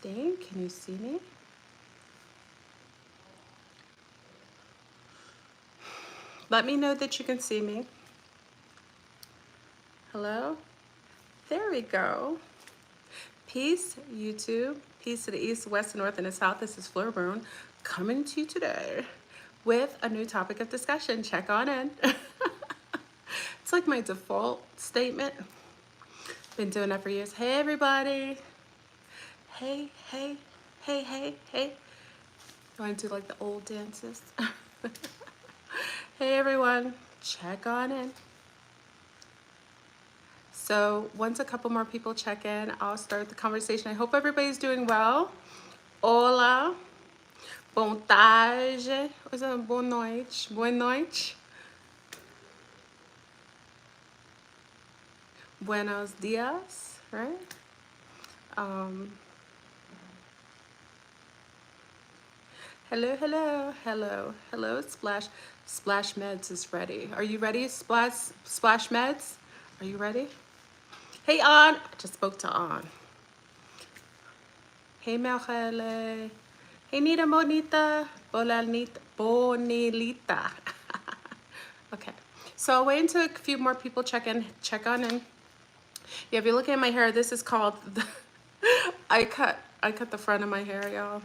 thing. Can you see me? Let me know that you can see me. Hello? There we go. Peace, YouTube. Peace to the east, west, north, and the south. This is FleurBrun coming to you today with a new topic of discussion. Check on in. It's like my default statement. Been doing that for years. Hey, everybody. Hey, hey, hey, hey, hey. You want to do like the old dances? Hey, everyone. Check on in. So once a couple more people check in, I'll start the conversation. I hope everybody's doing well. Hola. Bom tarde. Or is that boa noite? Boa noite. Buenos dias, right? Hello, hello, hello, hello. Splash Meds is ready. Are you ready, Splash Meds? Are you ready? Hey, An. I just spoke to An. Hey, Mergele. Hey, Nita Bonita. Bonilita. Okay. So I'll wait until a few more people check on in. Yeah, if you're looking at my hair, this is called I cut the front of my hair, y'all.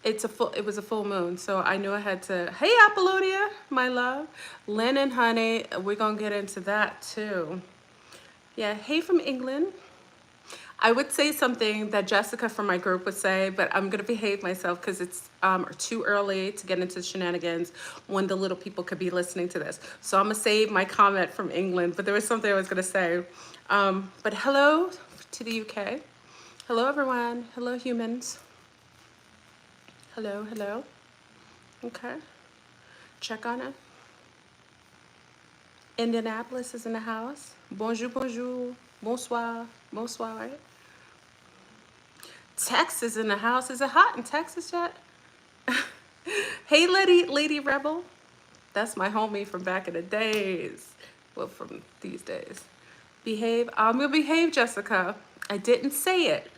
It was a full moon, so I knew I had to. Hey, Apollonia, my love. Lynn and Honey, we're gonna get into that too. Yeah, hey from England. I would say something that Jessica from my group would say, but I'm gonna behave myself because it's too early to get into shenanigans when the little people could be listening to this. So I'm gonna save my comment from England, but there was something I was gonna say. But hello to the UK. Hello, everyone. Hello, humans. Hello, hello. Okay. Check on it. Indianapolis is in the house. Bonjour, bonjour. Bonsoir. Bonsoir, right? Texas in the house. Is it hot in Texas yet? Hey, Lady Rebel. That's my homie from back in the days. Well, from these days. Behave. I'm gonna behave, Jessica. I didn't say it.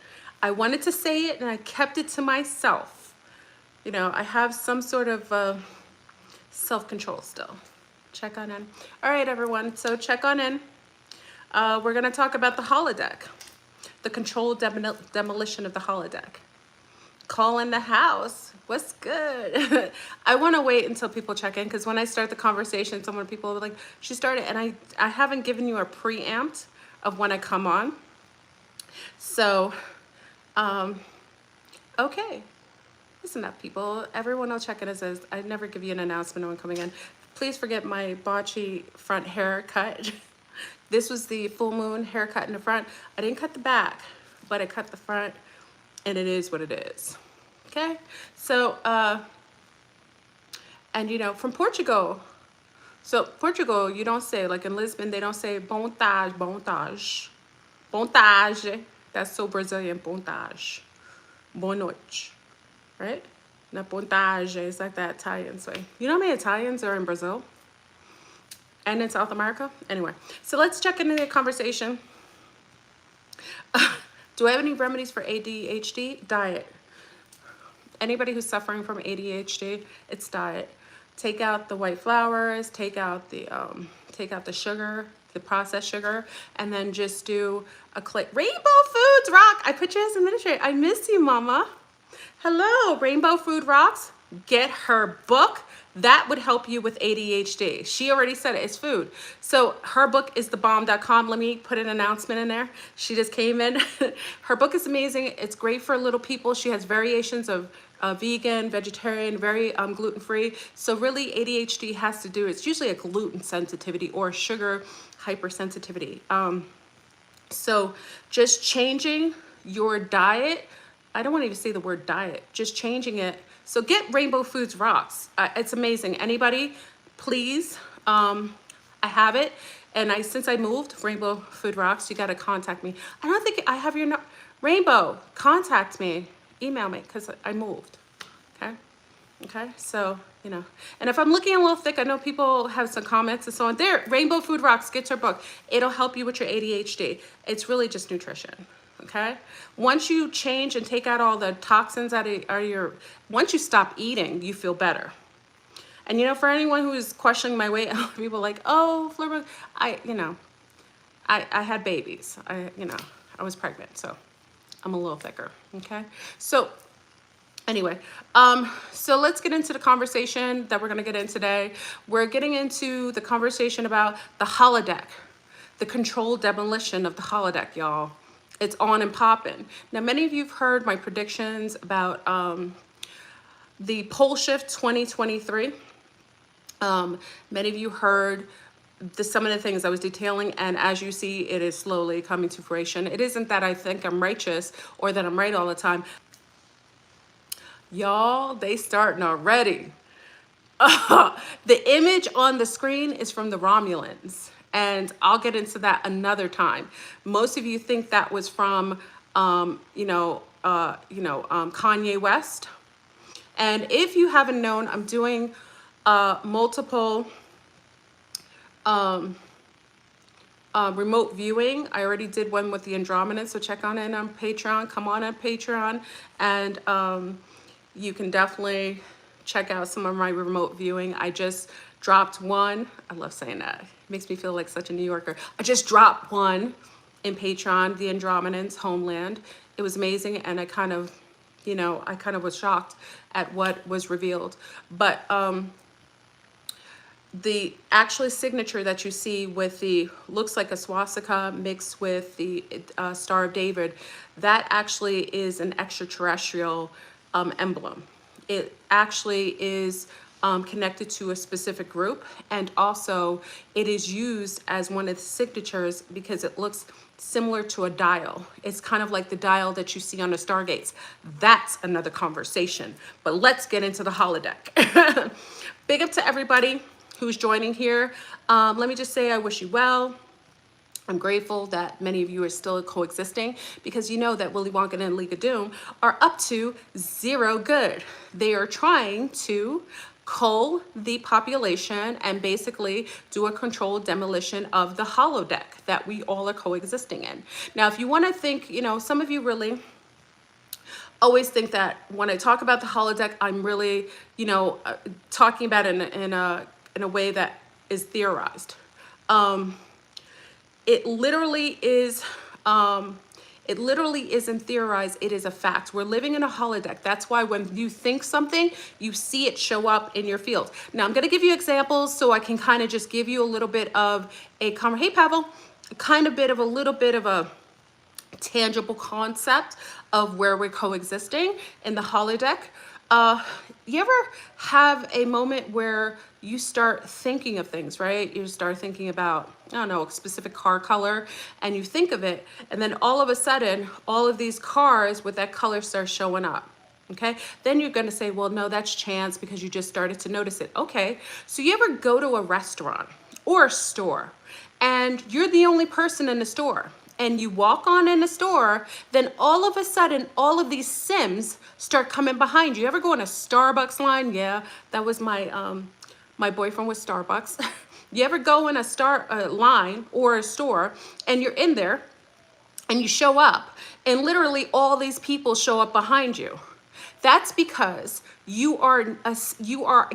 I wanted to say it and I kept it to myself. You know, I have some sort of self-control still. Check on in. All right, everyone. So check on in. We're gonna talk about the HoloDeck. The controlled demolition of the HoloDeck. Call in the house. What's good? I want to wait until people check in because when I start the conversation, people will be like, she started, and I haven't given you a preempt of when I come on. So, okay. Listen up, people. Everyone will check in and says, I never give you an announcement when coming in. Please forget my botchy front haircut. This was the full moon haircut in the front. I didn't cut the back, but I cut the front, and it is what it is. Okay? So, and you know, from Portugal. So Portugal, you don't say, like in Lisbon, they don't say bom tarde, bom tarde. Bom tarde. That's so Brazilian, bom tarde. Boa noite. Right? Na bom tarde. It's like that Italian way. You know how many Italians are in Brazil? And in South America? Anyway, so let's check into the conversation. Do I have any remedies for ADHD? Diet. Anybody who's suffering from ADHD, it's diet. Take out the white flours, take out the sugar, the processed sugar, and then just do a Rainbow Foods Rock. I put you as administrator. I miss you, Mama. Hello, Rainbow Food Rocks. Get her book. That would help you with ADHD. She already said it, it's food. So her book is thebomb.com. Let me put an announcement in there. She just came in. Her book is amazing. It's great for little people. She has variations of vegan, vegetarian, very gluten-free. So really ADHD has to do, it's usually a gluten sensitivity or sugar hypersensitivity. So just changing your diet, I don't want to even say the word diet, just changing it. So get Rainbow Foods Rocks. It's amazing. Anybody, please, I have it. And since I moved, Rainbow Food Rocks, you got to contact me. I don't think I have your number. Rainbow, contact me, email me, because I moved, okay? Okay, so, you know. And if I'm looking a little thick, I know people have some comments and so on. There, Rainbow Food Rocks, get her book. It'll help you with your ADHD. It's really just nutrition, okay? Once you change and take out all the toxins out of your, once you stop eating, you feel better. And you know, for anyone who is questioning my weight, people are like, oh, FleurBrun, I had babies. I was pregnant, so I'm a little thicker, okay? So anyway, so let's get into the conversation that we're gonna get in today. We're getting into the conversation about the HoloDeck, the controlled demolition of the HoloDeck, y'all. It's on and popping. Now, many of you have heard my predictions about the pole shift 2023. Many of you heard some of the things I was detailing, and as you see, it is slowly coming to fruition. It isn't that I think I'm righteous or that I'm right all the time. Y'all, they starting already. The image on the screen is from the Romulans, and I'll get into that another time. Most of you think that was from, Kanye West. And if you haven't known, I'm doing multiple remote viewing. I already did one with the Andromedans, so check on in on Patreon. Come on Patreon, and you can definitely check out some of my remote viewing. I just dropped one. I love saying that. It makes me feel like such a New Yorker. I just dropped one in Patreon, the Andromedans Homeland. It was amazing, and I kind of was shocked at what was revealed. But the actual signature that you see with the, looks like a swastika mixed with the Star of David, that actually is an extraterrestrial emblem. It actually is connected to a specific group, and also it is used as one of the signatures because it looks similar to a dial. It's kind of like the dial that you see on the Stargates. That's another conversation, but let's get into the HoloDeck. Big up to everybody who's joining here. Let me just say I wish you well. I'm grateful that many of you are still coexisting, because you know that Willy Wonka and League of Doom are up to zero good. They are trying to cull the population and basically do a controlled demolition of the HoloDeck that we all are coexisting in. Now, if you want to think, some of you really always think that when I talk about the HoloDeck, I'm really, talking about it in a way that is theorized. It literally isn't theorized, it is a fact. We're living in a HoloDeck. That's why when you think something, you see it show up in your field. Now, I'm gonna give you examples so I can kind of just give you a little bit of a, hey Pavel, a little bit of a tangible concept of where we're coexisting in the HoloDeck. You ever have a moment where you start thinking of things, right? You start thinking about, I don't know, a specific car color, and you think of it, and then all of a sudden, all of these cars with that color start showing up, okay? Then you're gonna say, well, no, that's chance because you just started to notice it. Okay, so you ever go to a restaurant or a store, and you're the only person in the store, and you walk on in the store, then all of a sudden, all of these Sims start coming behind you. You ever go in a Starbucks line? Yeah, that was my my boyfriend with Starbucks. You ever go in a line or a store, and you're in there, and you show up, and literally all these people show up behind you? That's because you are a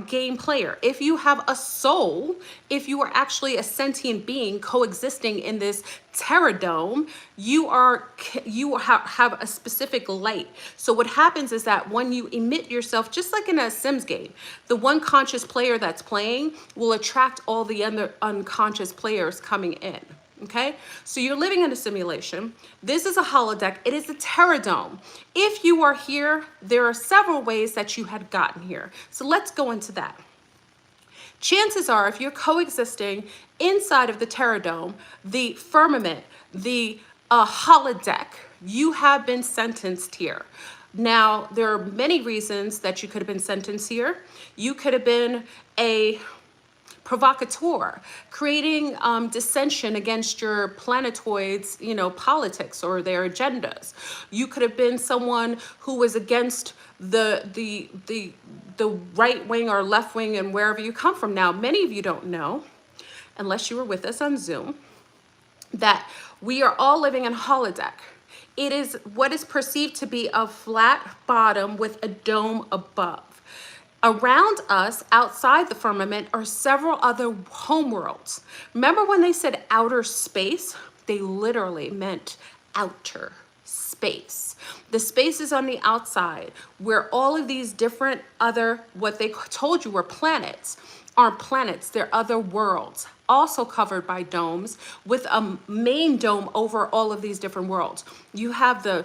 game player. If you have a soul, if you are actually a sentient being coexisting in this terrordome, you have a specific light. So what happens is that when you emit yourself, just like in a Sims game, the one conscious player that's playing will attract all the other unconscious players coming in. Okay, so you're living in a simulation. This is a HoloDeck. It is a terrordome. If you are here, there are several ways that you had gotten here. So let's go into that. Chances are, if you're coexisting inside of the terrordome, the firmament, the HoloDeck, you have been sentenced here. Now, there are many reasons that you could have been sentenced here. You could have been a provocateur, creating dissension against your planetoids, politics or their agendas. You could have been someone who was against the right wing or left wing and wherever you come from. Now, many of you don't know, unless you were with us on Zoom, that we are all living in HoloDeck. It is what is perceived to be a flat bottom with a dome above. Around us, outside the firmament, are several other homeworlds. Remember when they said outer space? They literally meant outer space. The spaces on the outside where all of these different other, what they told you were planets, aren't planets, they're other worlds, also covered by domes with a main dome over all of these different worlds. You have the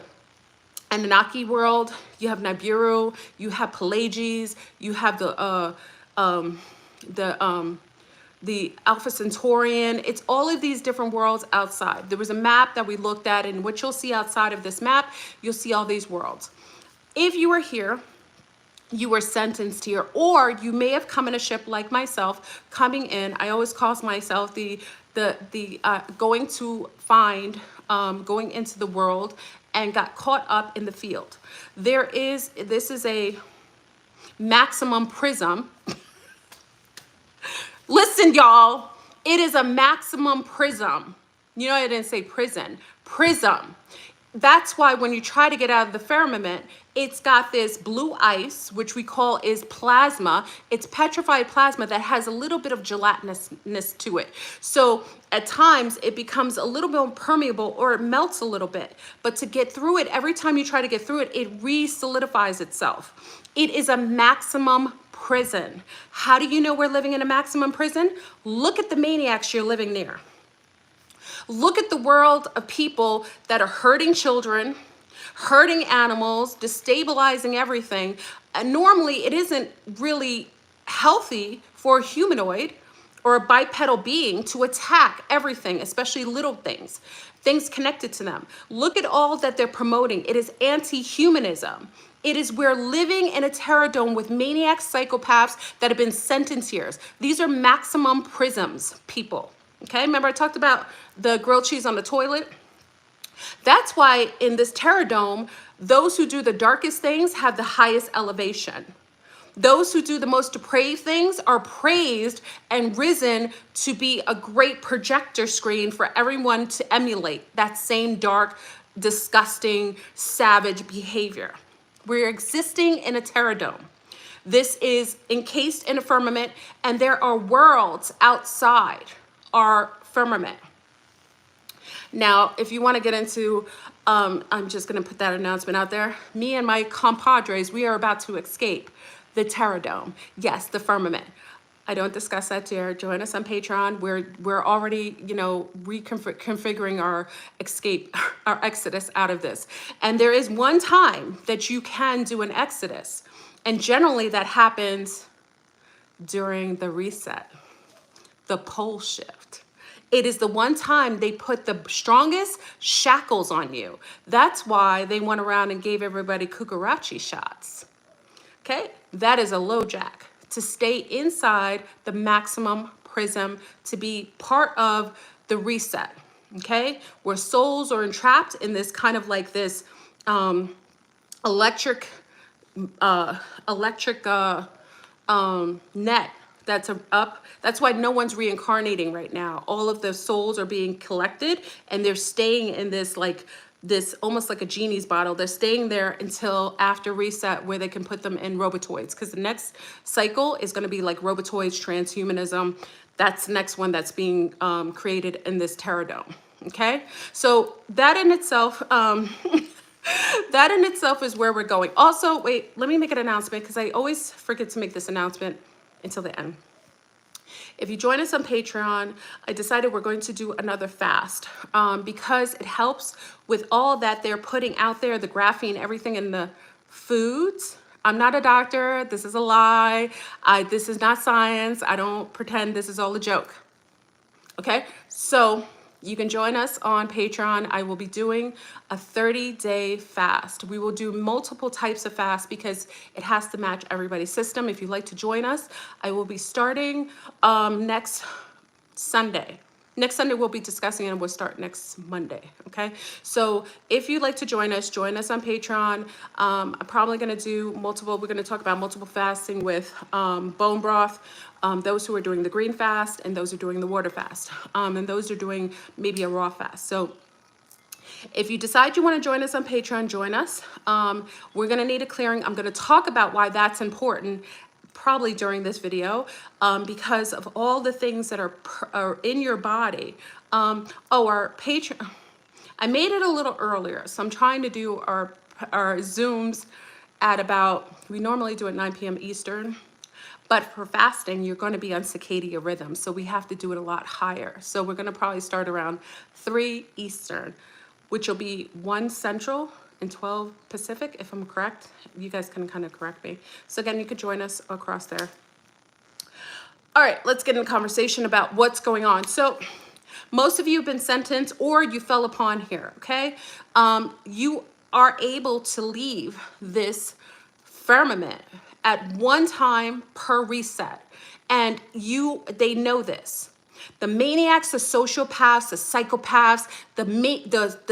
Anunnaki world, you have Nibiru, you have Pelagies, you have the Alpha Centaurian. It's all of these different worlds outside. There was a map that we looked at, and what you'll see outside of this map, you'll see all these worlds. If you were here, you were sentenced here, or you may have come in a ship like myself, coming in. I always call myself going into the world and got caught up in the field. This is a maximum prism. Listen, y'all, it is a maximum prism. You know, I didn't say prison, prism. That's why when you try to get out of the firmament, it's got this blue ice, which we call is plasma. It's petrified plasma that has a little bit of gelatinousness to it. So at times it becomes a little bit permeable, or it melts a little bit. But to get through it, every time you try to get through it, it re-solidifies itself. It is a maximum prison. How do you know we're living in a maximum prison? Look at the maniacs you're living near. Look at the world of people that are hurting children, hurting animals, destabilizing everything. And normally it isn't really healthy for a humanoid or a bipedal being to attack everything, especially little things connected to them. Look at all that they're promoting. It is anti-humanism. It is we're living in a terrordome with maniacs, psychopaths that have been sentenced here. These are maximum prisms, people. Okay, remember I talked about the grilled cheese on the toilet? That's why in this terrordome, those who do the darkest things have the highest elevation. Those who do the most depraved things are praised and risen to be a great projector screen for everyone to emulate that same dark, disgusting, savage behavior. We're existing in a terrordome. This is encased in a firmament, and there are worlds outside our firmament. Now, if you want to get into, I'm just going to put that announcement out there. Me and my compadres, we are about to escape the terrordome. Yes, the firmament. I don't discuss that here. Join us on Patreon. We're already, reconfiguring our escape, our exodus out of this. And there is one time that you can do an exodus, and generally that happens during the reset, the pole shift. It is the one time they put the strongest shackles on you. That's why they went around and gave everybody Kukarachi shots. Okay, that is a low jack, to stay inside the maximum prism, to be part of the reset. Okay, where souls are entrapped in this kind of like this electric net that's up. That's why no one's reincarnating right now. All of the souls are being collected, and they're staying in this almost like a genie's bottle. They're staying there until after reset, where they can put them in robotoids, because the next cycle is going to be like robotoids, transhumanism. That's the next one that's being created in this terrordome. Okay, so that in itself that in itself is where we're going. Also, wait, let me make an announcement, because I always forget to make this announcement until the end. If you join us on Patreon, I decided we're going to do another fast because it helps with all that they're putting out there, the graphene, everything in the foods. I'm not a doctor. This is a lie. This is not science. I don't pretend this is all a joke. Okay, so you can join us on Patreon. I will be doing a 30-day fast. We will do multiple types of fasts because it has to match everybody's system. If you'd like to join us, I will be starting next Sunday. Next Sunday we'll be discussing, and we'll start next Monday, okay? So if you'd like to join us on Patreon. I'm probably gonna do multiple, we're gonna talk about multiple fasting with bone broth, those who are doing the green fast, and those who are doing the water fast, and those who are doing maybe a raw fast. So If you decide you want to join us on Patreon, join us. We're going to need a clearing. I'm going to talk about why that's important probably during this video, because of all the things that are in your body. Our Patreon, I made it a little earlier, so I'm trying to do our Zooms at about, we normally do at 9 p.m. Eastern, but for fasting, you're going to be on circadian rhythm, so we have to do it a lot higher. So we're going to probably start around 3 Eastern, which will be 1 Central and 12 Pacific, if I'm correct. You guys can kind of correct me. So again, you could join us across there. All right, let's get in a conversation about what's going on. So most of you have been sentenced or you fell upon here, okay? You are able to leave this firmament at one time per reset. And they know this. The maniacs, the sociopaths, the psychopaths, the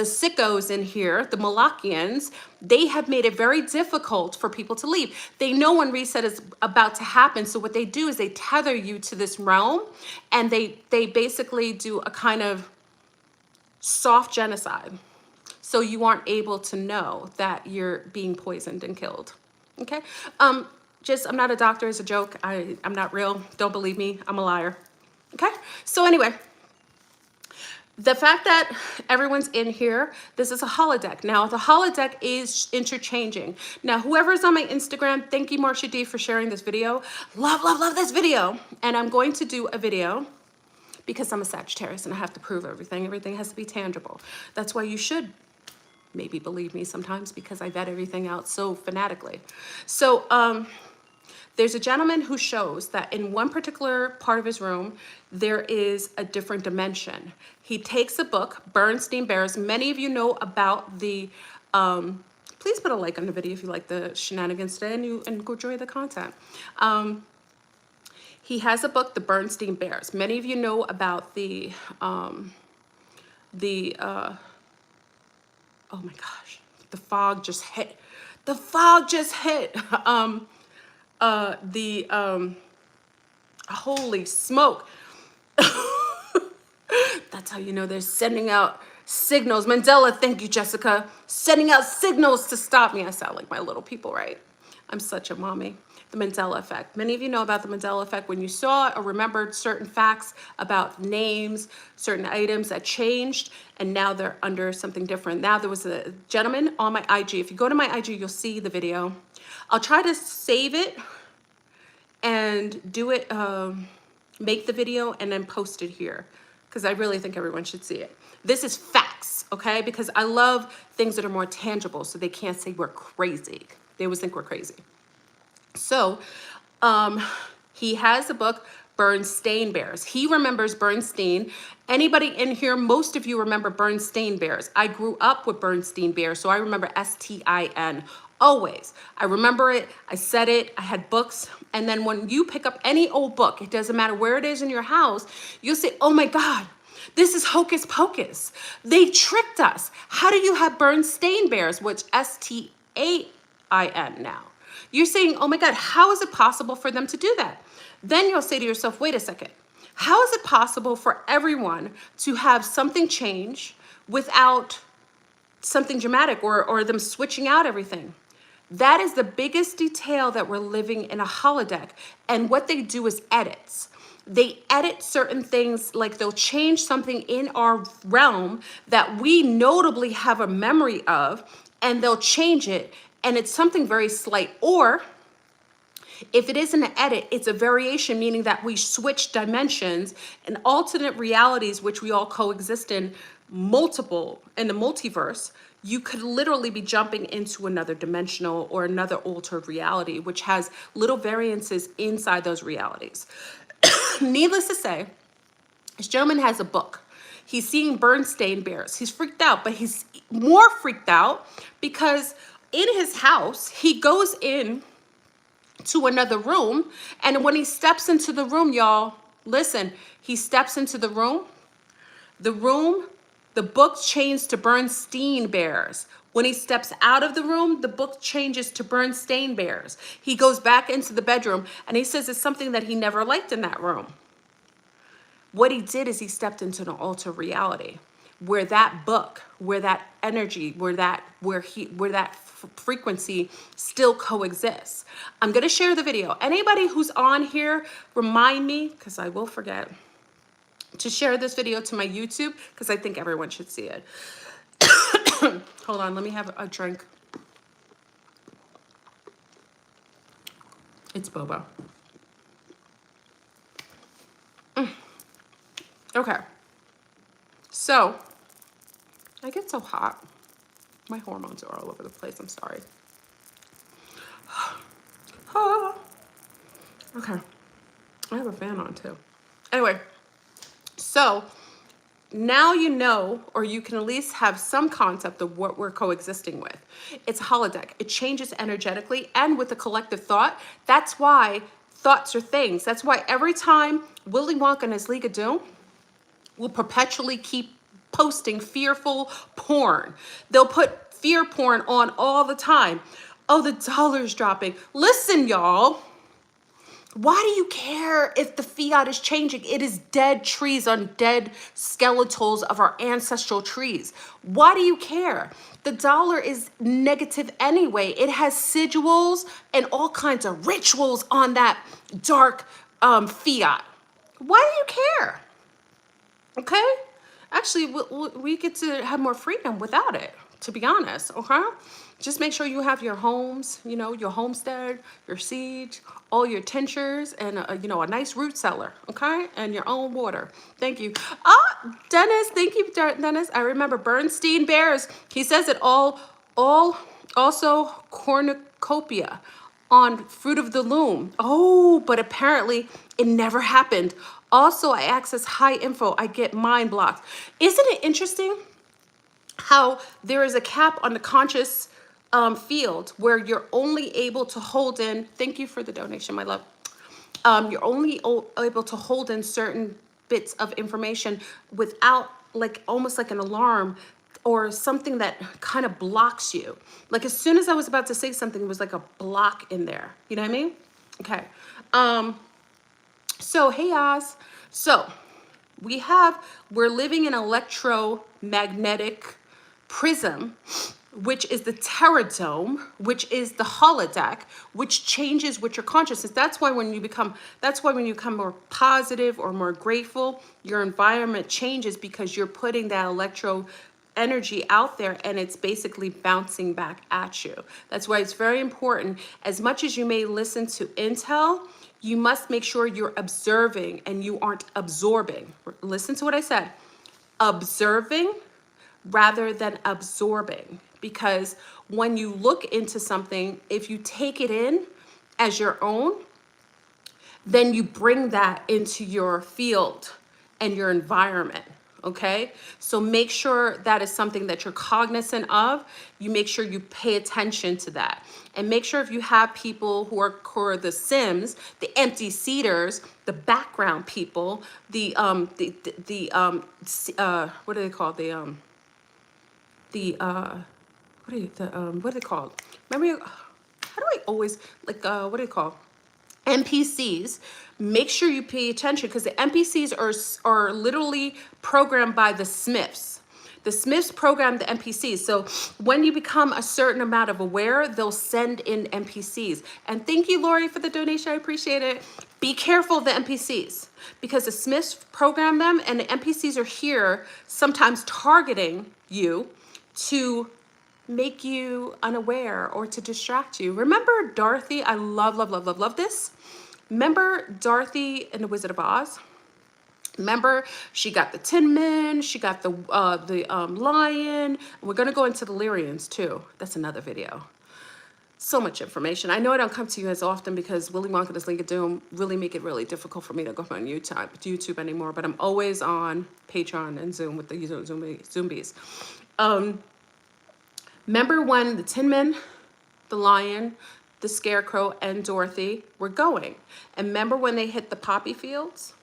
sickos in here, the Malachians, they have made it very difficult for people to leave. They know when reset is about to happen. So what they do is they tether you to this realm, and they basically do a kind of soft genocide. So you aren't able to know that you're being poisoned and killed. Okay? I'm not a doctor, it's a joke. I'm not real. Don't believe me. I'm a liar. Okay? So anyway, the fact that everyone's in here, this is a holodeck. Now, the holodeck is interchanging. Now, whoever's on my Instagram, thank you, Marcia D, for sharing this video. Love, love, love this video. And I'm going to do a video because I'm a Sagittarius and I have to prove everything. Everything has to be tangible. That's why you should maybe believe me sometimes, because I vet everything out so fanatically. So, there's a gentleman who shows that in one particular part of his room, there is a different dimension. He takes a book, Bernstein Bears. Many of you know about the, please put a like on the video if you like the shenanigans today and go enjoy the content. He has a book, the Bernstein Bears. Many of you know about oh my gosh, the fog just hit. The fog just hit. Holy smoke. That's how you know they're sending out signals. Mandela, thank you, Jessica. Sending out signals to stop me. I sound like my little people, right? I'm such a mommy. The Mandela effect. Many of you know about the Mandela effect when you saw or remembered certain facts about names, certain items that changed, and now they're under something different. Now there was a gentleman on my IG. If you go to my IG, you'll see the video. I'll try to save it and do it, make the video and then post it here, because I really think everyone should see it. This is facts, okay? Because I love things that are more tangible, so they can't say we're crazy. They always think we're crazy. So he has a book, Bernstein Bears. He remembers Bernstein. Anybody in here, most of you remember Bernstein Bears. I grew up with Bernstein Bears, so I remember STIN. Always. I remember it. I said it. I had books. And then when you pick up any old book, it doesn't matter where it is in your house, you'll say, oh my God, this is hocus pocus. They tricked us. How do you have Bernstein Bears, which STAIN now? You're saying, oh my God, how is it possible for them to do that? Then you'll say to yourself, wait a second. How is it possible for everyone to have something change without something dramatic or them switching out everything? That is the biggest detail that we're living in a holodeck. And what they do is edits. They edit certain things, like they'll change something in our realm that we notably have a memory of, and they'll change it. And it's something very slight. Or if it isn't an edit, it's a variation, meaning that we switch dimensions and alternate realities, which we all coexist in multiple in the multiverse. You could literally be jumping into another dimensional or another altered reality, which has little variances inside those realities. Needless to say, this gentleman has a book. He's seeing Bernstein Bears. He's freaked out, but he's more freaked out because in his house, he goes in to another room. And when he steps into the room, y'all, listen, he steps into the room, the book changed to Bernstein Bears. When he steps out of the room, the book changes to Bernstein Bears. He goes back into the bedroom and he says it's something that he never liked in that room. What he did is he stepped into an altered reality. where that book, where that energy, where that frequency still coexists. I'm going to share the video. Anybody who's on here, remind me, because I will forget, to share this video to my YouTube, because I think everyone should see it. Hold on, let me have a drink. It's boba. Okay. So, I get so hot. My hormones are all over the place. I'm sorry. Okay. I have a fan on too. Anyway, so now you know, or you can at least have some concept of what we're coexisting with. It's a holodeck. It changes energetically and with a collective thought. That's why thoughts are things. That's why every time Willy Wonka and his League of Doom will perpetually keep posting fearful porn. They'll put fear porn on all the time. Oh, the dollar's dropping. Listen, y'all. Why do you care if the fiat is changing? It is dead trees on dead skeletals of our ancestral trees. Why do you care? The dollar is negative anyway. It has sigils and all kinds of rituals on that dark fiat. Why do you care? Okay? Actually, we get to have more freedom without it, to be honest, okay? Just make sure you have your homes, you know, your homestead, your seeds, all your tinctures, and, you know, a nice root cellar, okay? And your own water. Thank you. Dennis, thank you, Dennis. I remember Bernstein Bears. He says it all also cornucopia on Fruit of the Loom. Oh, but apparently it never happened. Also, I access high info. I get mind blocked. Isn't it interesting how there is a cap on the conscious field where you're only able to hold in, thank you for the donation, my love. You're only able to hold in certain bits of information without, like, almost like an alarm or something that kind of blocks you. Like, as soon as I was about to say something, it was like a block in there. You know what I mean? Okay. So, hey, Oz. So, we're living in electromagnetic prism, which is the terrordome, which is the holodeck, which changes with your consciousness. That's why when you become more positive or more grateful, your environment changes because you're putting that electro energy out there and it's basically bouncing back at you. That's why it's very important. As much as you may listen to intel, you must make sure you're observing and you aren't absorbing. Listen to what I said. Observing rather than absorbing. Because when you look into something, if you take it in as your own, then you bring that into your field and your environment. Okay, so make sure that is something that you're cognizant of. You make sure you pay attention to that, and make sure if you have people who are the Sims, the empty seaters, the background people, what do they call what are they called? Remember, how do I always what do they call? NPCs. Make sure you pay attention because the NPCs are literally programmed by the Smiths. The Smiths program the NPCs. So when you become a certain amount of aware, they'll send in NPCs. And thank you, Lori, for the donation. I appreciate it. Be careful of the NPCs because the Smiths program them and the NPCs are here sometimes targeting you to make you unaware or to distract you. Remember Dorothy? I love this. Remember Dorothy in The Wizard of Oz? Remember, she got the Tin Man, she got the lion. We're gonna go into the Lyrians too. That's another video. So much information. I know I don't come to you as often because Willy Wonka and his League of Doom really make it really difficult for me to go on YouTube anymore, but I'm always on Patreon and Zoom with the Zombies. Remember when the Tin Man, the lion, the Scarecrow, and Dorothy were going? And remember when they hit the poppy fields?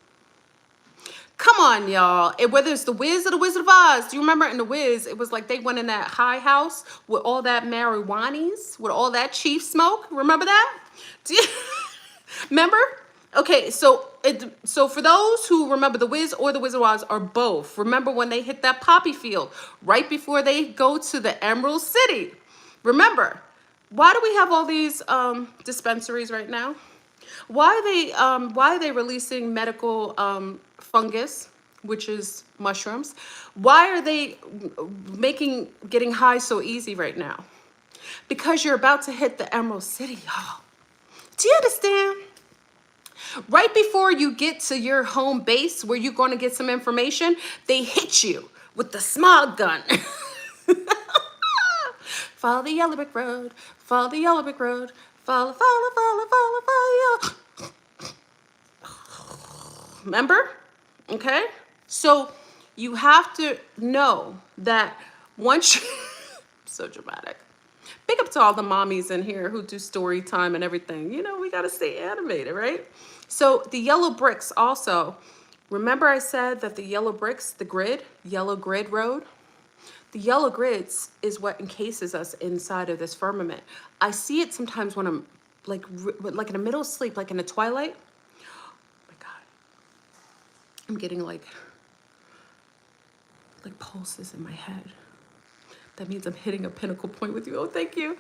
Come on, y'all. Whether it's The Wiz or The Wizard of Oz, do you remember in The Wiz, it was like they went in that high house with all that marijuanis, with all that chief smoke? Remember that? Do you remember? Okay, so so for those who remember, the Wiz or the Wizard of Oz are both. Remember when they hit that poppy field right before they go to the Emerald City? Remember, why do we have all these dispensaries right now? Why are they releasing medical fungus, which is mushrooms? Why are they getting high so easy right now? Because you're about to hit the Emerald City, y'all. Do you understand? Right before you get to your home base where you're going to get some information, they hit you with the smog gun. Follow the yellow brick road, follow the yellow brick road, follow, follow, follow, follow, follow. Remember? Okay? So you have to know that once you, so dramatic. Big up to all the mommies in here who do story time and everything. You know, we got to stay animated, right? So the yellow bricks also, remember I said that the yellow bricks, the grid, yellow grid road, the yellow grids is what encases us inside of this firmament. I see it sometimes when I'm like in the middle of sleep, like in the twilight. Oh my God. I'm getting like pulses in my head. That means I'm hitting a pinnacle point with you. Oh, thank you.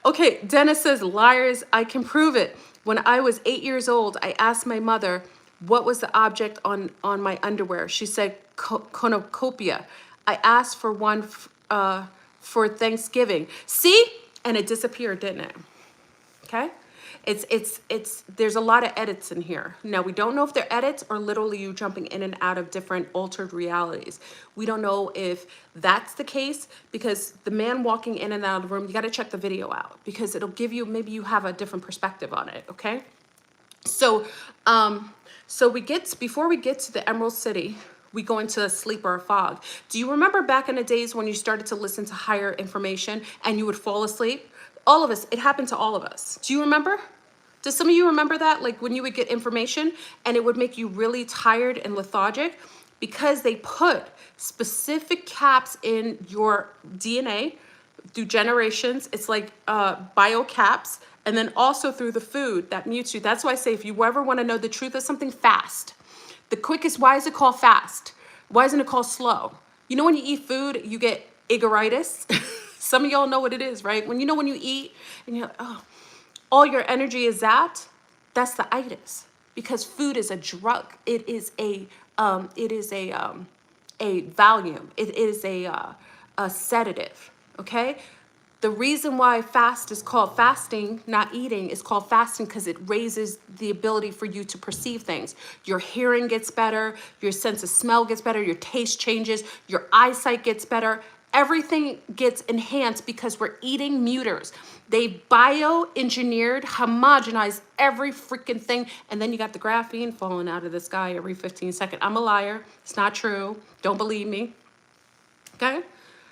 Okay, Dennis says, liars, I can prove it. When I was 8 years old, I asked my mother, what was the object on my underwear? She said, cornucopia. I asked for one for Thanksgiving. See? And it disappeared, didn't it? Okay? There's a lot of edits in here. Now, we don't know if they're edits or literally you jumping in and out of different altered realities. We don't know if that's the case, because the man walking in and out of the room, you got to check the video out because it'll give you, maybe you have a different perspective on it. Okay. So, before we get to the Emerald City, we go into a sleep or a fog. Do you remember back in the days when you started to listen to higher information and you would fall asleep? All of us, it happened to all of us. Do you remember? Does some of you remember that? Like when you would get information and it would make you really tired and lethargic because they put specific caps in your DNA through generations. It's like bio caps, and then also through the food that mutes you. That's why I say if you ever want to know the truth of something, fast. The quickest, why is it called fast? Why isn't it called slow? You know when you eat food, you get igoritis? Some of y'all know what it is, right? When you eat and you're like, oh, all your energy is zapped, that's the itis. Because food is a drug. It is a Valium. It is a sedative, okay? The reason why fast is called fasting, not eating, is called fasting because it raises the ability for you to perceive things. Your hearing gets better, your sense of smell gets better, your taste changes, your eyesight gets better. Everything gets enhanced because we're eating muters. They bioengineered, homogenized every freaking thing. And then you got the graphene falling out of the sky every 15 seconds. I'm a liar. It's not true. Don't believe me. Okay?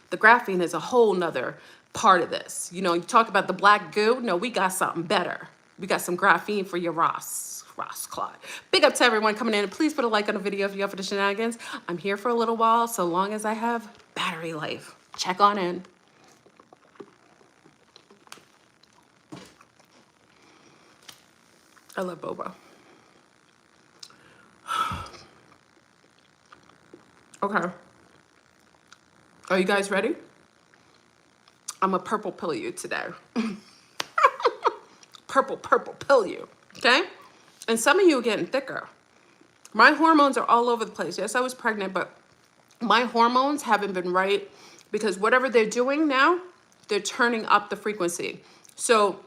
The graphene is a whole nother part of this. You know, you talk about the black goo. No, we got something better. We got some graphene for your Ross Clyde. Big up to everyone coming in. And please put a like on the video if you're up for the shenanigans. I'm here for a little while, so long as I have battery life. Check on in. I love boba. Okay. Are you guys ready? I'm a purple pill you today. Purple pill you, okay? And some of you are getting thicker. My hormones are all over the place. Yes, I was pregnant, but my hormones haven't been right because whatever they're doing now, they're turning up the frequency. So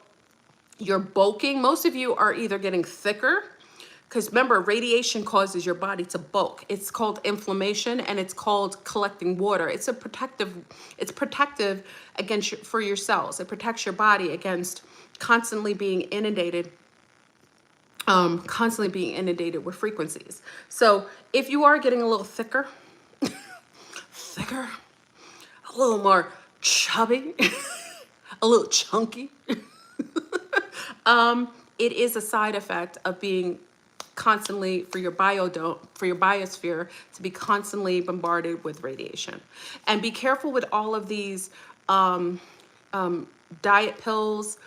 you're bulking. Most of you are either getting thicker, because remember, radiation causes your body to bulk. It's called inflammation and it's called collecting water. It's protective against for your cells. It protects your body against constantly being inundated with frequencies. So if you are getting a little thicker, a little more chubby, a little chunky, it is a side effect of being constantly for your biosphere to be constantly bombarded with radiation. And be careful with all of these diet pills,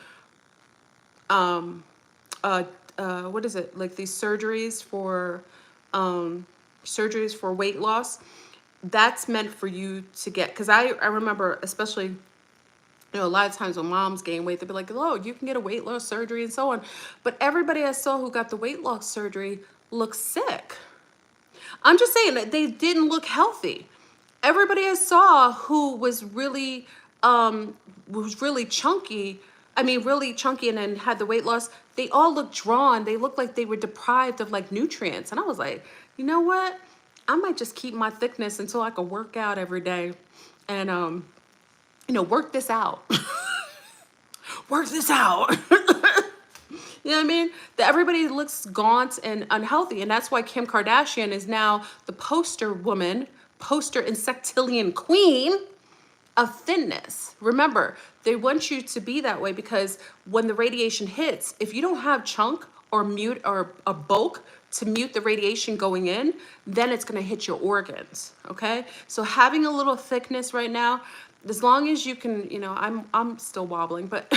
what is it? Like these surgeries for weight loss. That's meant for you to get, because I remember, especially, a lot of times when moms gain weight, they'll be like, oh, you can get a weight loss surgery and so on. But everybody I saw who got the weight loss surgery looks sick. I'm just saying that they didn't look healthy. Everybody I saw who was really chunky, really chunky, and then had the weight loss, they all looked drawn. They looked like they were deprived of like nutrients. And I was like, you know what? I might just keep my thickness until I can work out every day and, work this out. Work this out. You know what I mean? That everybody looks gaunt and unhealthy. And that's why Kim Kardashian is now the poster insectillion queen of thinness. Remember, they want you to be that way because when the radiation hits, if you don't have chunk or mute or a bulk to mute the radiation going in, then it's going to hit your organs. Okay. So having a little thickness right now, as long as you can, I'm still wobbling, but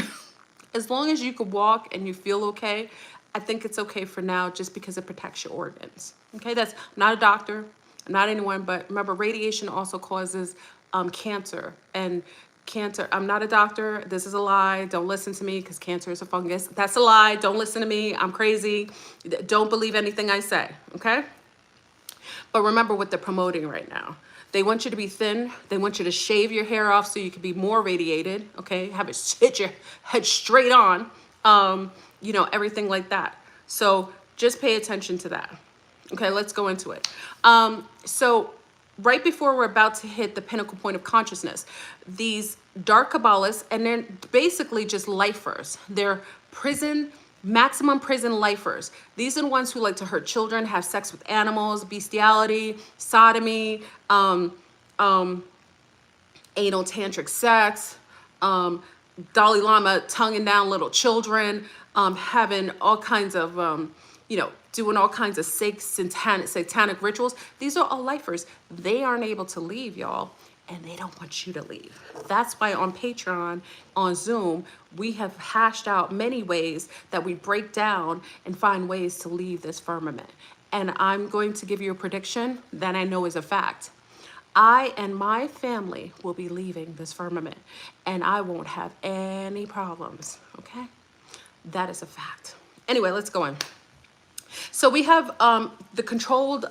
as long as you can walk and you feel okay, I think it's okay for now just because it protects your organs. Okay. I'm not a doctor. I'm not anyone, but remember, radiation also causes cancer. And cancer, I'm not a doctor. This is a lie. Don't listen to me because cancer is a fungus. That's a lie. Don't listen to me. I'm crazy. Don't believe anything I say. Okay. But remember what they're promoting right now. They want you to be thin. They want you to shave your hair off so you can be more radiated. Okay. Have it hit your head straight on. Everything like that. So just pay attention to that. Okay. Let's go into it. So right before we're about to hit the pinnacle point of consciousness, these dark Kabbalists, and they're basically just lifers. They're maximum prison lifers. These are the ones who like to hurt children, have sex with animals, bestiality, sodomy, anal tantric sex, Dalai Lama tonguing down little children, having all kinds of, doing all kinds of satanic rituals. These are all lifers. They aren't able to leave, y'all, and they don't want you to leave. That's why on Patreon, on Zoom, we have hashed out many ways that we break down and find ways to leave this firmament. And I'm going to give you a prediction that I know is a fact. I and my family will be leaving this firmament, and I won't have any problems, okay? That is a fact. Anyway, let's go in. So we have the controlled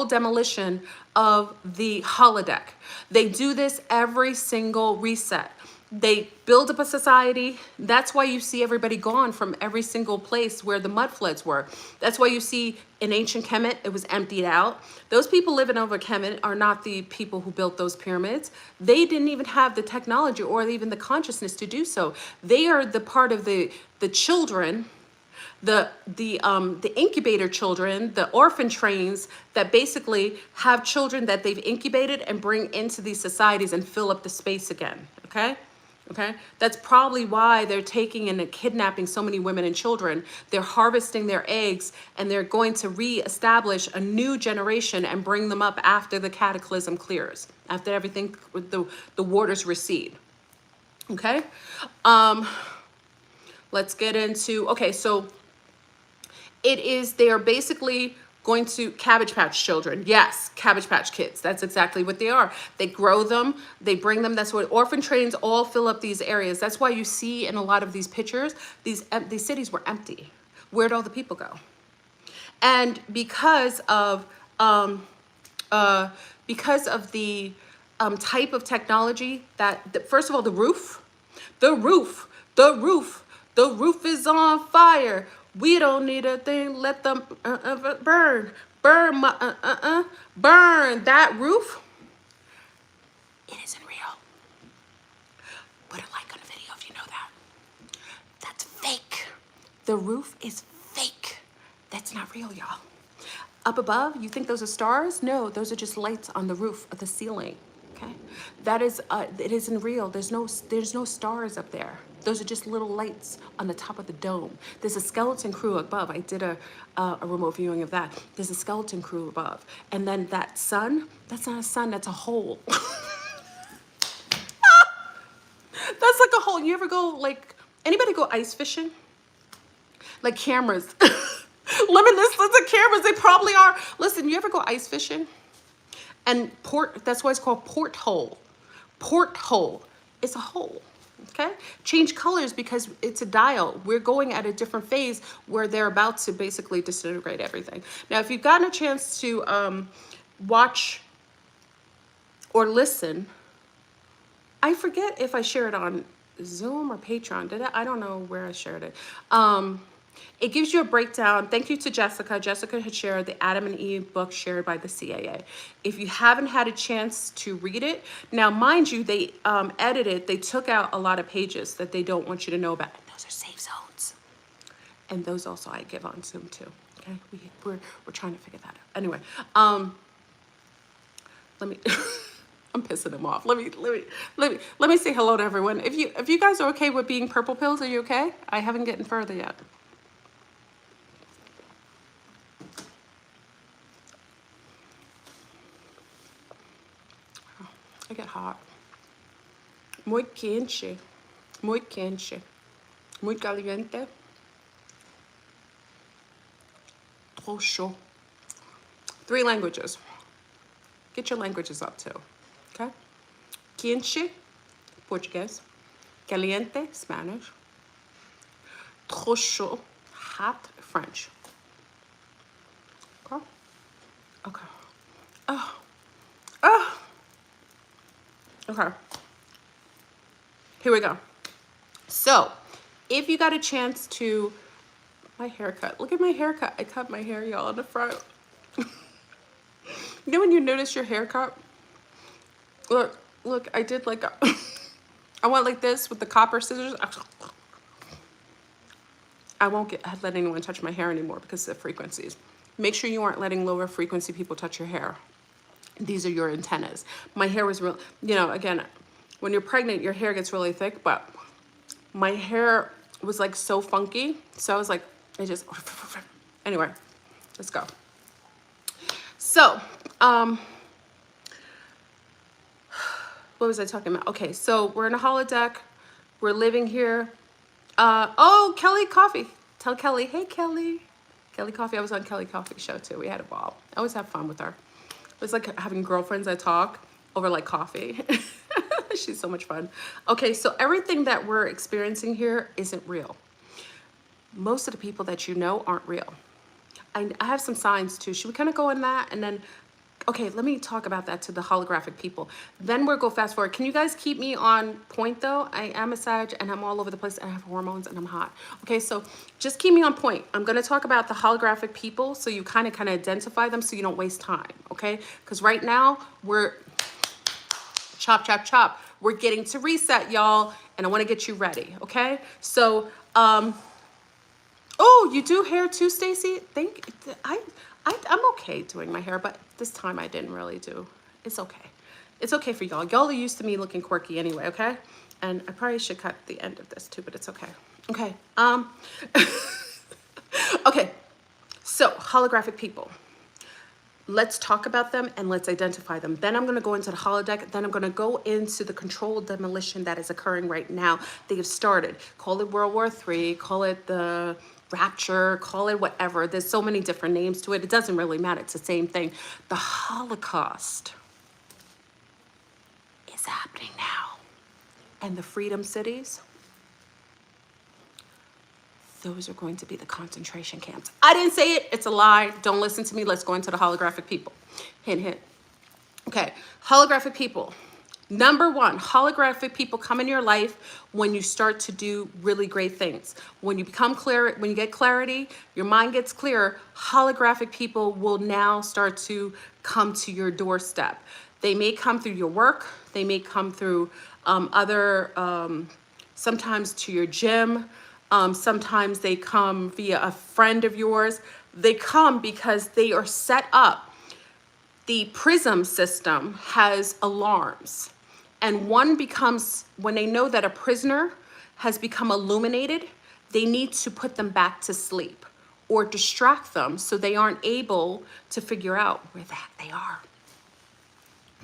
demolition of the holodeck. They do this every single reset. They build up a society. That's why you see everybody gone from every single place where the mud floods were. That's why you see in ancient Kemet, it was emptied out. Those people living over Kemet are not the people who built those pyramids. They didn't even have the technology or even the consciousness to do so. They are the part of the children, the incubator children, the orphan trains that basically have children that they've incubated and bring into these societies and fill up the space again. Okay. Okay. That's probably why they're taking and kidnapping so many women and children. They're harvesting their eggs and they're going to reestablish a new generation and bring them up after the cataclysm clears, after everything, the waters recede. Okay. Let's get into, okay. So they are basically going to Cabbage Patch children. Yes, Cabbage Patch kids. That's exactly what they are. They grow them, they bring them. That's what orphan trains all fill up these areas. That's why you see in a lot of these pictures, these cities were empty. Where'd all the people go? And because of the type of technology that first of all, the roof is on fire. We don't need a thing. Let them burn that roof. It isn't real. Put a like on the video if you know that. That's fake. The roof is fake. That's not real, y'all. Up above, you think those are stars? No, those are just lights on the roof of the ceiling. Okay, that is it isn't real. There's no stars up there. Those are just little lights on the top of the dome. There's a skeleton crew above. I did a remote viewing of that. There's a skeleton crew above. And then that sun, that's not a sun, that's a hole. That's like a hole. You ever go, anybody go ice fishing? Like cameras. Limitless of cameras, they probably are. Listen, you ever go ice fishing? And that's why it's called porthole. Porthole. It's a hole. Okay? Change colors because it's a dial. We're going at a different phase where they're about to basically disintegrate everything. Now, if you've gotten a chance to watch or listen, I forget if I shared it on Zoom or Patreon. Did I don't know where I shared it. It gives you a breakdown. Thank you to Jessica. Jessica had shared the Adam and Eve book shared by the CAA. If you haven't had a chance to read it, now mind you, they edited, they took out a lot of pages that they don't want you to know about. And those are safe zones. And those also I give on Zoom too. Okay, we're trying to figure that out. Anyway, let me. I'm pissing him off. Let me say hello to everyone. If you guys are okay with being purple pills, are you okay? I haven't gotten further yet. I get hot. Muy quente. Muy quente. Muy caliente. Trop chaud. 3 languages. Get your languages up too. Okay? Quente, Portuguese. Caliente, Spanish. Trop chaud, hot, French. Okay? Okay. Oh. Oh. Okay. Here we go. So, if you got a chance to, my haircut. Look at my haircut. I cut my hair, y'all, in the front. You know when you notice your haircut? Look, I did like a, I went like this with the copper scissors. I won't let anyone touch my hair anymore because of the frequencies. Make sure you aren't letting lower frequency people touch your hair. These are your antennas. My hair was real, you know, again, when you're pregnant, your hair gets really thick, but my hair was like so funky. So I was like, anyway, let's go. So, what was I talking about? Okay, so we're in a holodeck. We're living here. Oh, Kelly Coffee. Tell Kelly, hey, Kelly. Kelly Coffee, I was on Kelly Coffee's show too. We had a ball. I always have fun with her. It's like having girlfriends that talk over like coffee. She's so much fun. Okay, so everything that we're experiencing here isn't real. Most of the people that you know aren't real. I have some signs too. Should we kind of go in that and then, okay, let me talk about that to the holographic people. Then we'll go fast forward. Can you guys keep me on point though? I am a Sag and I'm all over the place and I have hormones and I'm hot. Okay, so just keep me on point. I'm gonna talk about the holographic people so you kind of identify them so you don't waste time, okay? Because right now we're chop, chop, chop. We're getting to reset, y'all, and I wanna get you ready, okay? So, oh, you do hair too, Stacy? I'm okay doing my hair, but this time I didn't really do. It's okay. It's okay for y'all. Y'all are used to me looking quirky anyway, okay? And I probably should cut the end of this too, but it's okay. Okay. Okay. So, holographic people. Let's talk about them and let's identify them. Then I'm going to go into the holodeck. Then I'm going to go into the controlled demolition that is occurring right now. They have started. Call it World War III. Call it the Rapture. Call it whatever. There's so many different names to it. It doesn't really matter. It's the same thing. The Holocaust is happening now. And the freedom cities, those are going to be the concentration camps. I didn't say it. It's a lie. Don't listen to me. Let's go into the holographic people. Hint, hint. Okay, holographic people. Number 1, holographic people come in your life when you start to do really great things. When you become clear, when you get clarity, your mind gets clearer, holographic people will now start to come to your doorstep. They may come through your work. They may come through sometimes to your gym. Sometimes they come via a friend of yours. They come because they are set up. The prism system has alarms. And one becomes, when they know that a prisoner has become illuminated, they need to put them back to sleep or distract them so they aren't able to figure out where the heck they are.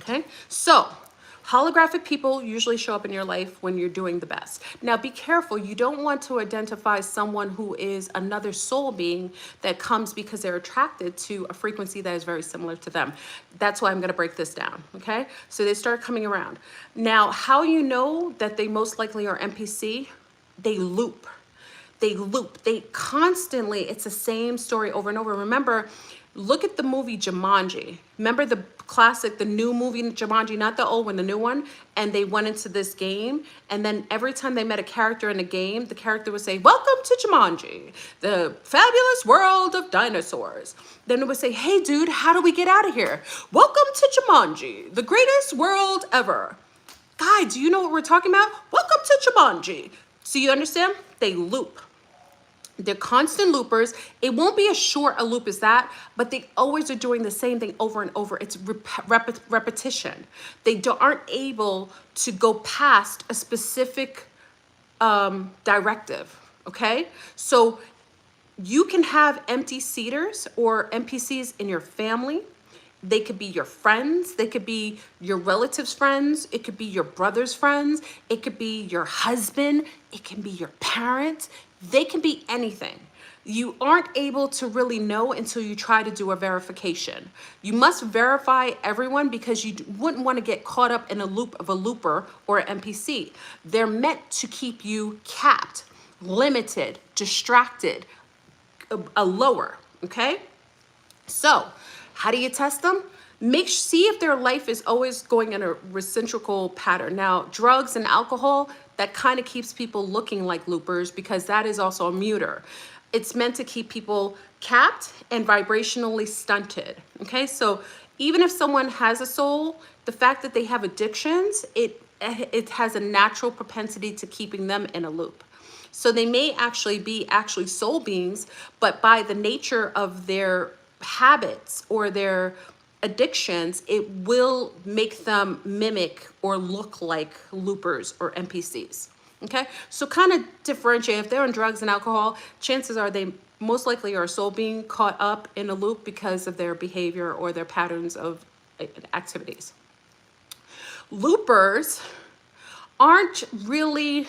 Okay, so Holographic people usually show up in your life when you're doing the best. Now be careful, you don't want to identify someone who is another soul being that comes because they're attracted to a frequency that is very similar to them. That's why I'm gonna break this down, okay? So they start coming around. Now, how you know that they most likely are NPC? They loop. They loop, they constantly, it's the same story over and over. Remember, look at the movie Jumanji. Remember the classic, the new movie Jumanji, not the old one, the new one? And they went into this game, and then every time they met a character in the game, the character would say, welcome to Jumanji, the fabulous world of dinosaurs. Then it would say, hey dude, how do we get out of here? Welcome to Jumanji, the greatest world ever. Guy, do you know what we're talking about? Welcome to Jumanji. So you understand? They loop. They're constant loopers. It won't be as short a loop as that, but they always are doing the same thing over and over. It's repetition. They aren't able to go past a specific directive, okay? So you can have empty seaters or NPCs in your family. They could be your friends. They could be your relatives' friends. It could be your brother's friends. It could be your husband. It can be your parents. They can be anything. You aren't able to really know until you try to do a verification. You must verify everyone because you wouldn't want to get caught up in a loop of a looper or an NPC. They're meant to keep you capped, limited, distracted, a lower, okay? So, how do you test them? See if their life is always going in a reciprocal pattern. Now, drugs and alcohol, that kind of keeps people looking like loopers because that is also a muter. It's meant to keep people capped and vibrationally stunted, okay? So even if someone has a soul, the fact that they have addictions, it has a natural propensity to keeping them in a loop. So they may actually be soul beings, but by the nature of their habits or their addictions, it will make them mimic or look like loopers or NPCs. Okay, so kind of differentiate. If they're on drugs and alcohol, chances are they most likely are a soul being caught up in a loop because of their behavior or their patterns of activities. Loopers aren't really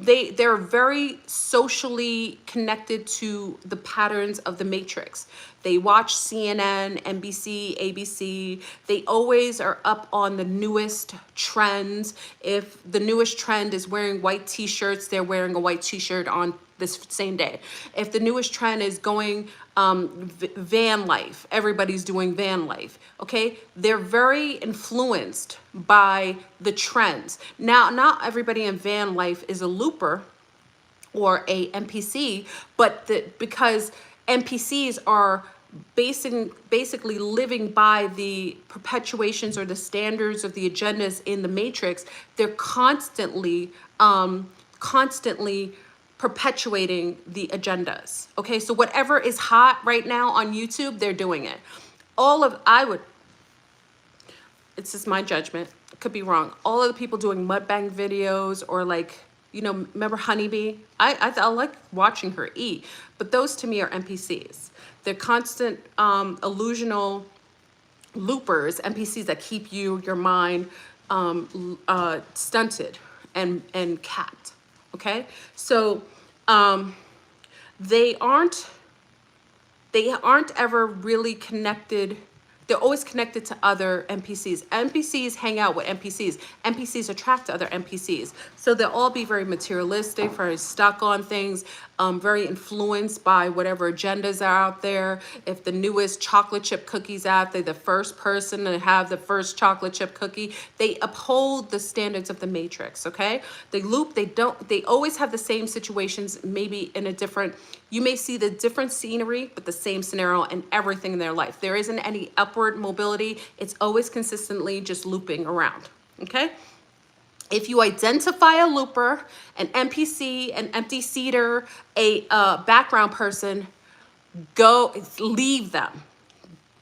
they're very socially connected to the patterns of the matrix. They watch CNN, NBC, ABC. They always are up on the newest trends. If the newest trend is wearing white t-shirts, they're wearing a white t-shirt on this same day. If the newest trend is going van life, everybody's doing van life, okay? They're very influenced by the trends. Now, not everybody in van life is a looper or a NPC, but because NPCs are basically living by the perpetuations or the standards of the agendas in the matrix, they're constantly perpetuating the agendas. Okay, so whatever is hot right now on YouTube, they're doing it. It's just my judgment, could be wrong. All of the people doing mukbang videos or like, you know, remember Honeybee? I like watching her eat, but those to me are NPCs. They're constant illusional loopers, NPCs that keep your mind stunted and capped. Okay, so they aren't ever really connected. They're always connected to other NPCs. NPCs hang out with NPCs. NPCs attract to other NPCs. So they'll all be very materialistic, very stuck on things, very influenced by whatever agendas are out there. If the newest chocolate chip cookie's out, they're the first person to have the first chocolate chip cookie. They uphold the standards of the matrix, okay? They loop, they always have the same situations, maybe in a different, you may see the different scenery, but the same scenario and everything in their life. There isn't any upward mobility. It's always consistently just looping around, okay? If you identify a looper, an NPC, an empty seater, a background person, leave them.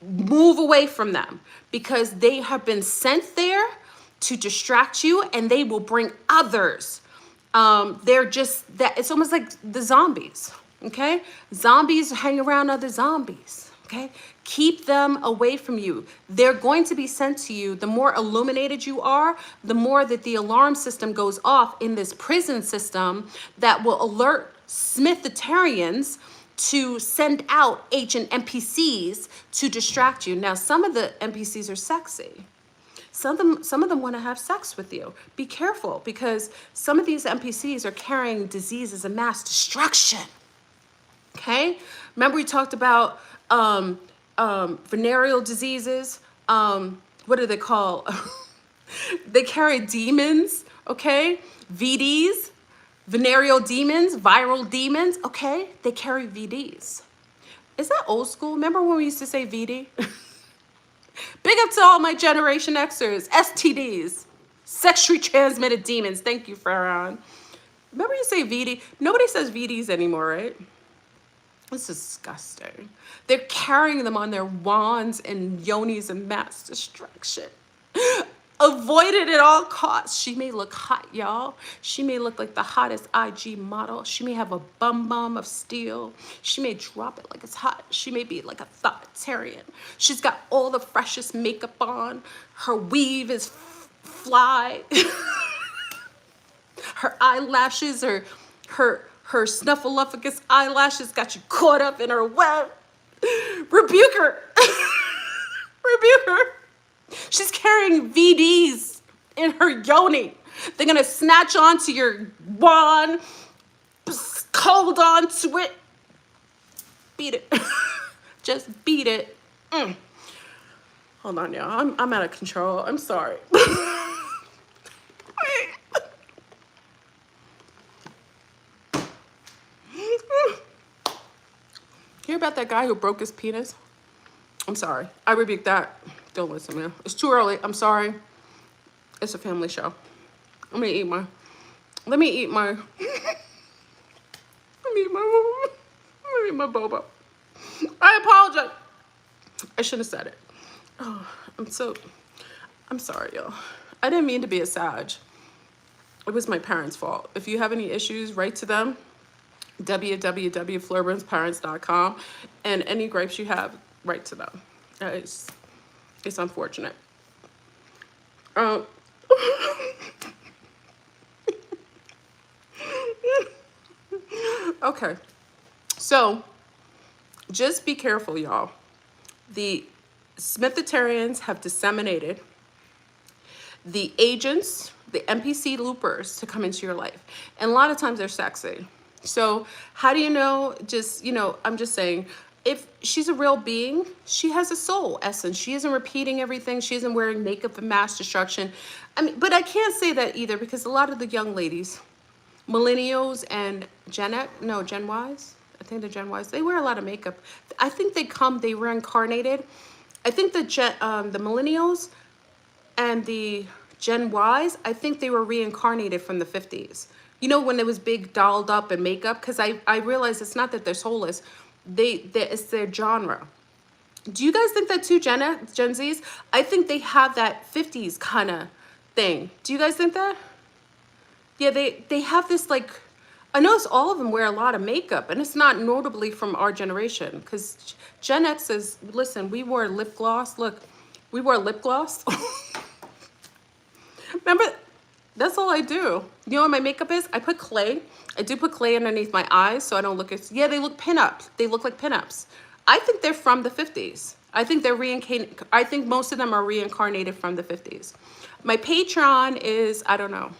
Move away from them because they have been sent there to distract you and they will bring others. They're just that, it's almost like the zombies. Okay, zombies hang around other zombies. Okay, keep them away from you. They're going to be sent to you. The more illuminated you are, the more that the alarm system goes off in this prison system that will alert Smithitarians to send out agent NPCs to distract you. Now, some of the NPCs are sexy. Some of them want to have sex with you. Be careful, because some of these NPCs are carrying diseases of mass destruction. Okay, remember we talked about venereal diseases. What do they call? They carry demons. Okay, VDs, venereal demons, viral demons. Okay, they carry VDs. Is that old school? Remember when we used to say VD? Big up to all my Generation Xers, STDs, sexually transmitted demons. Thank you, Farron. Remember you say VD? Nobody says VDs anymore, right? This is disgusting. They're carrying them on their wands and yonis and mass destruction. Avoid it at all costs. She may look hot, y'all. She may look like the hottest IG model. She may have a bum of steel. She may drop it like it's hot. She may be like a authoritarian. She's got all the freshest makeup on. Her weave is fly. Her eyelashes are her snuffleupagus eyelashes got you caught up in her web. Rebuke her. Rebuke her. She's carrying VDs in her yoni. They're going to snatch onto your wand, hold on to it. Beat it. Just beat it. Hold on, y'all. I'm out of control. I'm sorry. Hear about that guy who broke his penis? I'm sorry. I rebuke that. Don't listen, man. It's too early. I'm sorry. It's a family show. Let me eat my boba. I apologize. I shouldn't have said it. Oh, I'm sorry, y'all. I didn't mean to be a sag. It was my parents' fault. If you have any issues, write to them. www.FleurBrun'sparents.com, and any gripes you have, write to them. It's unfortunate. Okay, so just be careful, y'all. The Smithitarians have disseminated the agents, the NPC loopers, to come into your life, and a lot of times they're sexy. So how do you know? Just, I'm just saying, if she's a real being, she has a soul essence. She isn't repeating everything. She isn't wearing makeup and mass destruction. I mean, but I can't say that either, because a lot of the young ladies, millennials and Gen Ys, I think the Gen Ys, they wear a lot of makeup. I think they reincarnated. I think the millennials and the Gen Ys, I think they were reincarnated from the 50s. You know, when it was big dolled up and makeup, because I realize it's not that they're soulless. It's their genre. Do you guys think that too, Gen Zs? I think they have that 50s kind of thing. Do you guys think that? Yeah, they have this, like, I notice all of them wear a lot of makeup, and it's not notably from our generation, because Gen X is, listen, we wore lip gloss. Look, we wore lip gloss. Remember, that's all I do. You know what my makeup is? I put clay. I do put clay underneath my eyes so I don't look as, yeah, they look pinups. They look like pinups. I think they're from the 50s. I think they're reincarnated. I think most of them are reincarnated from the 50s. My Patreon is, I don't know.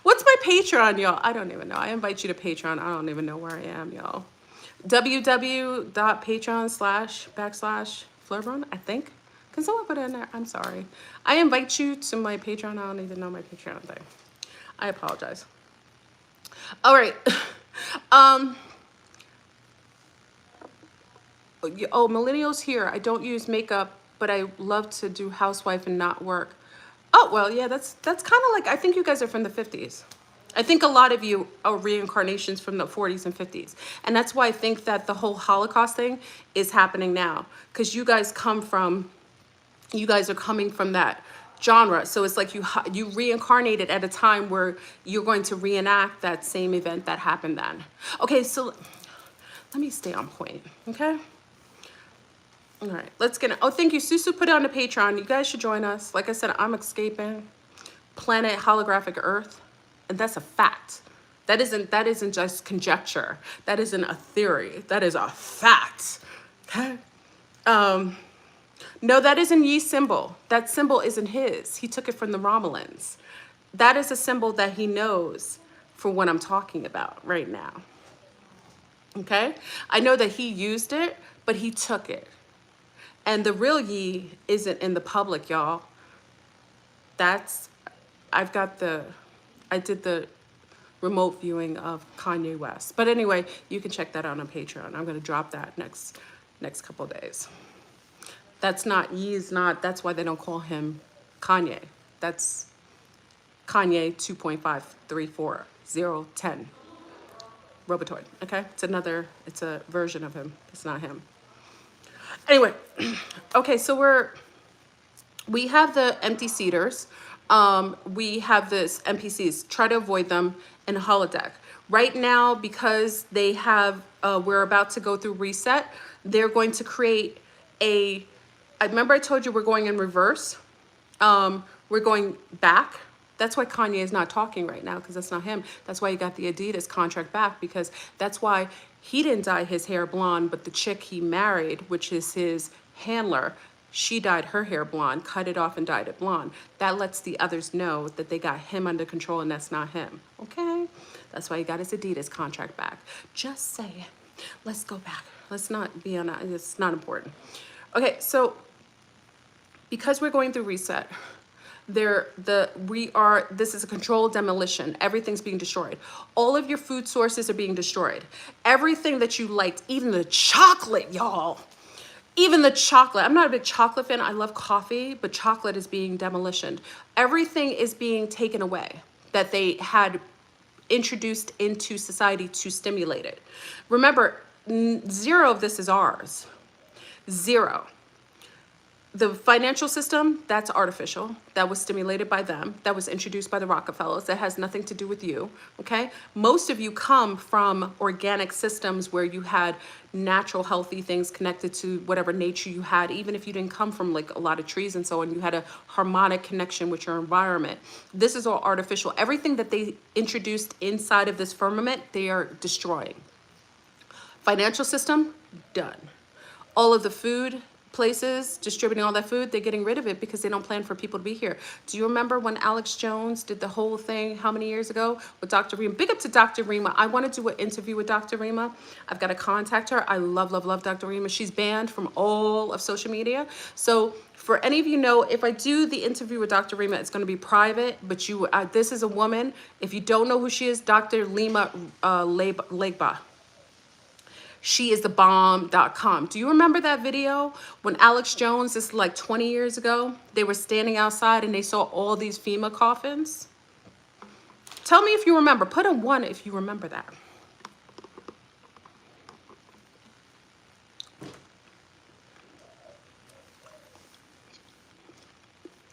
What's my Patreon, y'all? I don't even know. I invite you to Patreon. I don't even know where I am, y'all. www.patreon.com/FleurBrun, I think. Can someone put it in there? I'm sorry. I invite you to my Patreon. I don't even know my Patreon thing. I apologize. All right. Oh, millennials here. I don't use makeup, but I love to do housewife and not work. Oh, well, yeah, that's kind of like, I think you guys are from the 50s. I think a lot of you are reincarnations from the 40s and 50s. And that's why I think that the whole Holocaust thing is happening now. Because you guys are coming from that genre. So it's like you reincarnated at a time where you're going to reenact that same event that happened then. Okay, so let me stay on point, okay? All right, let's get it. Oh, thank you. Susu put it on the Patreon. You guys should join us. Like I said, I'm escaping planet holographic Earth, and that's a fact. That isn't just conjecture. That isn't a theory. That is a fact. Okay. No, that isn't Ye's symbol. That symbol isn't his. He took it from the Romulans. That is a symbol that he knows for what I'm talking about right now. Okay? I know that he used it, but he took it. And the real Yi isn't in the public, y'all. That's, I did the remote viewing of Kanye West. But anyway, you can check that out on Patreon. I'm going to drop that next couple of days. That's not, Ye's not, that's why they don't call him Kanye. That's Kanye 2.534010. Robotoid, okay? It's a version of him. It's not him. Anyway, okay, so we have the empty seaters. We have this NPCs. Try to avoid them in HoloDeck. Right now, because they have, we're about to go through reset, they're going to create I remember I told you we're going in reverse. We're going back. That's why Kanye is not talking right now, because that's not him. That's why he got the Adidas contract back, because that's why he didn't dye his hair blonde, but the chick he married, which is his handler, she dyed her hair blonde, cut it off and dyed it blonde. That lets the others know that they got him under control and that's not him, okay? That's why he got his Adidas contract back. Just saying. Let's go back. Let's not be on, it's not important. Okay, so because we're going through reset, this is a controlled demolition. Everything's being destroyed. All of your food sources are being destroyed. Everything that you liked, even the chocolate, y'all. Even the chocolate. I'm not a big chocolate fan. I love coffee, but chocolate is being demolitioned. Everything is being taken away that they had introduced into society to stimulate it. Remember, zero of this is ours. Zero. The financial system, that's artificial. That was stimulated by them. That was introduced by the Rockefellers. That has nothing to do with you, okay? Most of you come from organic systems where you had natural, healthy things connected to whatever nature you had. Even if you didn't come from like a lot of trees and so on, you had a harmonic connection with your environment. This is all artificial. Everything that they introduced inside of this firmament, they are destroying. Financial system, done. All of the food places distributing all that food, they're getting rid of it because they don't plan for people to be here. Do you remember when Alex Jones did the whole thing how many years ago with Dr. Rima? Big up to Dr. Rima. I want to do an interview with Dr. Rima. I've got to contact her. I love, love, love Dr. Rima. She's banned from all of social media. So for any of you know, if I do the interview with Dr. Rima, it's going to be private, but this is a woman. If you don't know who she is, Dr. Lima Legba. She is the bomb.com. Do you remember that video when Alex Jones, this is like 20 years ago, they were standing outside and they saw all these FEMA coffins? Tell me if you remember. Put a 1 if you remember that.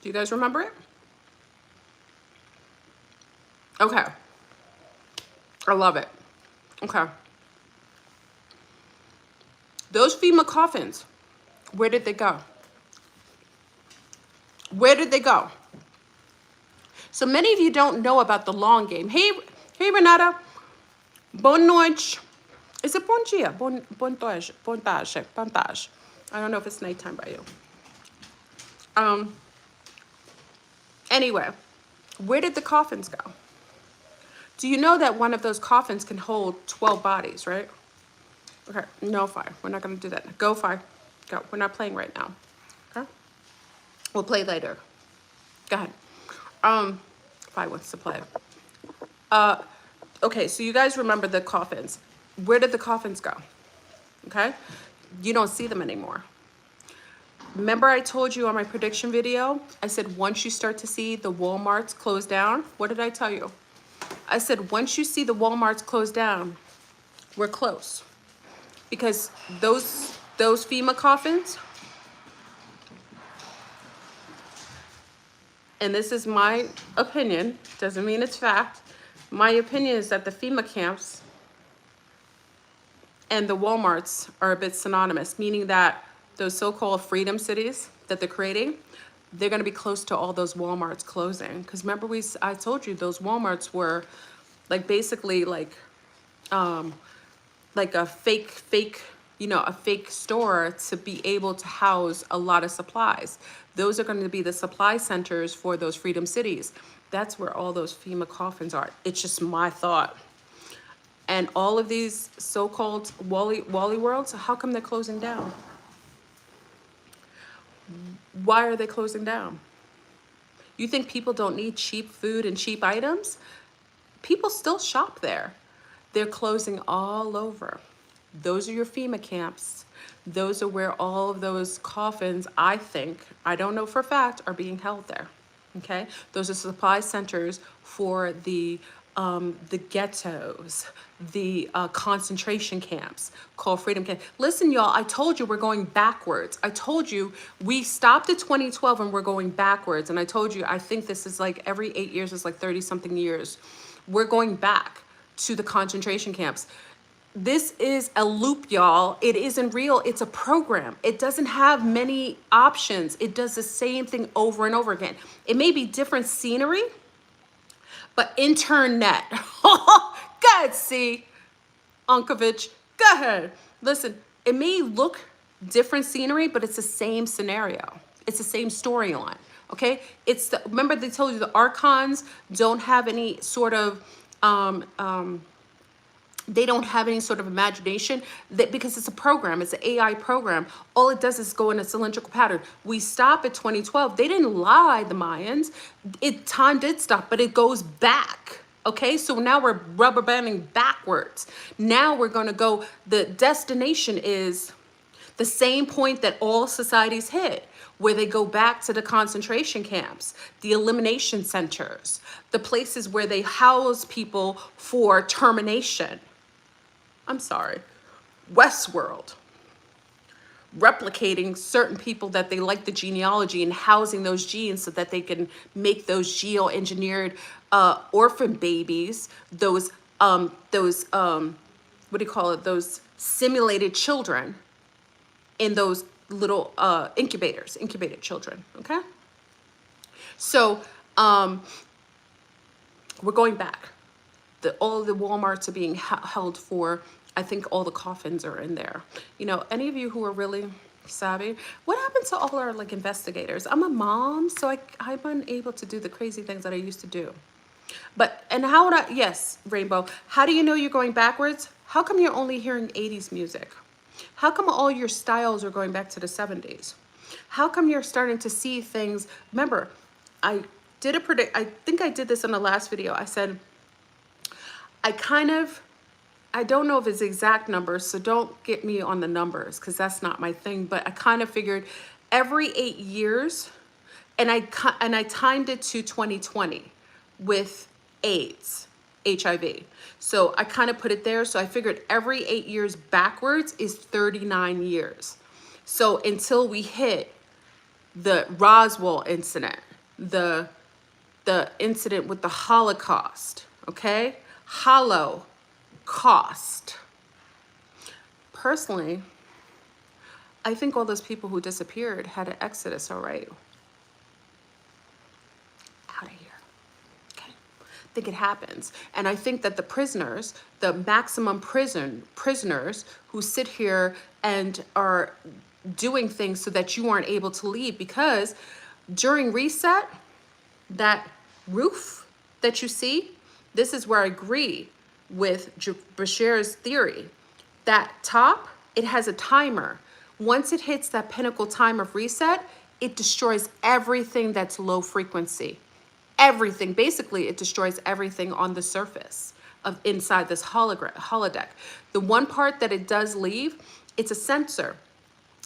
Do you guys remember it? Okay. I love it. Okay. Those FEMA coffins, where did they go? Where did they go? So many of you don't know about the long game. Hey Renata. Bonne noite. Is it bon dia? Bontage. I don't know if it's nighttime by you. Anyway, where did the coffins go? Do you know that one of those coffins can hold 12 bodies, right? Okay, no, Fire. We're not going to do that. Go, Fire. Go. We're not playing right now. Okay? We'll play later. Go ahead. Fire wants to play. Okay, so you guys remember the coffins. Where did the coffins go? Okay? You don't see them anymore. Remember I told you on my prediction video, I said once you start to see the Walmarts close down, what did I tell you? I said once you see the Walmarts close down, we're close. Because those FEMA coffins, and this is my opinion, doesn't mean it's fact. My opinion is that the FEMA camps and the Walmarts are a bit synonymous, meaning that those so-called freedom cities that they're creating, they're going to be close to all those Walmarts closing. Because remember, I told you those Walmarts were like basically like a fake, a fake store to be able to house a lot of supplies. Those are going to be the supply centers for those freedom cities. That's where all those FEMA coffins are. It's just my thought. And all of these so-called Wally worlds, how come they're closing down? Why are they closing down? You think people don't need cheap food and cheap items? People still shop there. They're closing all over. Those are your FEMA camps. Those are where all of those coffins, I think, I don't know for a fact, are being held there. Okay? Those are supply centers for the ghettos, the concentration camps called freedom camps. Listen, y'all, I told you we're going backwards. I told you we stopped at 2012 and we're going backwards. And I told you, I think this is like every 8 years, it's like 30 something years. We're going back to the concentration camps. This is a loop, y'all. It isn't real. It's a program. It doesn't have many options. It does the same thing over and over again. It may be different scenery, but internet. Go ahead, see, Unkovich. Go ahead. Listen, it may look different scenery, but it's the same scenario. It's the same storyline. Okay? Remember they told you the archons don't have any sort of they don't have any sort of imagination because it's a program. It's an AI program. All it does is go in a cylindrical pattern. We stop at 2012. They didn't lie, the Mayans. Time did stop, but it goes back. Okay, so now we're rubber banding backwards. Now we're going to go, the destination is the same point that all societies hit, where they go back to the concentration camps, the elimination centers, the places where they house people for termination. I'm sorry, Westworld, replicating certain people that they like the genealogy and housing those genes so that they can make those geoengineered orphan babies, those what do you call it? Those simulated children in those little incubated children. Okay, so we're going back. All of the Walmarts are being held for, I think all the coffins are in there. Any of you who are really savvy, what happened to all our investigators? I'm a mom, so I'm unable to do the crazy things that I used to do. Yes, Rainbow, how do you know you're going backwards? How come you're only hearing 80s music? How come all your styles are going back to the 70s? How come you're starting to see things? Remember, I think I did this in the last video. I said, I don't know if it's exact numbers, so don't get me on the numbers because that's not my thing, but I kind of figured every 8 years, and I timed it to 2020 with AIDS, HIV. So I kind of put it there. So I figured every 8 years backwards is 39 years. So until we hit the Roswell incident, the incident with the Holocaust, okay? Holocaust. Personally, I think all those people who disappeared had an exodus, all right? Out of here. Okay. I think it happens. And I think that the prisoners, the maximum prisoners who sit here and are doing things so that you aren't able to leave, because during reset, that roof that you see, this is where I agree with Bashir's theory. That top, it has a timer. Once it hits that pinnacle time of reset, it destroys everything that's low frequency. Everything. Basically, it destroys everything on the surface of inside this holodeck. The one part that it does leave, it's a sensor.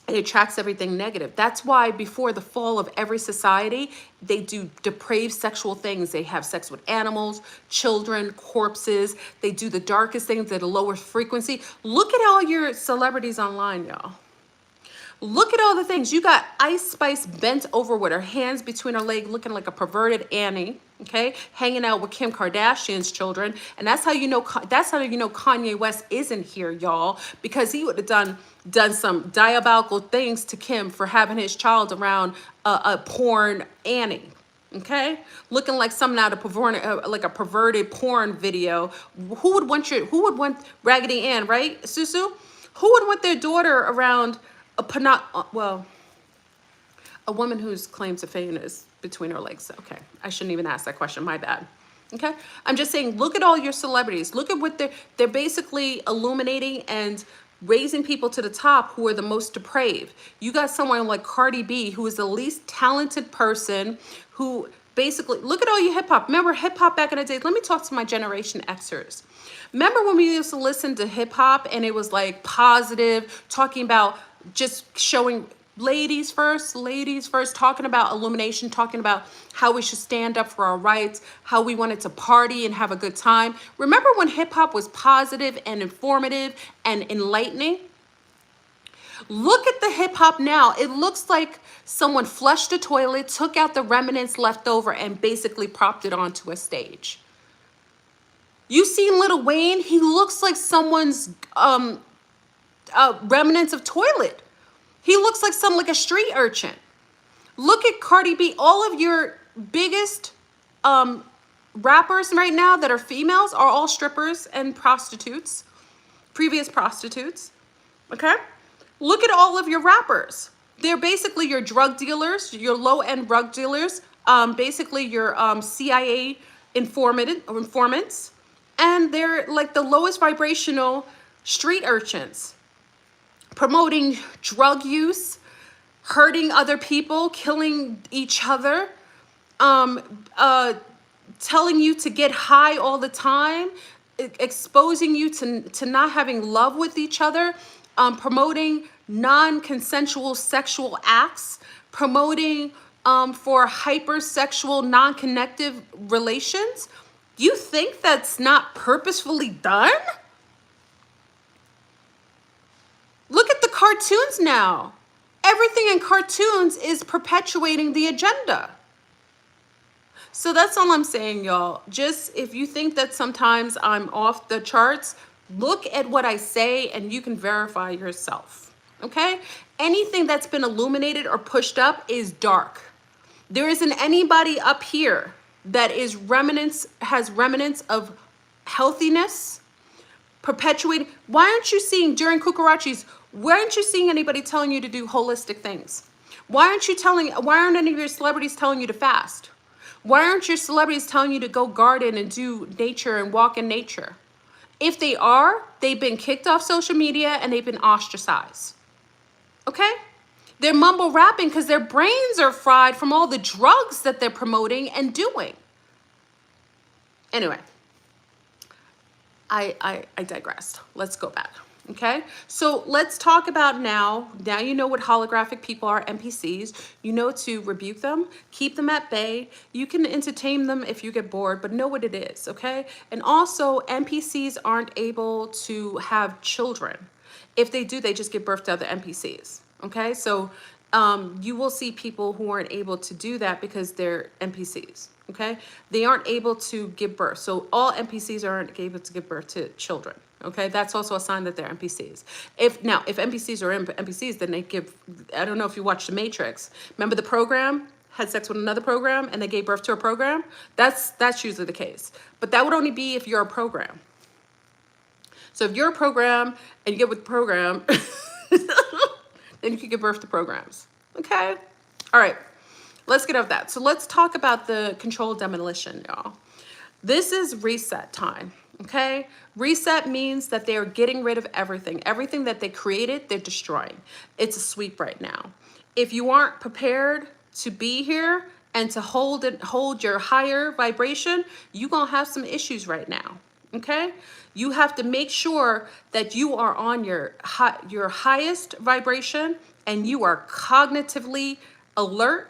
It tracks everything negative. That's why before the fall of every society, they do depraved sexual things. They have sex with animals, children, corpses. They do the darkest things at a lower frequency. Look at all your celebrities online, y'all. Look at all the things. You got Ice Spice bent over with her hands between her legs, looking like a perverted Annie, okay? Hanging out with Kim Kardashian's children. And that's how you know Kanye West isn't here, y'all, because he would have done some diabolical things to Kim for having his child around a porn Annie. Okay, looking like something out of like a perverted porn video. Who would want Raggedy Ann, right, Susu? Who would want their daughter around a woman whose claim to fame is between her legs? Okay, I shouldn't even ask that question. My bad. Okay, I'm just saying, look at all your celebrities. Look at what they're basically illuminating and raising people to the top who are the most depraved. You got someone like Cardi B, who is the least talented person, who basically, look at all you hip hop. Remember hip hop back in the days? Let me talk to my Generation Xers. Remember when we used to listen to hip hop and it was like positive, talking about just showing ladies first, talking about illumination, talking about how we should stand up for our rights, how we wanted to party and have a good time. Remember when hip hop was positive and informative and enlightening? Look at the hip hop now. It looks like someone flushed a toilet, took out the remnants left over, and basically propped it onto a stage. You seen Lil Wayne? He looks like someone's remnants of toilet. He looks like a street urchin. Look at Cardi B. All of your biggest rappers right now that are females are all strippers and prostitutes, previous prostitutes. Okay? Look at all of your rappers. They're basically your drug dealers, your low-end drug dealers, basically your CIA informants, and they're like the lowest vibrational street urchins, promoting drug use, hurting other people, killing each other, telling you to get high all the time, exposing you to not having love with each other, promoting non-consensual sexual acts, promoting for hypersexual, non-connective relations. You think that's not purposefully done? Look at the cartoons now. Everything in cartoons is perpetuating the agenda. So that's all I'm saying, y'all. Just if you think that sometimes I'm off the charts, look at what I say and you can verify yourself, okay? Anything that's been illuminated or pushed up is dark. There isn't anybody up here that has remnants of healthiness, perpetuating. Why aren't you seeing during Cucarachis, why aren't you seeing anybody telling you to do holistic things? Why aren't any of your celebrities telling you to fast? Why aren't your celebrities telling you to go garden and do nature and walk in nature? If they are, they've been kicked off social media and they've been ostracized. Okay? They're mumble rapping because their brains are fried from all the drugs that they're promoting and doing. Anyway, I digressed. Let's go back. Okay, so let's talk about now you know what holographic people are, NPCs. You know to rebuke them, keep them at bay. You can entertain them if you get bored, but know what it is, okay? And also, NPCs aren't able to have children. If they do, they just give birth to other NPCs, okay? So you will see people who aren't able to do that because they're NPCs, okay? They aren't able to give birth. So all NPCs aren't able to give birth to children. Okay, that's also a sign that they're NPCs. If NPCs are NPCs, then they give, I don't know if you watched The Matrix. Remember the program had sex with another program and they gave birth to a program? That's usually the case. But that would only be if you're a program. So if you're a program and you get with the program, then you can give birth to programs. Okay? All right, let's get off that. So let's talk about the controlled demolition, y'all. This is reset time. Okay, reset means that they are getting rid of everything. Everything that they created, they're destroying. It's a sweep right now. If you aren't prepared to be here and to hold your higher vibration, you're gonna have some issues right now. Okay, you have to make sure that you are on your highest vibration and you are cognitively alert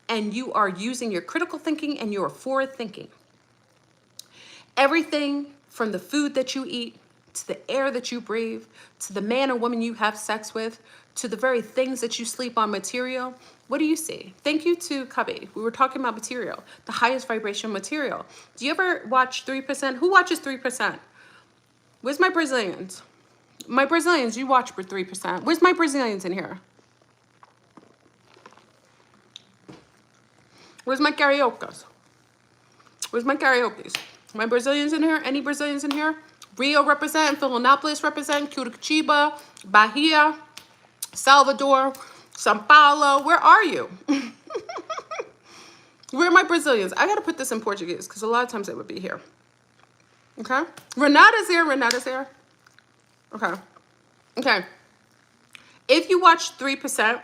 and you are using your critical thinking and your forward thinking. Everything from the food that you eat, to the air that you breathe, to the man or woman you have sex with, to the very things that you sleep on, material, what do you see? Thank you to Cubby. We were talking about material, the highest vibration material. Do you ever watch 3%? Who watches 3%? Where's my Brazilians? My Brazilians, you watch for 3%. Where's my Brazilians in here? Where's my karaoke's? Where's my karaoke's? My Brazilians in here? Any Brazilians in here? Rio represent, Philanopolis represent, Curitiba, Bahia, Salvador, Sao Paulo. Where are you? Where are my Brazilians? I gotta put this in Portuguese because a lot of times it would be here. Okay? Renata's here. Renata's here. Okay. Okay. If you watch 3%,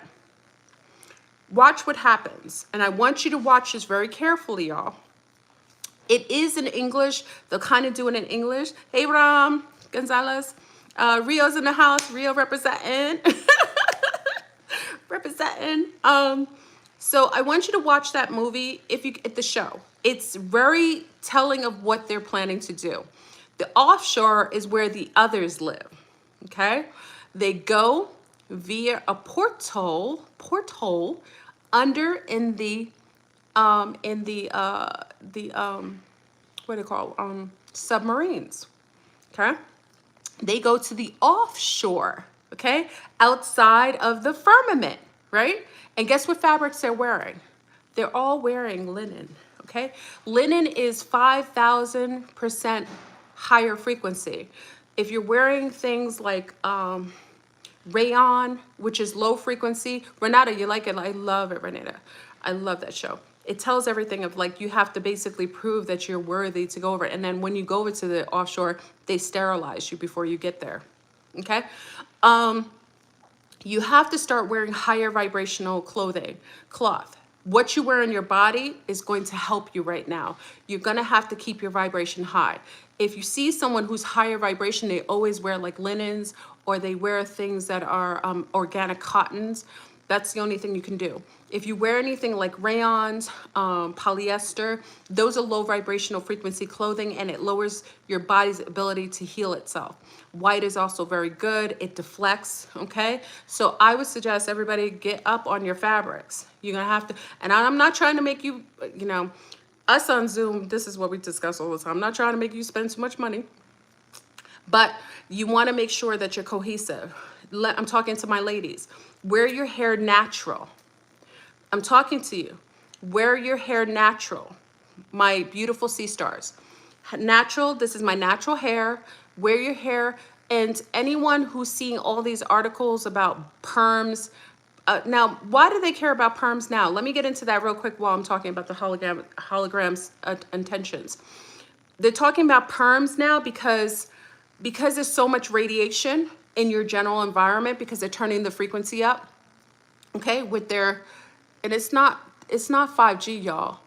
watch what happens. And I want you to watch this very carefully, y'all. It is in English. They'll kind of do it in English. Hey, Ram Gonzalez. Rio's in the house. Rio representing. Representing. So I want you to watch that movie at the show. It's very telling of what they're planning to do. The offshore is where the others live. Okay? They go via a porthole under in the what do they call submarines. Okay? They go to the offshore, okay? Outside of the firmament, right? And guess what fabrics they're wearing? They're all wearing linen, okay? Linen is 5,000% higher frequency. If you're wearing things like rayon, which is low frequency, Renata, you like it? I love it, Renata. I love that show. It tells everything of like, you have to basically prove that you're worthy to go over it. And then when you go over to the offshore, they sterilize you before you get there, okay? You have to start wearing higher vibrational cloth. What you wear on your body is going to help you right now. You're gonna have to keep your vibration high. If you see someone who's higher vibration, they always wear like linens or they wear things that are organic cottons. That's the only thing you can do. If you wear anything like rayons, polyester, those are low vibrational frequency clothing and it lowers your body's ability to heal itself. White is also very good. It deflects, okay? So I would suggest everybody get up on your fabrics. You're gonna have to, and I'm not trying to make you, you know, us on Zoom, this is what we discuss all the time. I'm not trying to make you spend too much money, but you wanna make sure that you're cohesive. I'm talking to my ladies. Wear your hair natural. I'm talking to you. Wear your hair natural. My beautiful sea stars. Natural, this is my natural hair. Wear your hair. And anyone who's seeing all these articles about perms, now, why do they care about perms now? Let me get into that real quick while I'm talking about the holograms intentions. They're talking about perms now because there's so much radiation in your general environment because they're turning the frequency up, okay, with their, and it's not 5G, y'all.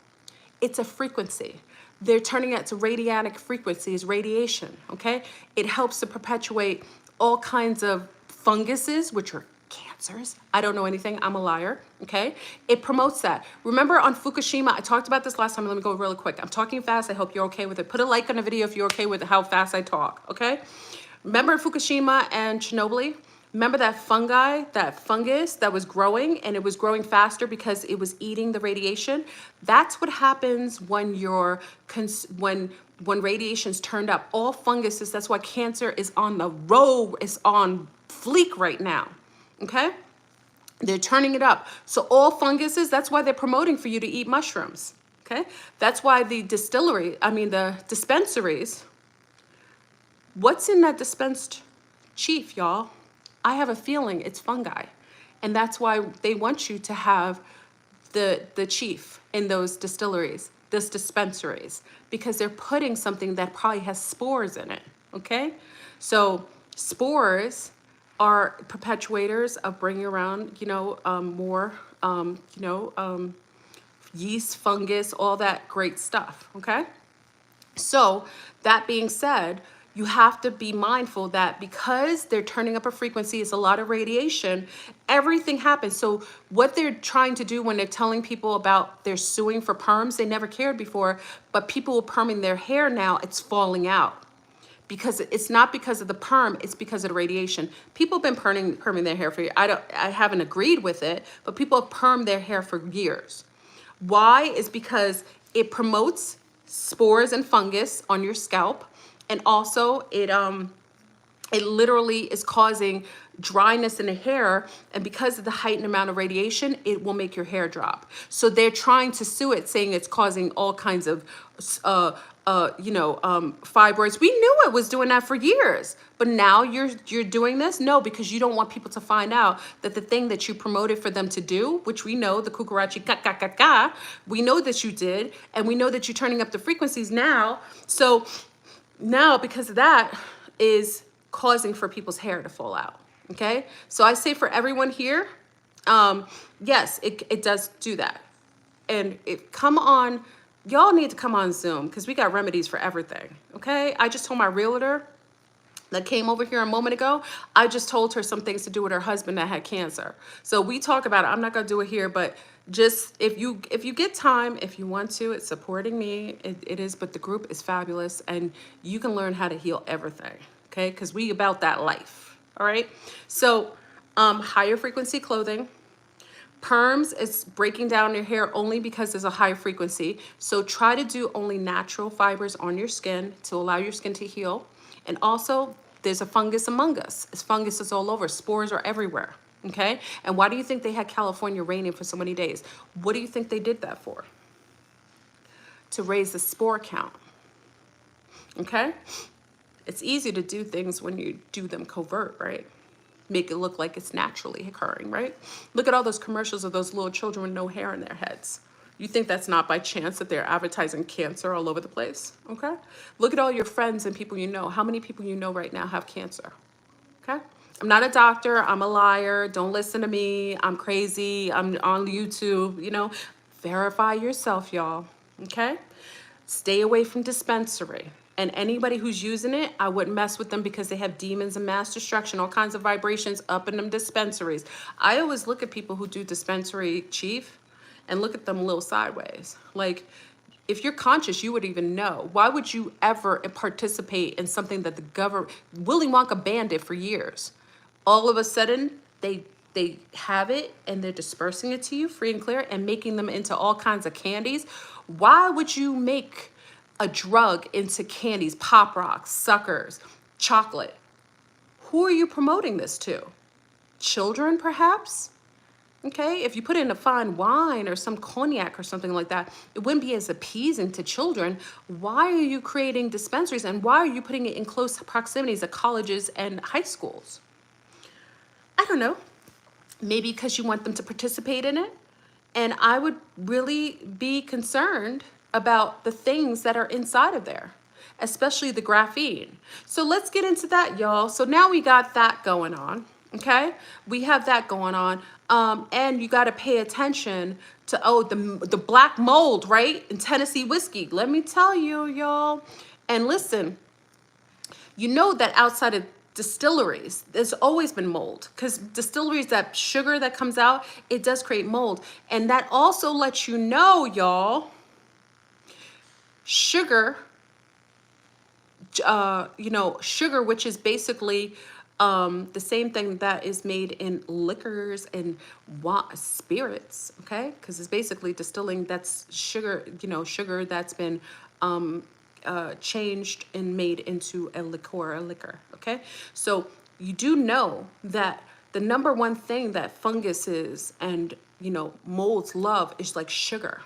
It's a frequency. They're turning it to radionic frequencies, radiation, okay? It helps to perpetuate all kinds of funguses, which are cancers. I don't know anything, I'm a liar, okay? It promotes that. Remember on Fukushima, I talked about this last time, let me go really quick. I'm talking fast, I hope you're okay with it. Put a like on the video if you're okay with how fast I talk, okay? Remember Fukushima and Chernobyl? Remember that fungus that was growing and it was growing faster because it was eating the radiation? That's what happens when when radiation's turned up. All funguses, that's why cancer is on the road, is on fleek right now, okay? They're turning it up. So all funguses, that's why they're promoting for you to eat mushrooms, okay? That's why the dispensaries, what's in that dispensed chief, y'all? I have a feeling it's fungi. And that's why they want you to have the chief in those distilleries, those dispensaries, because they're putting something that probably has spores in it, okay? So spores are perpetuators of bringing around, more, yeast, fungus, all that great stuff, okay? So that being said, you have to be mindful that because they're turning up a frequency, it's a lot of radiation, everything happens. So what they're trying to do when they're telling people about they're suing for perms, they never cared before, but people are perming their hair now, it's falling out. because it's not because of the perm, it's because of the radiation. People have been perming their hair for years. I haven't agreed with it, but people have permed their hair for years. Why? Is because it promotes spores and fungus on your scalp, and also it literally is causing dryness in the hair, and because of the heightened amount of radiation, it will make your hair drop. So they're trying to sue it, saying it's causing all kinds of fibroids. We knew it was doing that for years, but now you're doing this? No, because you don't want people to find out that the thing that you promoted for them to do, which we know, the kukarachi ka ka ka ka, we know that you did, and we know that you're turning up the frequencies now. So now, because of that, is causing for people's hair to fall out. Okay, so I say for everyone here, yes, it does do that. And come on, y'all need to come on Zoom, because we got remedies for everything. Okay, I just told my realtor that came over here a moment ago, I just told her some things to do with her husband that had cancer. So we talk about it. I'm not gonna do it here, but just if you get time, if you want to, it's supporting me. It is, but the group is fabulous, and you can learn how to heal everything. Okay, because we about that life. All right. So higher frequency clothing. Perms is breaking down your hair only because there's a high frequency. So try to do only natural fibers on your skin to allow your skin to heal. And also, there's a fungus among us. It's fungus is all over. Spores are everywhere. Okay. And why do you think they had California raining for so many days? What do you think they did that for? To raise the spore count. Okay. It's easy to do things when you do them covert, right? Make it look like it's naturally occurring, right? Look at all those commercials of those little children with no hair in their heads. You think that's not by chance that they're advertising cancer all over the place, okay? Look at all your friends and people you know. How many people you know right now have cancer, okay? I'm not a doctor. I'm a liar. Don't listen to me. I'm crazy. I'm on YouTube, you know? Verify yourself, y'all, okay? Stay away from dispensary. And anybody who's using it, I wouldn't mess with them because they have demons and mass destruction, all kinds of vibrations up in them dispensaries. I always look at people who do dispensary chief and look at them a little sideways. Like, if you're conscious, you would even know. Why would you ever participate in something that the government, Willy Wonka banned it for years? All of a sudden, they have it and they're dispersing it to you free and clear and making them into all kinds of candies. Why would you make a drug into candies, pop rocks, suckers, chocolate? Who are you promoting this to? Children, perhaps? Okay, if you put in a fine wine or some cognac or something like that, it wouldn't be as appeasing to children. Why are you creating dispensaries, and why are you putting it in close proximities of colleges and high schools? I don't know. Maybe because you want them to participate in it. And I would really be concerned about the things that are inside of there, especially the graphene. So let's get into that, y'all. So now we got that going on, okay? We have that going on. And you got to pay attention to, the black mold, right? In Tennessee whiskey. Let me tell you, y'all. And listen, you know that outside of distilleries, there's always been mold, because distilleries, that sugar that comes out, it does create mold. And that also lets you know, y'all, sugar, sugar, which is basically the same thing that is made in liquors and spirits, okay? Because it's basically distilling, that's sugar, sugar that's been changed and made into a liquor, okay? So you do know that the number one thing that funguses and, molds love is like sugar.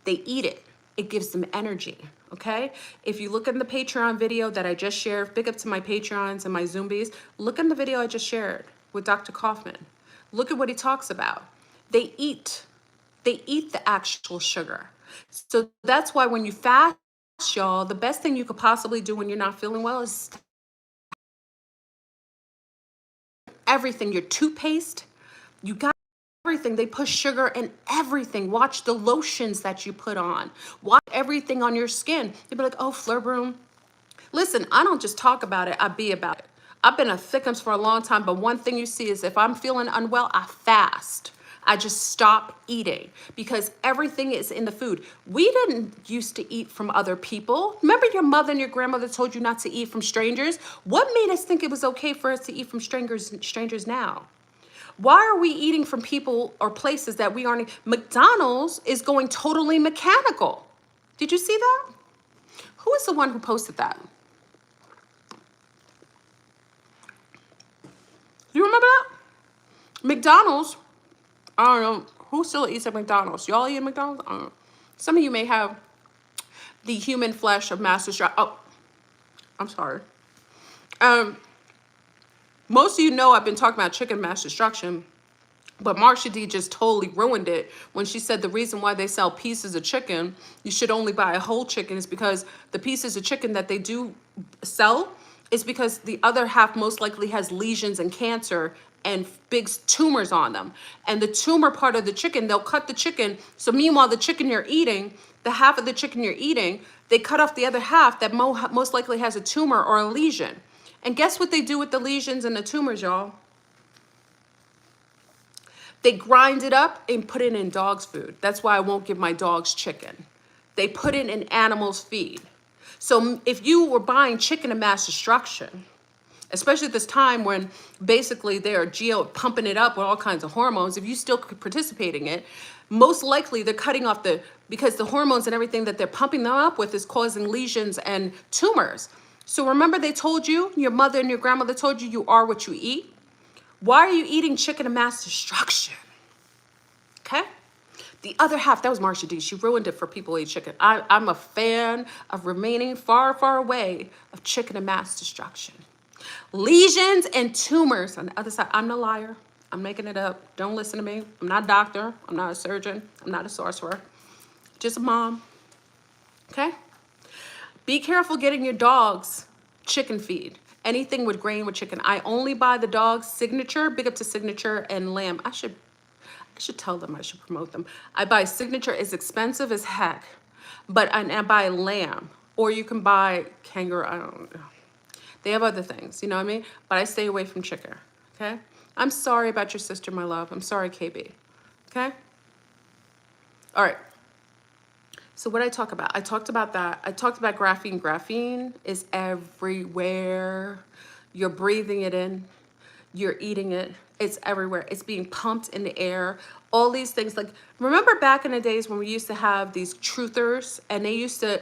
They eat it. It gives them energy, okay? If you look in the Patreon video that I just shared, big up to my Patreons and my Zombies, look in the video I just shared with Dr. Kaufman. Look at what he talks about. They eat the actual sugar. So that's why when you fast, y'all, the best thing you could possibly do when you're not feeling well is everything. Your toothpaste, you got everything. They put sugar in everything. Watch the lotions that you put on. Watch everything on your skin. You'll be like, oh, FleurBrun. Listen, I don't just talk about it, I be about it. I've been a thickums for a long time, but one thing you see is if I'm feeling unwell, I fast. I just stop eating because everything is in the food. We didn't used to eat from other people. Remember your mother and your grandmother told you not to eat from strangers? What made us think it was okay for us to eat from strangers now? Why are we eating from people or places that we aren't? McDonald's is going totally mechanical. Did you see that? Who is the one who posted that? Do you remember that? McDonald's, I don't know, who still eats at McDonald's? Y'all eat at McDonald's? I don't know. Some of you may have the human flesh of mass destruction. Oh, I'm sorry. Most of you know I've been talking about chicken mass destruction, but Marsha D just totally ruined it when she said the reason why they sell pieces of chicken, you should only buy a whole chicken, is because the pieces of chicken that they do sell is because the other half most likely has lesions and cancer and big tumors on them. And the tumor part of the chicken, they'll cut the chicken. So meanwhile, the chicken you're eating, the half of the chicken you're eating, they cut off the other half that most likely has a tumor or a lesion. And guess what they do with the lesions and the tumors, y'all? They grind it up and put it in dogs' food. That's why I won't give my dogs chicken. They put it in animals' feed. So if you were buying chicken in mass destruction, especially at this time when basically they're pumping it up with all kinds of hormones, if you still participating in it, most likely they're cutting off because the hormones and everything that they're pumping them up with is causing lesions and tumors. So remember they told you, your mother and your grandmother told you, you are what you eat. Why are you eating chicken in mass destruction? Okay? The other half, that was Marsha D. She ruined it for people who eat chicken. I'm a fan of remaining far, far away of chicken and mass destruction. Lesions and tumors on the other side. I'm the liar. I'm making it up. Don't listen to me. I'm not a doctor. I'm not a surgeon. I'm not a sorcerer. Just a mom. Okay? Be careful getting your dogs chicken feed. Anything with grain with chicken. I only buy the dog's Signature, big up to Signature, and Lamb. I should tell them, I should promote them. I buy Signature, is expensive as heck, but I buy Lamb, or you can buy Kangaroo, I don't know. They have other things, you know what I mean? But I stay away from chicken, okay? I'm sorry about your sister, my love. I'm sorry, KB, okay? All right. So what I talk about? I talked about that. I talked about graphene. Graphene is everywhere. You're breathing it in. You're eating it. It's everywhere. It's being pumped in the air. All these things. Like, remember back in the days when we used to have these truthers, and they used to,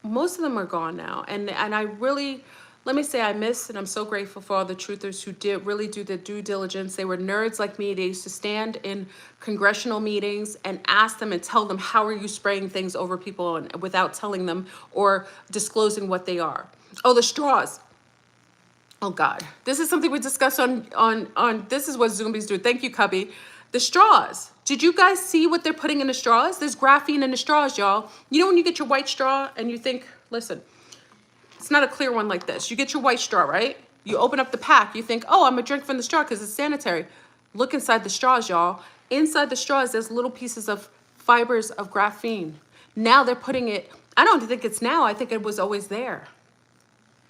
most of them are gone now. And I really, let me say I miss, and I'm so grateful for all the truthers who did really do the due diligence. They were nerds like me. They used to stand in congressional meetings and ask them and tell them, how are you spraying things over people, and without telling them or disclosing what they are. Oh, the straws. Oh God, this is something we discussed on this is what Zombies do. Thank you, Cubby. The straws. Did you guys see what they're putting in the straws? There's graphene in the straws, y'all. You know when you get your white straw and you think, listen, it's not a clear one like this. You get your white straw, right? You open up the pack. You think, oh, I'm gonna drink from the straw because it's sanitary. Look inside the straws, y'all. Inside the straws, there's little pieces of fibers of graphene. Now they're putting it, I don't think it's now. I think it was always there.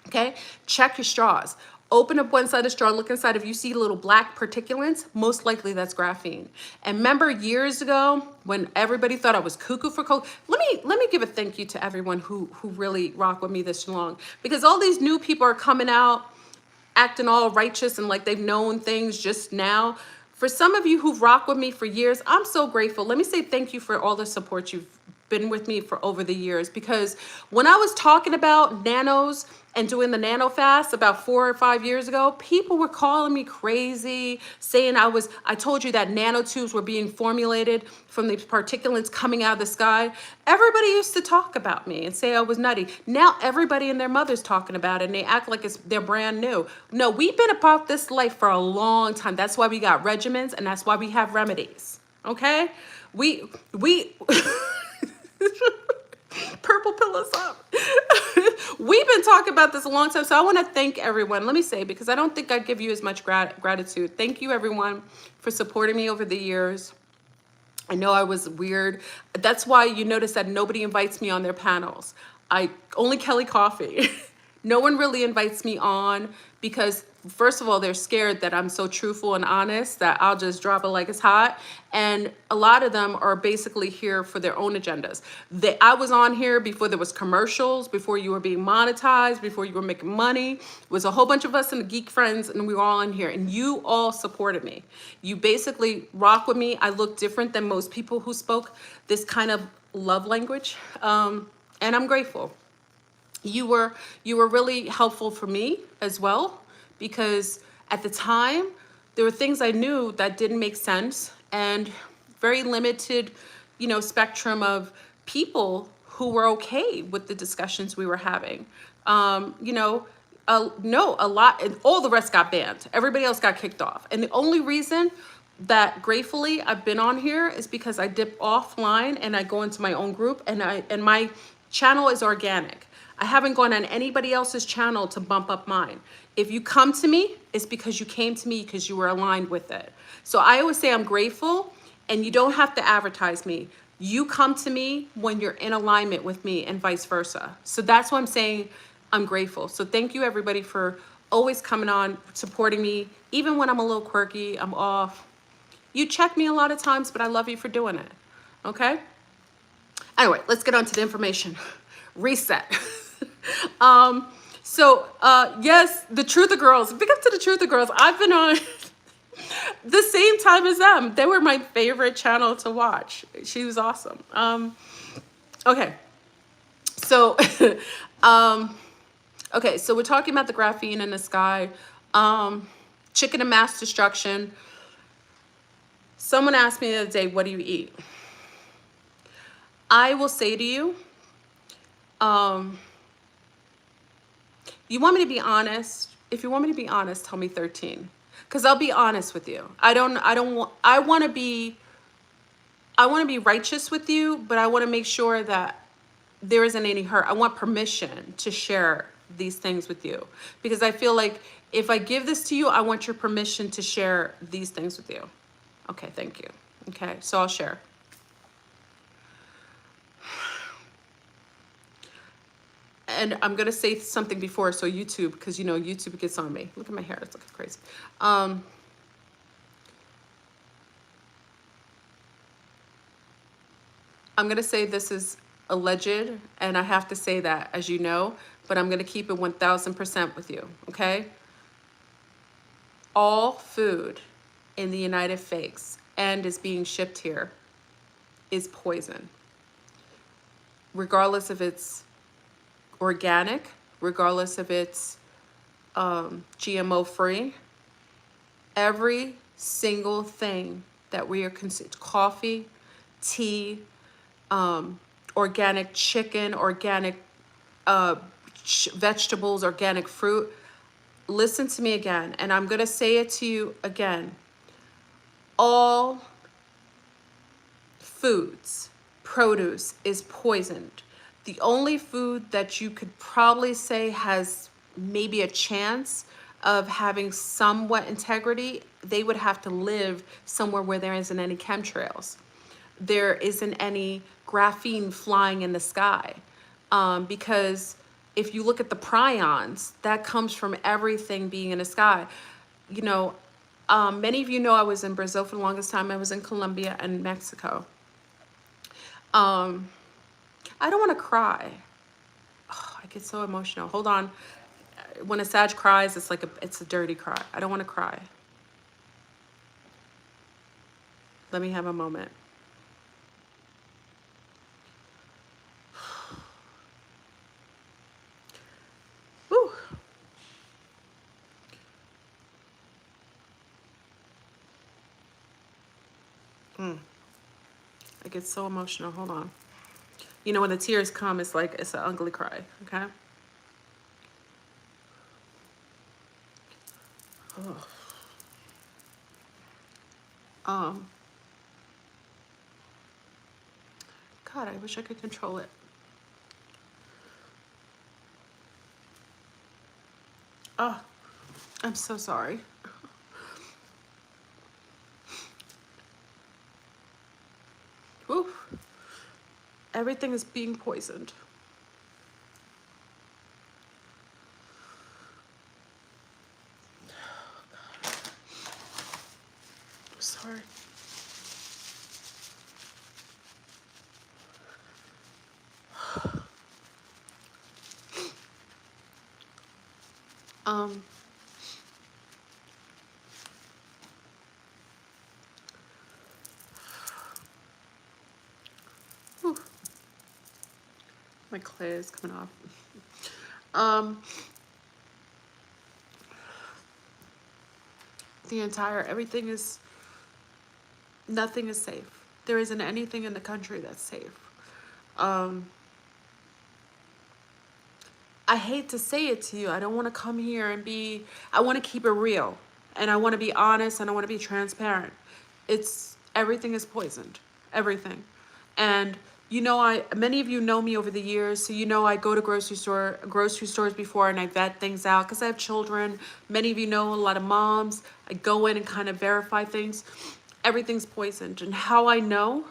Okay, check your straws. Open up one side of the straw, look inside. If you see little black particulates, most likely that's graphene. And remember years ago when everybody thought I was cuckoo for cold? Let me give a thank you to everyone who really rocked with me this long, because all these new people are coming out acting all righteous and like they've known things just now. For some of you who've rocked with me for years, I'm so grateful. Let me say thank you for all the support you've been with me for over the years, because when I was talking about nanos and doing the nano fast about 4 or 5 years ago, people were calling me crazy, saying I told you that nanotubes were being formulated from these particulates coming out of the sky. Everybody used to talk about me and say I was nutty. Now everybody and their mother's talking about it, and they act like they're brand new. No, we've been about this life for a long time. That's why we got regimens, and that's why we have remedies, okay? We purple pillows up. We've been talking about this a long time, so I want to thank everyone. Let me say, because I don't think I give you as much gratitude. Thank you, everyone, for supporting me over the years. I know I was weird. That's why you notice that nobody invites me on their panels. Only Kelly Coffee. No one really invites me on because, first of all, they're scared that I'm so truthful and honest that I'll just drop it like it's hot. And a lot of them are basically here for their own agendas. I was on here before there was commercials, before you were being monetized, before you were making money. It was a whole bunch of us and the geek friends, and we were all on here, and you all supported me. You basically rock with me. I look different than most people who spoke this kind of love language, and I'm grateful. You were really helpful for me as well, because at the time there were things I knew that didn't make sense, and very limited, spectrum of people who were okay with the discussions we were having. No, a lot, and all the rest got banned. Everybody else got kicked off. And the only reason that gratefully I've been on here is because I dip offline and I go into my own group, and my channel is organic. I haven't gone on anybody else's channel to bump up mine. If you come to me, it's because you came to me because you were aligned with it. So I always say I'm grateful, and you don't have to advertise me. You come to me when you're in alignment with me, and vice versa. So that's why I'm saying I'm grateful. So thank you everybody for always coming on, supporting me, even when I'm a little quirky, I'm off. You check me a lot of times, but I love you for doing it. Okay? Anyway, let's get on to the information. Reset. Yes, the Truther Girls. Big up to the Truther Girls. I've been on the same time as them. They were my favorite channel to watch. She was awesome. Okay. So, okay, so we're talking about the graphene in the sky, chicken of mass destruction. Someone asked me the other day, what do you eat? I will say to you, you want me to be honest? If you want me to be honest, tell me 13. Because I'll be honest with you. I want to be righteous with you, but I want to make sure that there isn't any hurt. I want permission to share these things with you, because I feel like if I give this to you, I want your permission to share these things with you. Okay, thank you. Okay, so I'll share. And I'm gonna say something before, so YouTube, because YouTube gets on me. Look at my hair, it's looking crazy. I'm gonna say this is alleged, and I have to say that, as you know, but I'm gonna keep it 1000% with you, okay? All food in the United States and is being shipped here is poison. Regardless if it's organic, regardless if it's GMO free, every single thing that we are consuming, coffee, tea, organic chicken, organic vegetables, organic fruit. Listen to me again, and I'm going to say it to you again. All foods, produce is poisoned. The only food that you could probably say has maybe a chance of having somewhat integrity, they would have to live somewhere where there isn't any chemtrails. There isn't any graphene flying in the sky. Because if you look at the prions, that comes from everything being in the sky. Many of you know I was in Brazil for the longest time. I was in Colombia and Mexico. I don't want to cry. Oh, I get so emotional. Hold on. When a Sag cries, it's a dirty cry. I don't want to cry. Let me have a moment. Whew. I get so emotional. Hold on. When the tears come, it's like it's an ugly cry, okay? Oh. God, I wish I could control it. Oh, I'm so sorry. Whew. Everything is being poisoned. Um, whew, my clay is coming off. Um, nothing is safe. There isn't anything in the country that's safe. Um, I hate to say it to you. I don't want to come here and I want to keep it real. And I want to be honest and I want to be transparent. Everything is poisoned. Everything. And many of you know me over the years, so I go to grocery stores before and I vet things out because I have children. Many of you know a lot of moms. I go in and kind of verify things. Everything's poisoned. And how I know,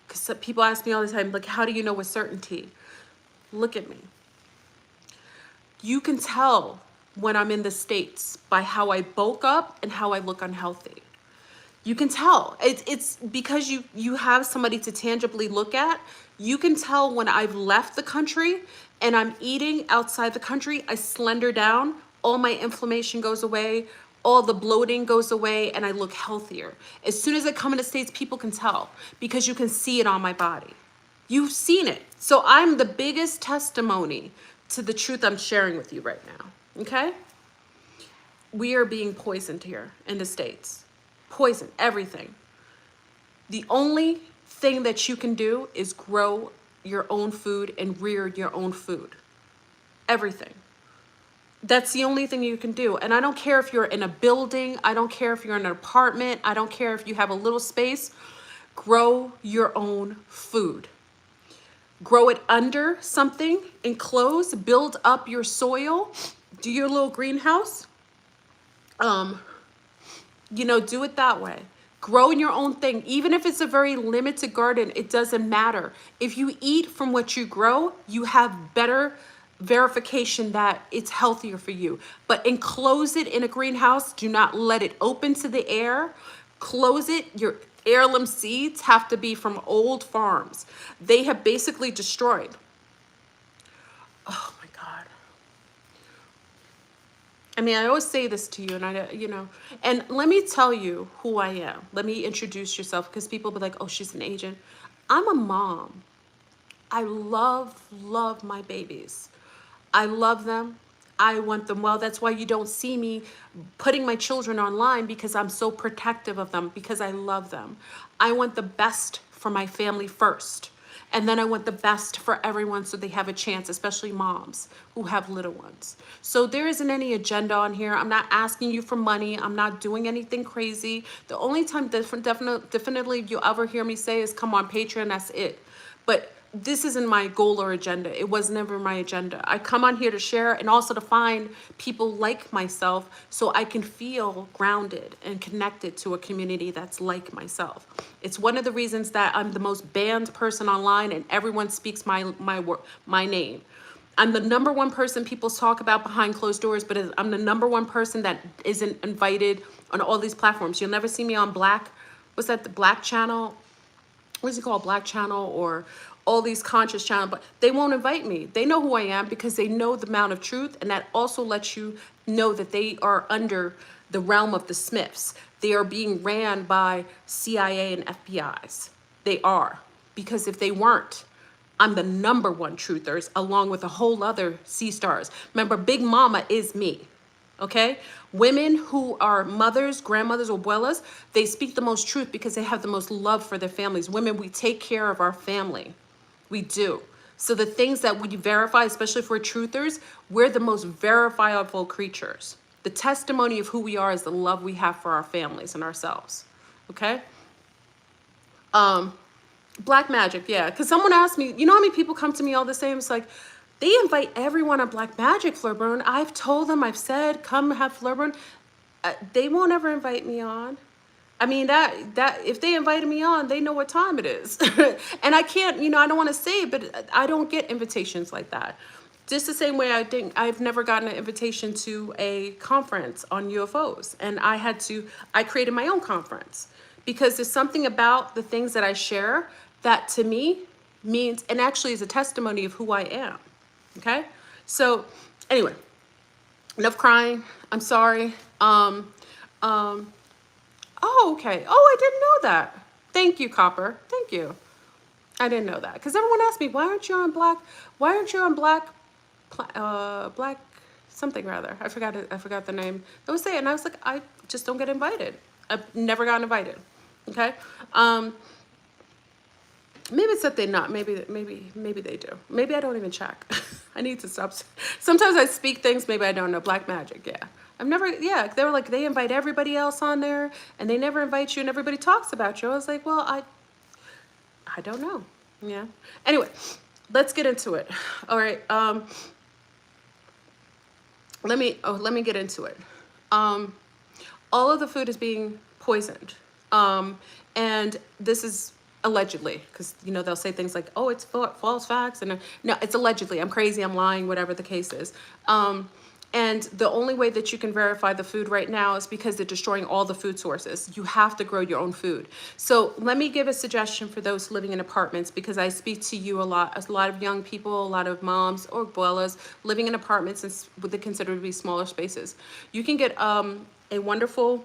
because people ask me all the time, like, how do you know with certainty? Look at me. You can tell when I'm in the States by how I bulk up and how I look unhealthy. You can tell. It's because you have somebody to tangibly look at. You can tell when I've left the country and I'm eating outside the country, I slender down, all my inflammation goes away, all the bloating goes away, and I look healthier. As soon as I come in the States, people can tell because you can see it on my body. You've seen it. So I'm the biggest testimony to the truth I'm sharing with you right now, okay? We are being poisoned here in the States. Poison, everything. The only thing that you can do is grow your own food and rear your own food. Everything. That's the only thing you can do. And I don't care if you're in a building. I don't care if you're in an apartment. I don't care if you have a little space. Grow your own food. Grow it under something, enclosed, build up your soil, do your little greenhouse. Do it that way. Grow your own thing. Even if it's a very limited garden, it doesn't matter. If you eat from what you grow, you have better verification that it's healthier for you. But enclose it in a greenhouse. Do not let it open to the air. Close it. Your heirloom seeds have to be from old farms. They have basically destroyed. Oh my God. I mean, I always say this to you and let me tell you who I am. Let me introduce yourself because people be like, oh, she's an agent. I'm a mom. I love my babies. I love them. I want them well. That's why you don't see me putting my children online because I'm so protective of them because I love them. I want the best for my family first. And then I want the best for everyone so they have a chance, especially moms who have little ones. So there isn't any agenda on here. I'm not asking you for money. I'm not doing anything crazy. The only time definitely you'll ever hear me say is come on Patreon, that's it. But this isn't my goal or agenda. It was never my agenda. I come on here to share and also to find people like myself so I can feel grounded and connected to a community that's like myself. It's one of the reasons that I'm the most banned person online and everyone speaks my name. I'm the number one person people talk about behind closed doors, but I'm the number one person that isn't invited on all these platforms. You'll never see me on the Black channel? What is it called? Black channel or all these conscious channels, but they won't invite me. They know who I am because they know the amount of truth, and that also lets you know that they are under the realm of the Smiths. They are being ran by CIA and FBIs. They are, because if they weren't, I'm the number one truthers along with a whole other C-stars. Remember, Big Mama is me. Okay? Women who are mothers, grandmothers, abuelas, they speak the most truth because they have the most love for their families. Women, we take care of our family. We do. So the things that we verify, especially for truthers, we're the most verifiable creatures. The testimony of who we are is the love we have for our families and ourselves. Okay? Black magic, yeah. Because someone asked me, you know how many people come to me all the same? It's like, they invite everyone on Black Magic, FleurBrun. I've told them, I've said, come have FleurBrun. They won't ever invite me on. I mean, that if they invited me on, they know what time it is. And I can't, I don't want to say it, but I don't get invitations like that. Just the same way I've never gotten an invitation to a conference on UFOs. And I created my own conference because there's something about the things that I share that to me means, and actually is a testimony of who I am. Okay? So anyway, Enough crying. I'm sorry. Oh, okay. Oh, I didn't know that. Thank you, Copper. Thank you. I didn't know that. Because everyone asked me, why aren't you on black? Why aren't you on black? Black something rather. I forgot it. I forgot the name. They would say it, and I was like, I just don't get invited. I've never gotten invited. Okay. Maybe it's that they not. Maybe they do. Maybe I don't even check. I need to stop. Sometimes I speak things. Maybe I don't know. Black magic. Yeah. I've never. Yeah. They were like, they invite everybody else on there, and they never invite you, and everybody talks about you. I was like, well, I don't know. Yeah. Anyway, let's get into it. All right. Let me get into it. All of the food is being poisoned. And this is allegedly, because, you know, they'll say things like, oh, it's false facts. And no, it's allegedly. I'm crazy. I'm lying, whatever the case is. And the only way that you can verify the food right now is because they're destroying all the food sources. You have to grow your own food. So let me give a suggestion for those living in apartments, because I speak to you a lot of young people, a lot of moms or abuelas living in apartments and what they consider to be smaller spaces. You can get a wonderful,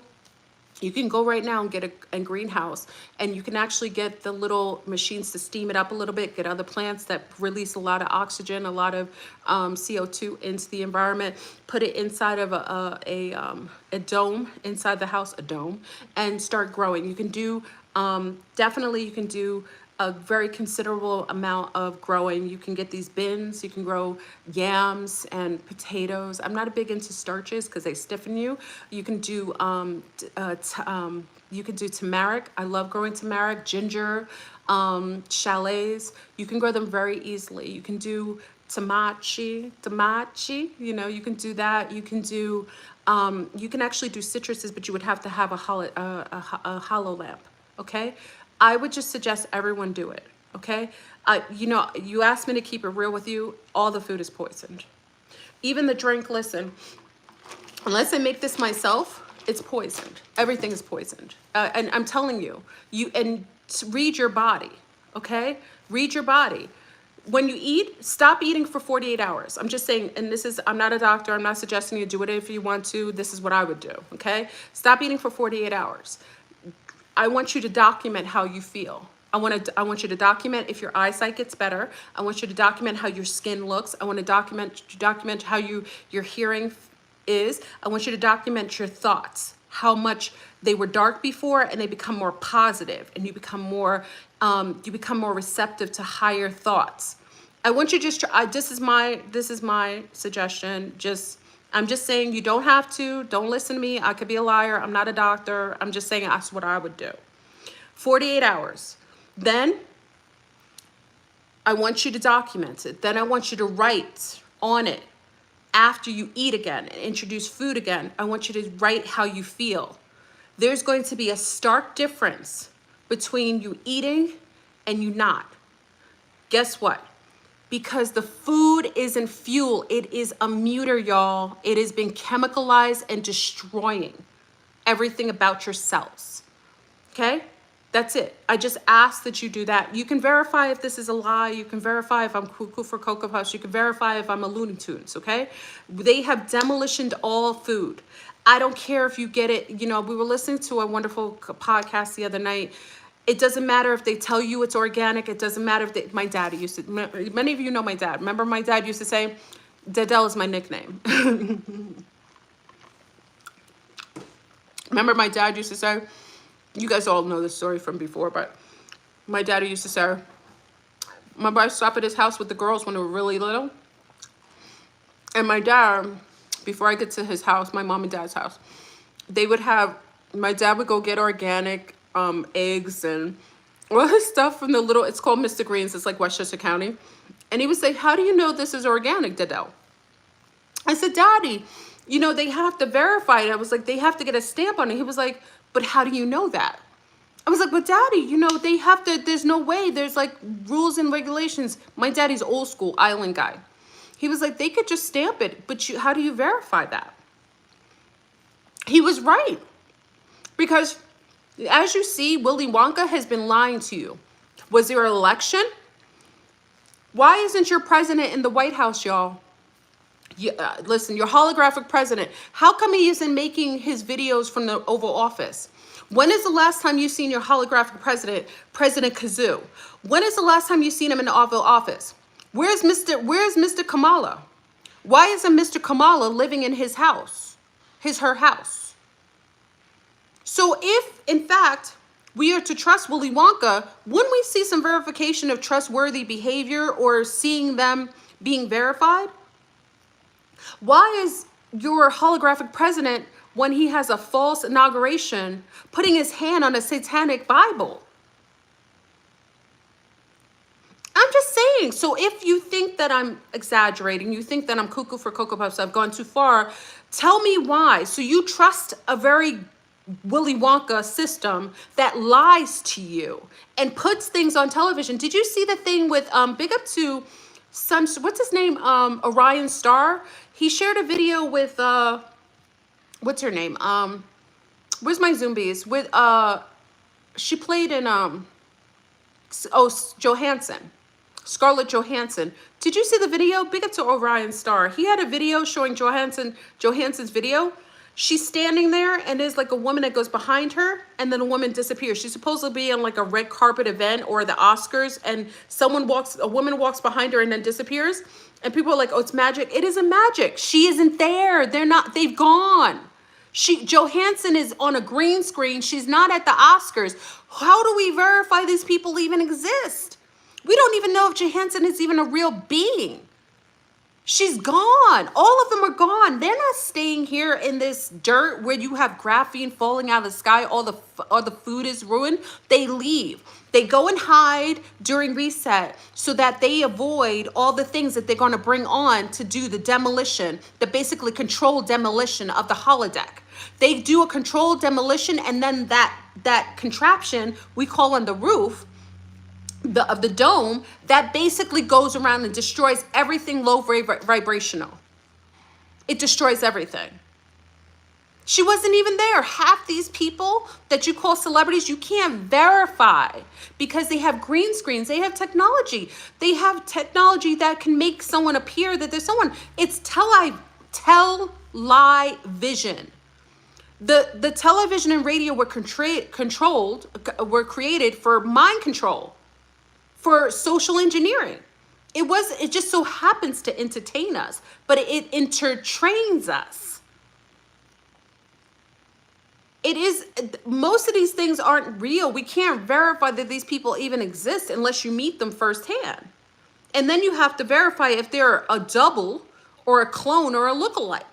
you can go right now and get a greenhouse, and you can actually get the little machines to steam it up a little bit, get other plants that release a lot of oxygen, a lot of CO2 into the environment, put it inside of a dome, inside the house, a dome, and start growing. You can do, definitely you can do a very considerable amount of growing. You can get these bins, you can grow yams and potatoes. I'm not big into starches because they stiffen you. You can do you can do turmeric. I love growing turmeric, ginger, chalets. You can grow them very easily. You can do tamachi, you know, you can do that. You can do, you can actually do citruses, but you would have to have a hollow lamp, okay? I would just suggest everyone do it, okay? You know, you asked me to keep it real with you. All the food is poisoned. Even the drink, listen, unless I make this myself, it's poisoned. Everything is poisoned. And I'm telling you, read your body, okay? Read your body. When you eat, stop eating for 48 hours. I'm just saying, and this is, I'm not a doctor. I'm not suggesting you do it if you want to. This is what I would do, okay? Stop eating for 48 hours. I want you to document how you feel. I want you to document if your eyesight gets better. I want you to document how your skin looks. I want to document how your hearing is. I want you to document your thoughts, how much they were dark before and they become more positive, and you become more receptive to higher thoughts. I want you to just try, this is my suggestion. I'm just saying, you don't have to. Don't listen to me. I could be a liar. I'm not a doctor. I'm just saying that's what I would do. 48 hours. Then I want you to document it. Then I want you to write on it after you eat again and introduce food again. I want you to write how you feel. There's going to be a stark difference between you eating and you not. Guess what? Because the food isn't fuel, it is a muter, y'all. It has been chemicalized and destroying everything about your cells, okay? That's it. I just ask that you do that. You can verify if this is a lie. You can verify if I'm cuckoo for Cocoa Puffs. You can verify if I'm a Looney Tunes, okay? They have demolitioned all food. I don't care if you get it. You know, we were listening to a wonderful podcast the other night. It doesn't matter if they tell you it's organic. It doesn't matter if my dad used to, many of you know my dad. Remember my dad used to say, Dedel is my nickname. Remember my dad used to say, you guys all know this story from before, but my daddy used to say, remember I stopped at his house with the girls when they were really little? And my dad, before I get to his house, my mom and dad's house, my dad would go get organic eggs and all this stuff from the little, it's called Mr. Green's, it's like Westchester County. And he would say, how do you know this is organic, Dedel? I said, Daddy, you know, they have to verify it. I was like, they have to get a stamp on it. He was like, but how do you know that? I was like, but Daddy, you know, they have to, there's no way, there's like rules and regulations. My daddy's old school island guy. He was like, they could just stamp it, but how do you verify that? He was right. Because as you see, Willy Wonka has been lying to you. Was there an election? Why isn't your president in the White House, y'all? Listen, your holographic president, how come he isn't making his videos from the Oval Office? When is the last time you seen your holographic president, President Kazoo? When is the last time you seen him in the Oval Office? Where's Mr. Kamala? Why isn't Mr. Kamala living in his house, her house? So if, in fact, we are to trust Willy Wonka, wouldn't we see some verification of trustworthy behavior or seeing them being verified? Why is your holographic president, when he has a false inauguration, putting his hand on a satanic Bible? I'm just saying. So if you think that I'm exaggerating, you think that I'm cuckoo for Cocoa Puffs, I've gone too far, tell me why. So you trust a very Willy Wonka system that lies to you and puts things on television. Did you see the thing with, big up to what's his name? Orion Star. He shared a video with, what's her name? Where's my Zombies? With, she played in, Johansson. Scarlett Johansson. Did you see the video? Big up to Orion Star. He had a video showing Johansson's video. She's standing there and there's like a woman that goes behind her and then a woman disappears. She's supposed to be on like a red carpet event or the Oscars and a woman walks behind her and then disappears. And people are like, oh, it's magic. It isn't magic. She isn't there. They've gone. Johansson is on a green screen. She's not at the Oscars. How do we verify these people even exist? We don't even know if Johansson is even a real being. She's gone. All of them are gone. They're not staying here in this dirt where you have graphene falling out of the sky. All the food is ruined. They leave. They go and hide during reset so that they avoid all the things that they're going to bring on to do the demolition, the basically controlled demolition of the holodeck. They do a controlled demolition, and then that contraption we call on the roof of the dome that basically goes around and destroys everything low vibrational. It destroys everything. She wasn't even there. Half these people that you call celebrities, you can't verify because they have green screens. They have technology. They have technology that can make someone appear that there's someone. It's television. The television and radio were were created for mind control, for social engineering. It just so happens to entertain us, but it entertrains us. Most of these things aren't real. We can't verify that these people even exist unless you meet them firsthand. And then you have to verify if they're a double or a clone or a lookalike.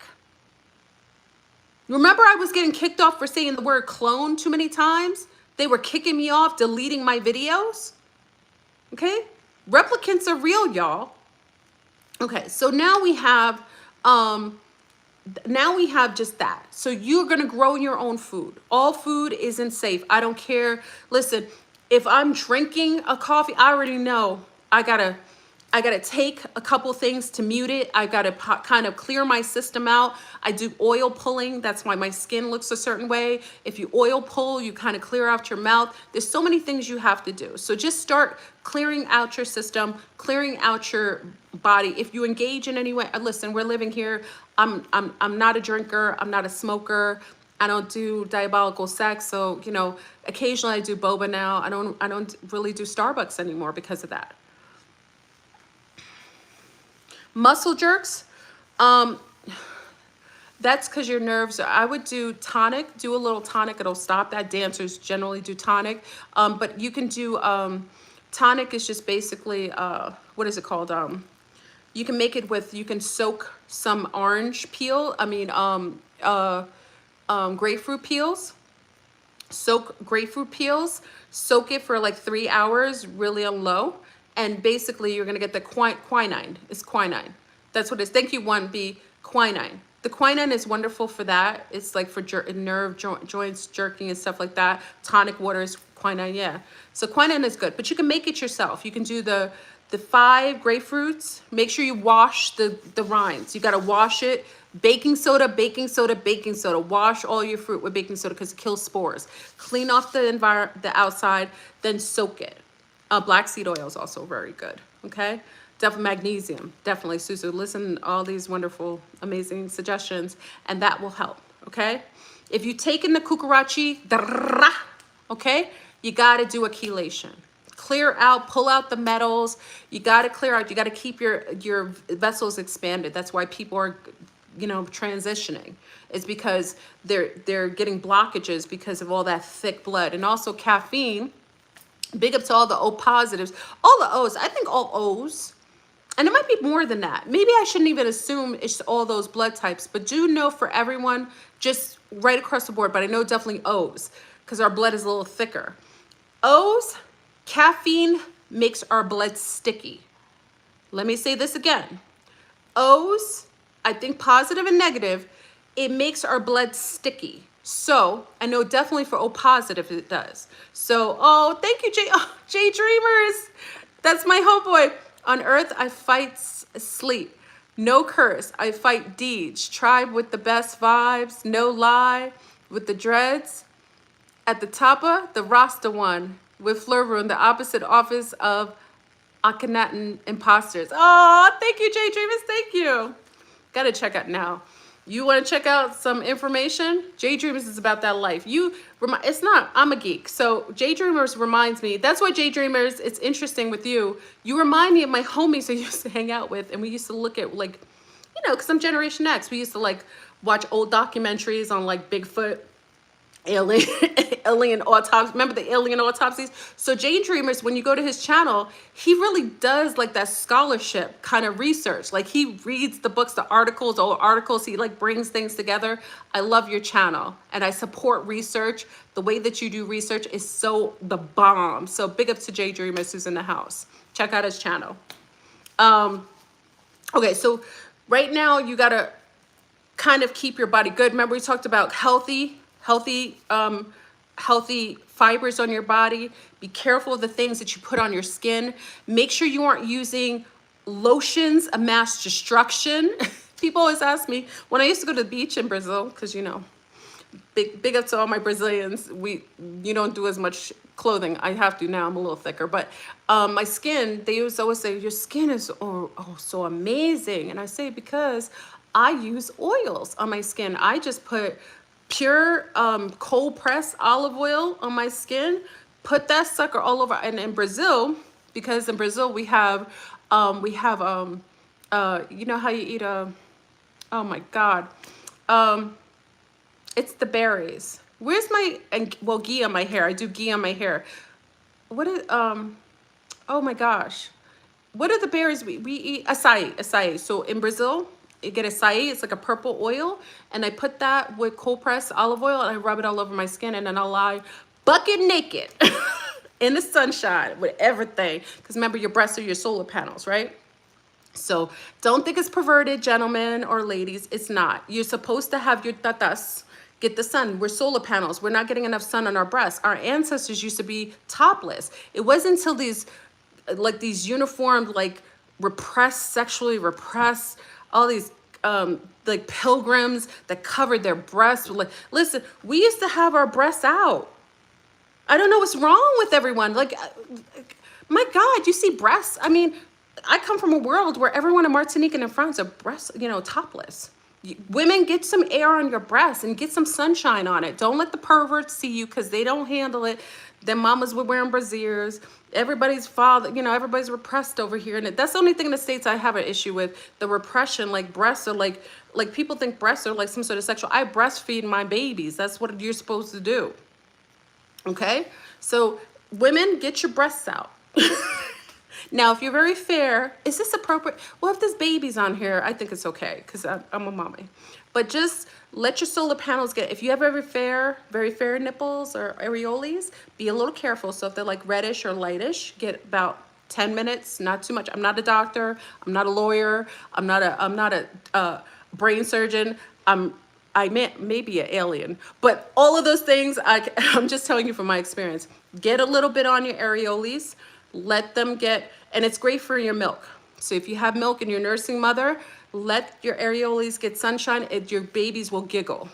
Remember, I was getting kicked off for saying the word clone too many times? They were kicking me off, deleting my videos. Okay? Replicants are real, y'all. Okay, so now we have just that. So you're going to grow your own food. All food isn't safe. I don't care. Listen, if I'm drinking a coffee, I already know I gotta take a couple things to mute it. I gotta kind of clear my system out. I do oil pulling. That's why my skin looks a certain way. If you oil pull, you kind of clear out your mouth. There's so many things you have to do. So just start clearing out your system, clearing out your body. If you engage in any way, listen, we're living here. I'm not a drinker. I'm not a smoker. I don't do diabolical sex. So, you know, occasionally I do boba now. I don't really do Starbucks anymore because of that. Muscle jerks, that's because your nerves I would do tonic, do a little tonic, it'll stop that. Dancers generally do tonic, but you can do, tonic is just basically, what is it called? You can make it with, you can soak some orange peel, grapefruit peels, soak it for like 3 hours, really on low. And basically, you're going to get the quinine. It's quinine. That's what it is. Thank you, 1B. Quinine. The quinine is wonderful for that. It's like for nerve joints, jerking and stuff like that. Tonic water is quinine, yeah. So quinine is good. But you can make it yourself. You can do the 5 grapefruits. Make sure you wash the rinds. You got to wash it. Baking soda, baking soda, baking soda. Wash all your fruit with baking soda because it kills spores. Clean off the outside, then soak it. Black seed oil is also very good, okay? Definitely magnesium, definitely, Susu. Listen to all these wonderful, amazing suggestions, and that will help, okay? If you take in the kukarachi, okay, you got to do a chelation. Clear out, pull out the metals. You got to clear out. You got to keep your vessels expanded. That's why people are, you know, transitioning. It's because they're getting blockages because of all that thick blood. And also caffeine. Big up to all the O positives, all the O's. I think all O's. And it might be more than that. Maybe I shouldn't even assume it's all those blood types, but do know for everyone, just right across the board, but I know definitely O's because our blood is a little thicker. O's, caffeine makes our blood sticky. Let me say this again. O's, I think positive and negative, it makes our blood sticky. So I know definitely for O positive it does. So, oh, thank you, Jay Dreamers. That's my homeboy. On earth, I fight sleep. No curse. I fight deeds. Tribe with the best vibes. No lie. With the dreads. At the top of the Rasta one. With FleurBrun, the opposite office of Akhenaten imposters. Oh, thank you, Jay Dreamers. Thank you. Gotta check out now. You want to check out some information? Jay Dreamers is about that life. It's not, I'm a geek. So Jay Dreamers reminds me, that's why Jay Dreamers, it's interesting with you. You remind me of my homies I used to hang out with, and we used to look at, like, you know, because I'm Generation X. We used to, like, watch old documentaries on, like, Bigfoot, alien autopsies. Remember the alien autopsies? So Jay Dreamers, when you go to his channel, he really does like that scholarship kind of research. Like he reads the books, the articles, old articles. He like brings things together. I love your channel and I support research. The way that you do research is so the bomb. So big up to Jay Dreamers who's in the house. Check out his channel. Okay, so right now you gotta kind of keep your body good. Remember we talked about healthy fibers on your body. Be careful of the things that you put on your skin. Make sure you aren't using lotions of mass destruction. People always ask me, when I used to go to the beach in Brazil, because you know, big up to all my Brazilians, you don't do as much clothing. I have to now, I'm a little thicker, but my skin, they used to always say, your skin is so amazing. And I say, because I use oils on my skin. I just put pure cold pressed olive oil on my skin, put that sucker all over. And in Brazil, because in Brazil we have you know how you eat oh my God, it's the berries. Where's my, well, ghee on my hair. I do ghee on my hair. What is oh my gosh, what are the berries we eat? Acai. So in Brazil, you get acai, it's like a purple oil, and I put that with cold pressed olive oil and I rub it all over my skin, and then I'll lie bucket naked in the sunshine with everything. Because remember, your breasts are your solar panels, right? So don't think it's perverted, gentlemen or ladies. It's not. You're supposed to have your tatas get the sun. We're solar panels. We're not getting enough sun on our breasts. Our ancestors used to be topless. It wasn't until these uniformed, like sexually repressed, all these like pilgrims that covered their breasts. Like, listen, we used to have our breasts out. I don't know what's wrong with everyone. Like, my God, you see breasts. I mean, I come from a world where everyone in Martinique and in France are breasts, you know, topless. Women, get some air on your breasts and get some sunshine on it. Don't let the perverts see you because they don't handle it. Their mamas were wearing brassieres. Everybody's father, you know, everybody's repressed over here. And that's the only thing in the States I have an issue with, the repression. Like breasts are like people think breasts are like some sort of sexual. I breastfeed my babies. That's what you're supposed to do. Okay? So women, get your breasts out. Now, if you're very fair, is this appropriate? Well, if there's babies on here, I think it's okay because I'm a mommy. But just let your solar panels get, if you have very fair nipples or areoles, be a little careful. So if they're like reddish or lightish, get about 10 minutes, not too much. I'm not a doctor. I'm not a lawyer. I'm not a brain surgeon. I may be an alien, but all of those things, I'm just telling you from my experience. Get a little bit on your areoles. Let them get, and it's great for your milk. So if you have milk and you're nursing mother, let your areoles get sunshine, your babies will giggle.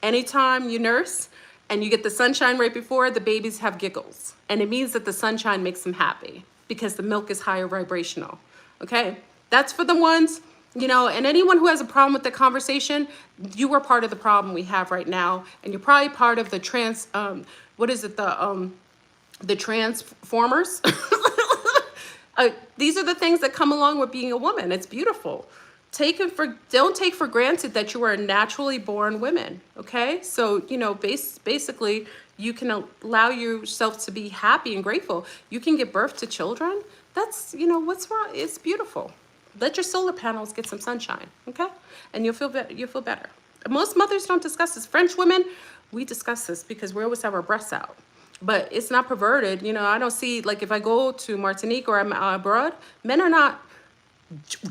Anytime you nurse and you get the sunshine right before, the babies have giggles. And it means that the sunshine makes them happy because the milk is higher vibrational. Okay, that's for the ones, you know, and anyone who has a problem with the conversation, you are part of the problem we have right now, and you're probably part of the what is it, the transformers. These are the things that come along with being a woman. It's beautiful. Don't take for granted that you are naturally born women. Okay, so you know, basically, you can allow yourself to be happy and grateful. You can give birth to children. That's, you know, what's wrong? It's beautiful. Let your solar panels get some sunshine. Okay, and you'll feel better. You'll feel better. Most mothers don't discuss this. French women, we discuss this because we always have our breasts out. But it's not perverted. You know, I don't see, like, if I go to Martinique or I'm abroad, men are not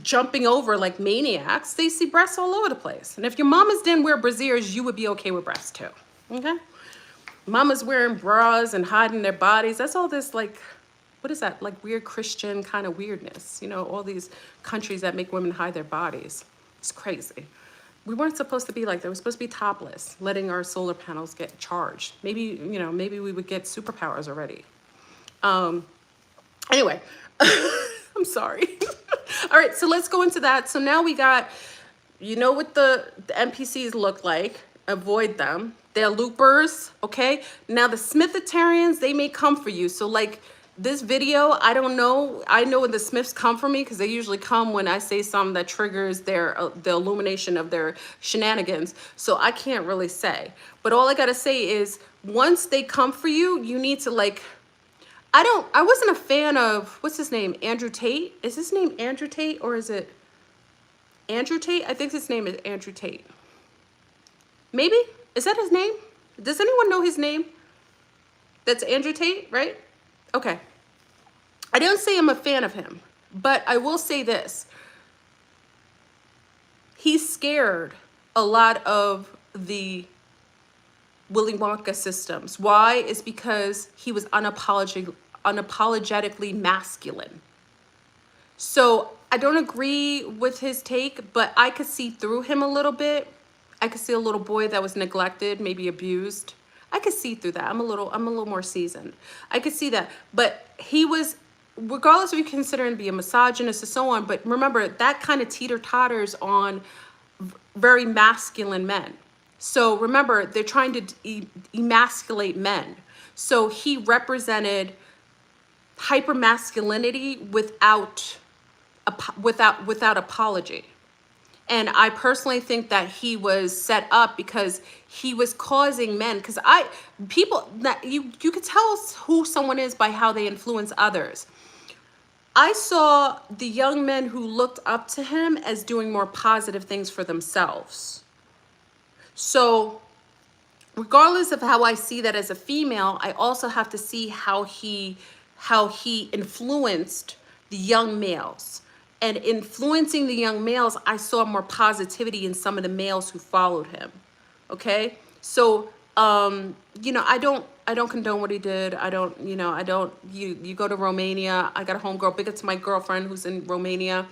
jumping over like maniacs. They see breasts all over the place. And if your mamas didn't wear brasiers, you would be okay with breasts too. Okay? Mamas wearing bras and hiding their bodies. That's all this, like, what is that? Like weird Christian kind of weirdness. You know, all these countries that make women hide their bodies. It's crazy. We weren't supposed to be like that. We're supposed to be topless, letting our solar panels get charged. Maybe, you know, maybe we would get superpowers already. Anyway, I'm sorry. All right, so let's go into that. So now we got, you know what the NPCs look like. Avoid them. They're loopers, okay? Now the Smithitarians, they may come for you. So like this video, I don't know. I know when the Smiths come for me because they usually come when I say something that triggers their the illumination of their shenanigans. So I can't really say. But all I gotta say is once they come for you, you need to like, I wasn't a fan of, what's his name? Andrew Tate? Is his name Andrew Tate or is it Andrew Tate? I think his name is Andrew Tate. Maybe? Is that his name? Does anyone know his name? That's Andrew Tate, right? Okay. I don't say I'm a fan of him, but I will say this. He scared a lot of the Willy Wonka systems. Why? Is because he was unapologetically masculine. So I don't agree with his take, but I could see through him a little bit. I could see a little boy that was neglected, maybe abused. I could see through that. I'm a little more seasoned. I could see that. But he was, regardless of you consider him to be a misogynist and so on, but remember that kind of teeter-totters on very masculine men. So remember, they're trying to emasculate men. So he represented hypermasculinity without apology. And I personally think that he was set up because he was causing men, because people that you could tell who someone is by how they influence others. I saw the young men who looked up to him as doing more positive things for themselves. So regardless of how I see that as a female, I also have to see how he influenced the young males. And influencing the young males, I saw more positivity in some of the males who followed him. Okay? So, you know, I don't condone what he did. You go to Romania. I got a homegirl, big up to my girlfriend who's in Romania.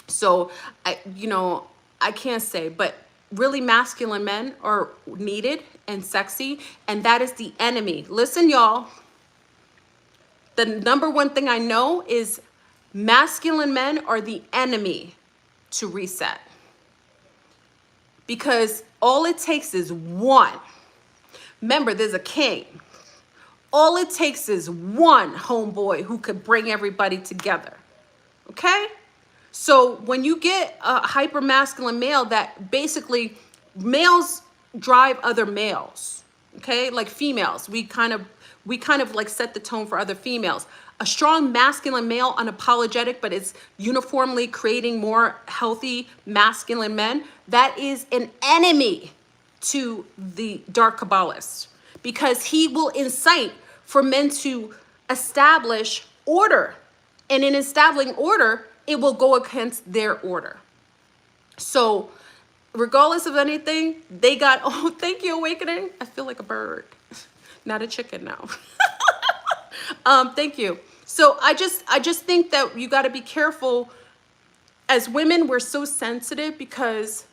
So I can't say, but really masculine men are needed and sexy, and that is the enemy. Listen, y'all, the number one thing I know is masculine men are the enemy to reset. Because all it takes is one. Remember, there's a king. All it takes is one homeboy who could bring everybody together. Okay? So when you get a hyper-masculine male that basically, males drive other males. Okay? Like females. We kind of like set the tone for other females. A strong masculine male, unapologetic, but it's uniformly creating more healthy masculine men. That is an enemy to the dark Kabbalists because he will incite for men to establish order. And in establishing order, it will go against their order. So regardless of anything, they got, oh, thank you, Awakening. I feel like a bird, not a chicken now. Thank you. So I just think that you got to be careful. As women, we're so sensitive because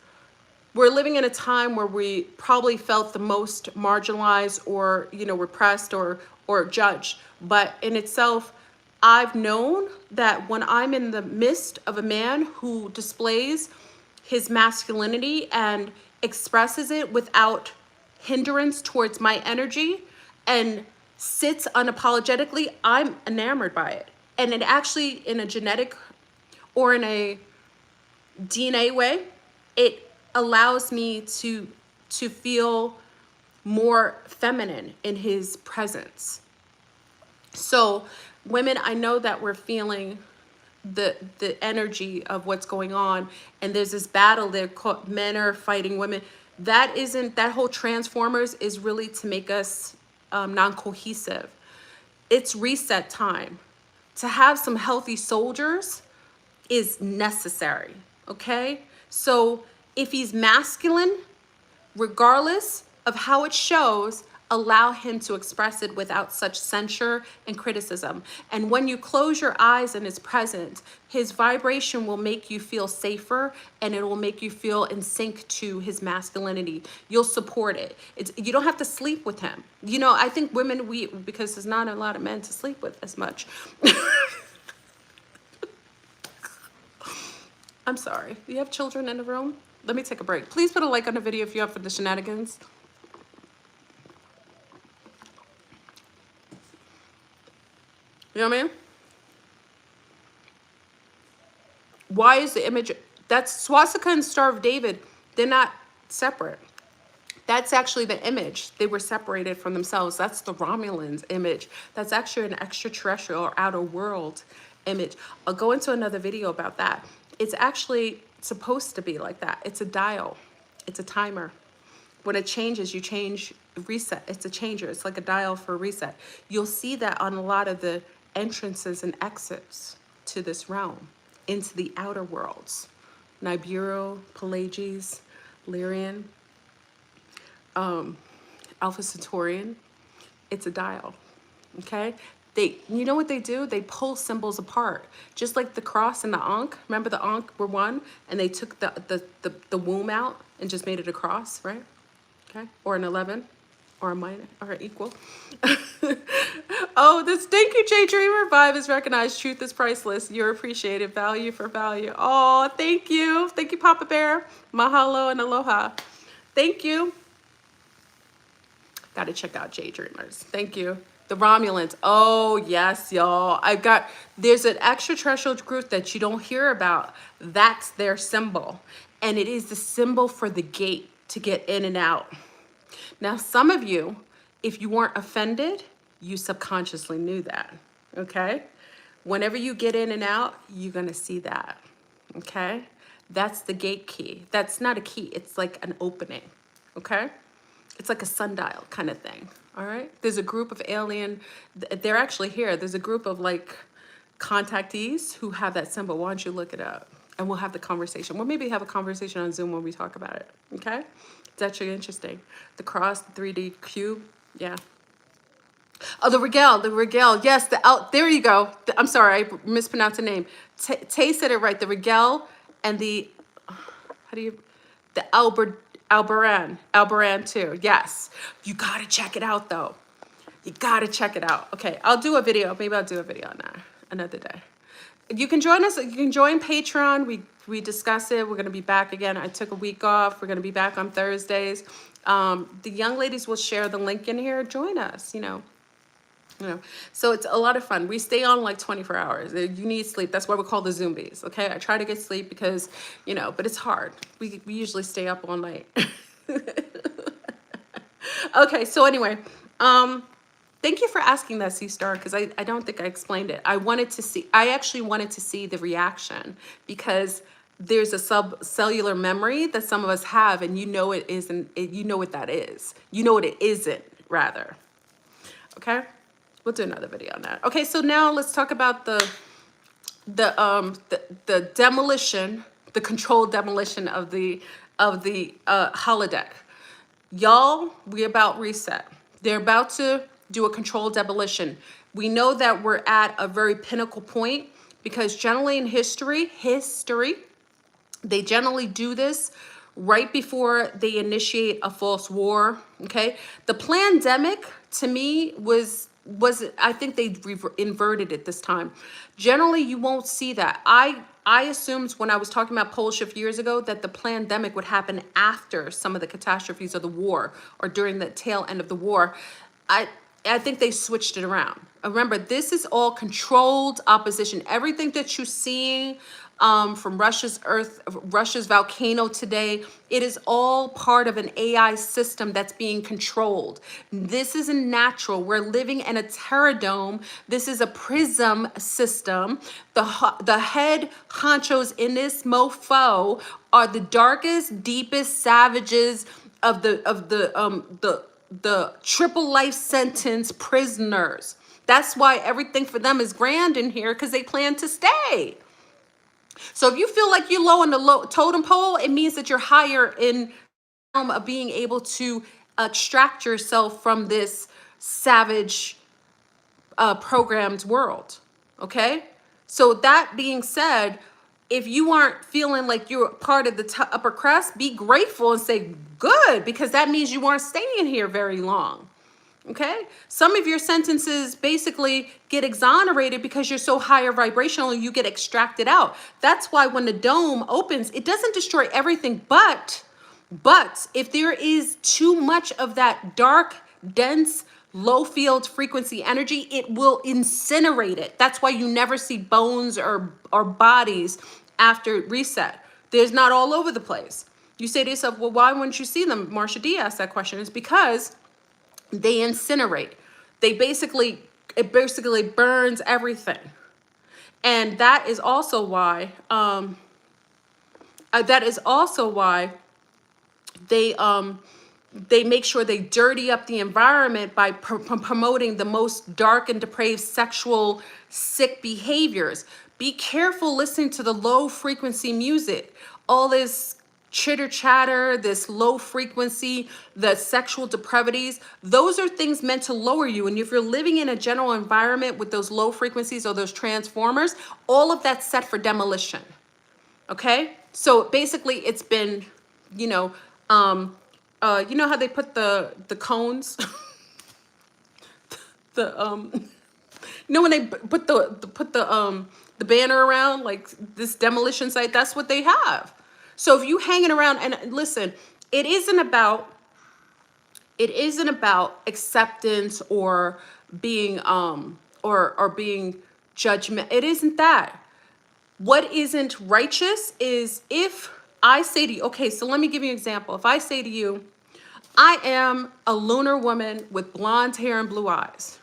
we're living in a time where we probably felt the most marginalized or, repressed or judged. But in itself, I've known that when I'm in the midst of a man who displays his masculinity and expresses it without hindrance towards my energy and sits unapologetically, I'm enamored by it. And it actually, in a genetic or in a DNA way, it allows me to feel more feminine in his presence. So women, I know that we're feeling the energy of what's going on, and there's this battle there, men are fighting women. That whole Transformers is really to make us non-cohesive. It's reset time. To have some healthy soldiers is necessary, okay? So if he's masculine, regardless of how it shows, allow him to express it without such censure and criticism. And when you close your eyes and is present, his vibration will make you feel safer, and it will make you feel in sync to his masculinity. You'll support it. You don't have to sleep with him. You know, I think women, because there's not a lot of men to sleep with as much. I'm sorry. You have children in the room? Let me take a break. Please put a like on the video if you're up for the shenanigans. You know what I mean? Why is the image, that's swastika and Star of David, they're not separate. That's actually the image. They were separated from themselves. That's the Romulans image. That's actually an extraterrestrial or outer world image. I'll go into another video about that. It's actually supposed to be like that. It's a dial. It's a timer. When it changes, you change, reset. It's a changer. It's like a dial for a reset. You'll see that on a lot of the entrances and exits to this realm, into the outer worlds. Nibiru, Pelagies, Lyrian, Alpha Centaurian. It's a dial, okay? You know what they do? They pull symbols apart, just like the cross and the Ankh. Remember the Ankh were one, and they took the womb out and just made it a cross, right? Okay, or an 11, or a minus, or an equal. Oh, this thank you, J Dreamer. Vibe is recognized. Truth is priceless. You're appreciated. Value for value. Oh, thank you. Thank you, Papa Bear. Mahalo and aloha. Thank you. Got to check out J Dreamers. Thank you. The Romulans. Oh, yes, y'all. There's an extraterrestrial group that you don't hear about. That's their symbol. And it is the symbol for the gate to get in and out. Now, some of you, if you weren't offended, you subconsciously knew that, okay? Whenever you get in and out, you're gonna see that, okay? That's the gate key. That's not a key, it's like an opening, okay? It's like a sundial kind of thing, all right? There's a group of alien, they're actually here. There's a group of like contactees who have that symbol. Why don't you look it up? And we'll have the conversation. We'll maybe have a conversation on Zoom when we talk about it, okay? It's actually interesting. The cross, the 3D cube, yeah. Oh, the Regel, yes, there you go. I'm sorry, I mispronounced the name. Tay said it right, the Regel and the, the Albaran too, yes. You gotta check it out though. You gotta check it out. Okay, I'll do a video, maybe I'll do a video on that another day. You can join us, you can join Patreon. We discuss it. We're gonna be back again. I took a week off. We're gonna be back on Thursdays. The young ladies will share the link in here. Join us, you know. So it's a lot of fun. We stay on like 24 hours. You need sleep. That's why we call the zombies. Okay, I try to get sleep because, you know, but it's hard. We usually stay up all night. Okay, so anyway, thank you for asking that, C-Star, because I don't think I explained it. I actually wanted to see the reaction, because there's a subcellular memory that some of us have, and you know it isn't, you know what that is. You know what it isn't, rather. Okay? We'll do another video on that. Okay, so now let's talk about the demolition, the controlled demolition of the holodeck. Y'all, we about reset. They're about to do a controlled demolition. We know that we're at a very pinnacle point, because generally in history, they generally do this right before they initiate a false war, okay? The pandemic, to me, was I think they inverted it this time. Generally, you won't see that. I assumed when I was talking about pole shift years ago that the pandemic would happen after some of the catastrophes of the war or during the tail end of the war. I I think they switched it around. Remember, this is all controlled opposition. Everything that you're seeing from Russia's volcano today, it is all part of an AI system that's being controlled. This isn't natural. We're living in a terrordome. This is a prism system. The head honchos in this mofo are the darkest, deepest savages of the triple life sentence prisoners. That's why everything for them is grand in here, because they plan to stay. So if you feel like you're low on the low totem pole, it means that you're higher in of being able to extract yourself from this savage programmed world. Okay? So that being said, if you aren't feeling like you're part of the upper crust, be grateful and say good, because that means you aren't staying here very long. Okay? Some of your sentences basically get exonerated because you're so higher vibrational, you get extracted out. That's why when the dome opens, it doesn't destroy everything, but if there is too much of that dark, dense, low field frequency energy, it will incinerate it. That's why you never see bones or bodies after reset. There's not all over the place. You say to yourself, well, why wouldn't you see them? Marsha D asked that question. It's because they incinerate. It basically burns everything. And that is also why they make sure they dirty up the environment by promoting the most dark and depraved sexual sick behaviors. Be careful listening to the low frequency music. All this chitter chatter, this low frequency, the sexual depravities, those are things meant to lower you. And if you're living in a general environment with those low frequencies or those transformers, all of that's set for demolition. Okay? So basically it's been, you know how they put the cones, when they put the banner around like this demolition site, that's what they have. So if you hanging around, and listen, it isn't about acceptance or being or being judgment. It isn't that. What isn't righteous is if I say to you, okay, so let me give you an example. If I say to you, I am a lunar woman with blonde hair and blue eyes.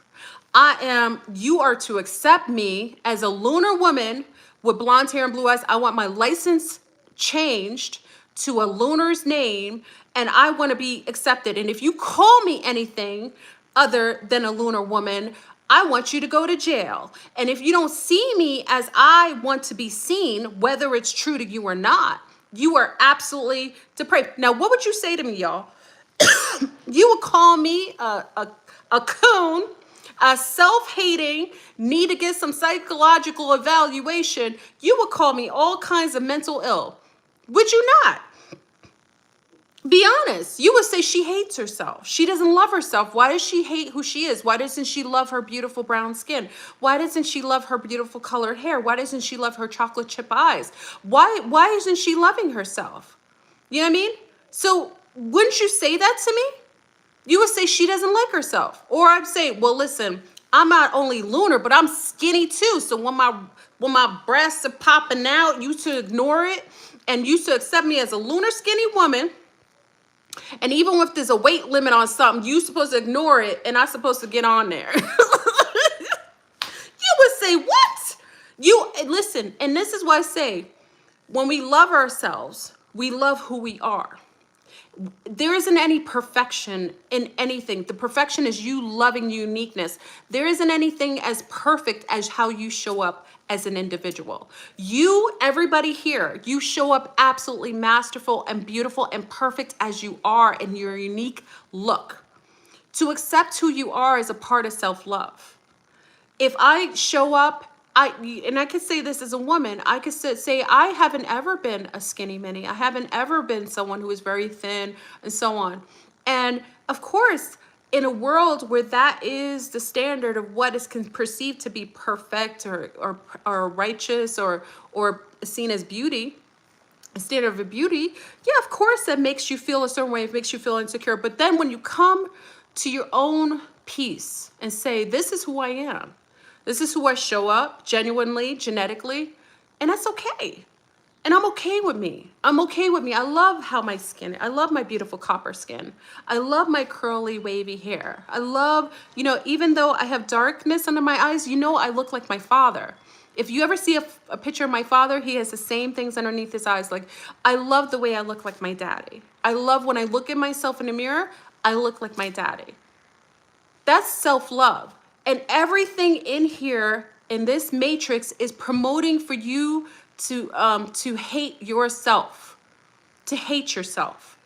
You are to accept me as a lunar woman with blonde hair and blue eyes. I want my license changed to a lunar's name, and I want to be accepted. And if you call me anything other than a lunar woman, I want you to go to jail. And if you don't see me as I want to be seen, whether it's true to you or not, you are absolutely depraved. Now, what would you say to me, y'all? You would call me a coon, a self-hating, need to get some psychological evaluation. You would call me all kinds of mental ill. Would you not? Be honest. You would say she hates herself. She doesn't love herself. Why does she hate who she is? Why doesn't she love her beautiful brown skin? Why doesn't she love her beautiful colored hair? Why doesn't she love her chocolate chip eyes? Why isn't she loving herself? You know what I mean? So wouldn't you say that to me? You would say she doesn't like herself. Or I'd say, well, listen, I'm not only lunar, but I'm skinny too. So when my breasts are popping out, you should ignore it. And you should accept me as a lunar skinny woman. And even if there's a weight limit on something, you're supposed to ignore it, and I'm supposed to get on there. You would say, what? Listen, and this is why I say, when we love ourselves, we love who we are. There isn't any perfection in anything. The perfection is you loving uniqueness. There isn't anything as perfect as how you show up as an individual. Everybody here, you show up absolutely masterful and beautiful and perfect as you are in your unique look. To accept who you are is a part of self-love. If I show up, and I could say this as a woman, I could say I haven't ever been a skinny mini. I haven't ever been someone who is very thin and so on. And of course, in a world where that is the standard of what is perceived to be perfect or righteous or seen as beauty, a standard of beauty, yeah, of course that makes you feel a certain way, it makes you feel insecure. But then when you come to your own peace and say, this is who I am, this is who I show up genuinely, genetically, and that's okay. And I'm okay with me. I'm okay with me. I love how my skin, I love my beautiful copper skin. I love my curly, wavy hair. I love, you know, even though I have darkness under my eyes, you know, I look like my father. If you ever see a picture of my father, he has the same things underneath his eyes. Like, I love the way I look like my daddy. I love when I look at myself in the mirror, I look like my daddy. That's self-love. And everything in here in this matrix is promoting for you to hate yourself, to hate yourself.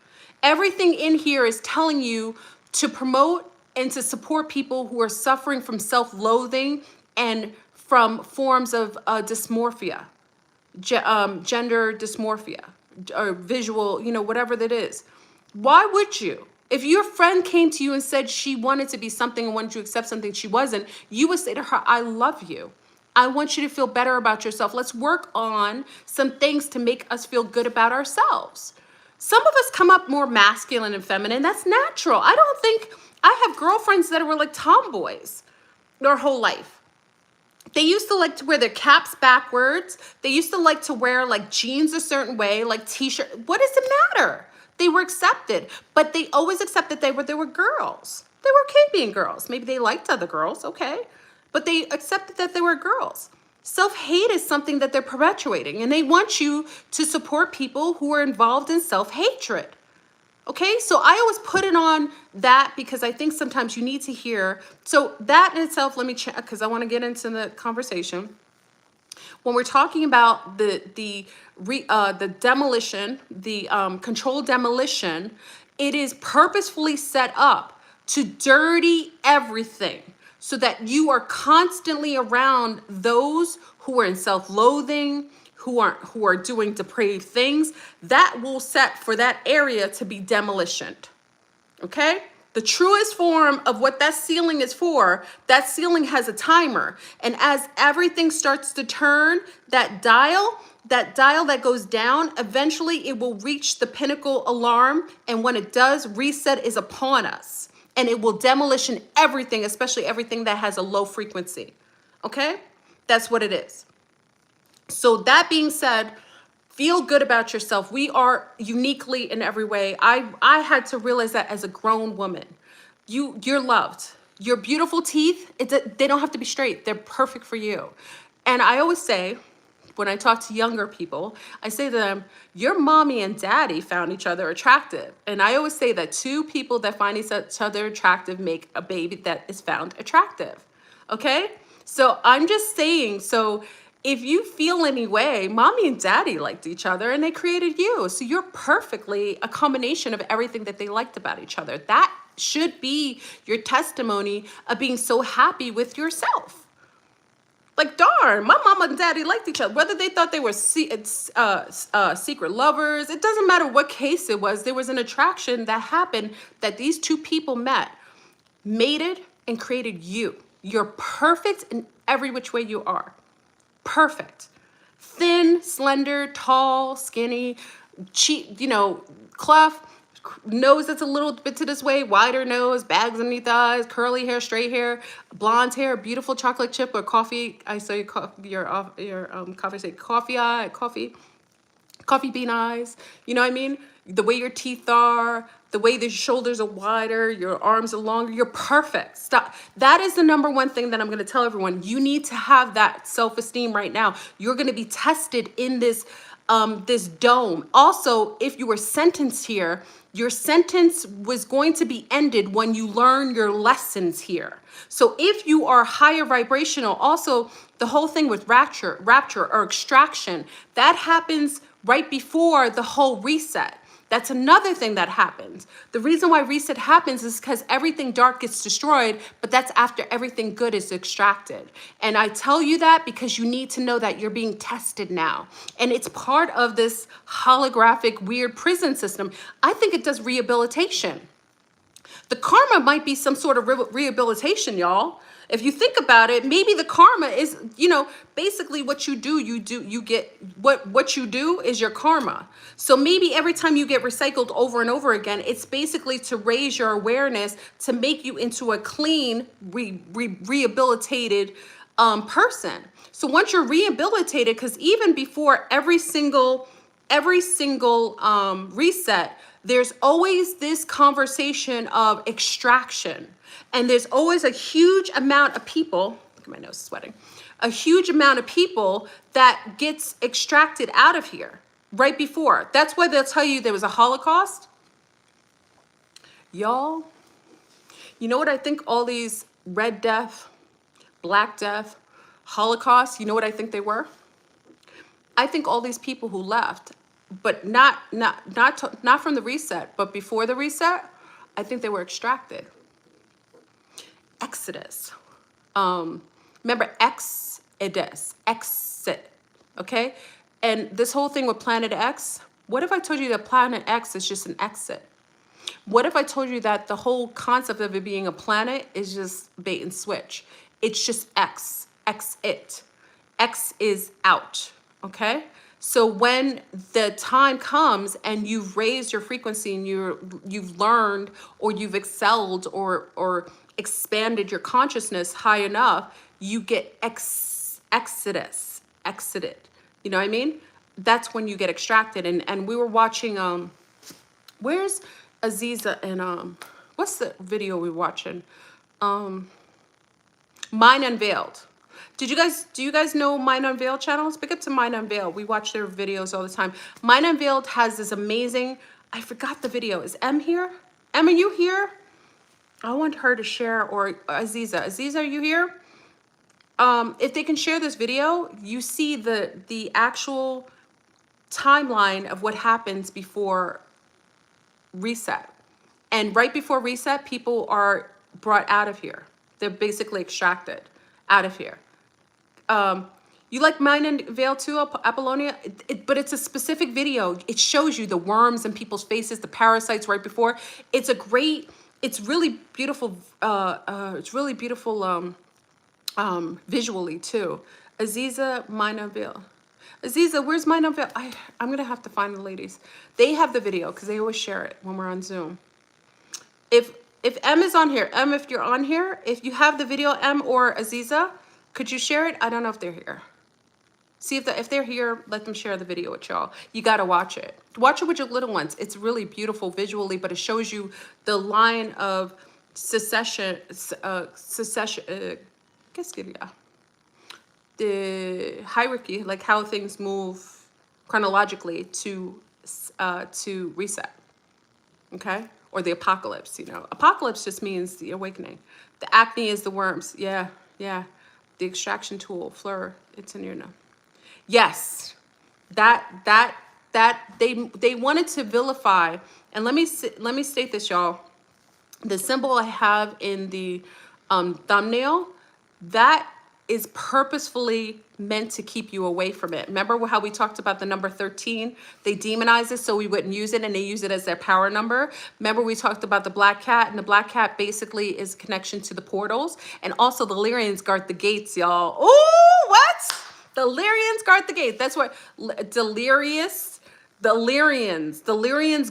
Everything in here is telling you to promote and to support people who are suffering from self-loathing and from forms of dysmorphia, gender dysmorphia, or visual, you know, whatever that is. Why would you? If your friend came to you and said she wanted to be something and wanted to accept something she wasn't, you would say to her, I love you. I want you to feel better about yourself. Let's work on some things to make us feel good about ourselves. Some of us come up more masculine and feminine. That's natural. I have girlfriends that were like tomboys their whole life. They used to like to wear their caps backwards. They used to like to wear like jeans a certain way, like t-shirt. What does it matter? They were accepted, but they always accepted they were girls. They were okay being girls. Maybe they liked other girls, okay. But they accepted that they were girls. Self-hate is something that they're perpetuating, and they want you to support people who are involved in self-hatred. Okay, so I always put it on that because I think sometimes you need to hear. So that in itself, let me check because I want to get into the conversation. When we're talking about the demolition, the controlled demolition, it is purposefully set up to dirty everything so that you are constantly around those who are in self-loathing, who are doing depraved things. That will set for that area to be demolitioned. Okay? The truest form of what that ceiling is for, that ceiling has a timer. And as everything starts to turn, that dial that goes down, eventually it will reach the pinnacle alarm. And when it does, reset is upon us. And it will demolition everything, especially everything that has a low frequency. Okay? That's what it is. So that being said, feel good about yourself. We are uniquely in every way. I had to realize that as a grown woman. You're loved. Your beautiful teeth, they don't have to be straight. They're perfect for you. And I always say, when I talk to younger people, I say to them, your mommy and daddy found each other attractive. And I always say that two people that find each other attractive make a baby that is found attractive. Okay? So I'm just saying, so if you feel any way, mommy and daddy liked each other and they created you. So you're perfectly a combination of everything that they liked about each other. That should be your testimony of being so happy with yourself. Like, darn, my mama and daddy liked each other. Whether they thought they were secret lovers, it doesn't matter what case it was. There was an attraction that happened that these two people met, mated, and created you. You're perfect in every which way you are. Perfect. Thin, slender, tall, skinny, cheap, cleft, nose that's a little bit to this way, wider nose, bags underneath the eyes, curly hair, straight hair, blonde hair, beautiful chocolate chip or coffee. I saw your coffee say coffee eye, coffee bean eyes. You know what I mean? The way your teeth are, the way the shoulders are wider, your arms are longer, you're perfect. Stop. That is the number one thing that I'm going to tell everyone. You need to have that self-esteem right now. You're going to be tested in this dome. Also, if you were sentenced here, your sentence was going to be ended when you learn your lessons here. So if you are higher vibrational, also the whole thing with rapture or extraction, that happens right before the whole reset. That's another thing that happens. The reason why reset happens is because everything dark gets destroyed, but that's after everything good is extracted. And I tell you that because you need to know that you're being tested now. And it's part of this holographic weird prison system. I think it does rehabilitation. The karma might be some sort of rehabilitation, y'all. If you think about it, maybe the karma is, you know, basically what you do, you get, what you do is your karma. So maybe every time you get recycled over and over again, it's basically to raise your awareness, to make you into a clean, rehabilitated person. So once you're rehabilitated, because even before every single reset, there's always this conversation of extraction. And there's always a huge amount of people, look at my nose sweating, a huge amount of people that gets extracted out of here right before. That's why they'll tell you there was a Holocaust. Y'all, you know what I think all these Red Death, Black Death, Holocaust, you know what I think they were? I think all these people who left, but not from the reset, but before the reset, I think they were extracted. Exodus. Remember exit, okay? And this whole thing with Planet X, what if I told you that Planet X is just an exit? What if I told you that the whole concept of it being a planet is just bait and switch? It's just exit. X is out, okay? So when the time comes and you've raised your frequency and you've learned or you've excelled or expanded your consciousness high enough, you get exited. You know what I mean? That's when you get extracted. And we were watching, where's Aziza and, what's the video we were watching? Mind Unveiled. Do you guys know Mind Unveiled channels? Pick up to Mind Unveiled. We watch their videos all the time. Mind Unveiled has this amazing, I forgot the video. Is Em here? Em, are you here? I want her to share, or Aziza. Aziza, are you here? If they can share this video, you see the actual timeline of what happens before reset. And right before reset, people are brought out of here. They're basically extracted out of here. You like Mind Unveiled too, Apollonia? But it's a specific video. It shows you the worms in people's faces, the parasites right before. It's a great, it's really beautiful. It's really beautiful visually too. Aziza, Mind Unveiled. Aziza, where's Mind Unveiled? I'm going to have to find the ladies. They have the video because they always share it when we're on Zoom. If Em is on here, Em, if you're on here, if you have the video, Em or Aziza, could you share it? I don't know if they're here. See if they're here, let them share the video with y'all. You got to watch it. Watch it with your little ones. It's really beautiful visually, but it shows you the line of secession, the hierarchy, like how things move chronologically to reset, okay? Or the apocalypse, you know. Apocalypse just means the awakening. The acne is the worms. Yeah. The extraction tool, Fleur, it's in your name. Yes, that they wanted to vilify, and let me state this, y'all. The symbol I have in the thumbnail, that is purposefully meant to keep you away from it. Remember how we talked about the number 13? They demonize it so we wouldn't use it, and they use it as their power number. Remember we talked about the black cat, and the black cat basically is connection to the portals, and also the Lyrians guard the gates, y'all. Oh, what? The Lyrians guard the gates. That's what the Lyrians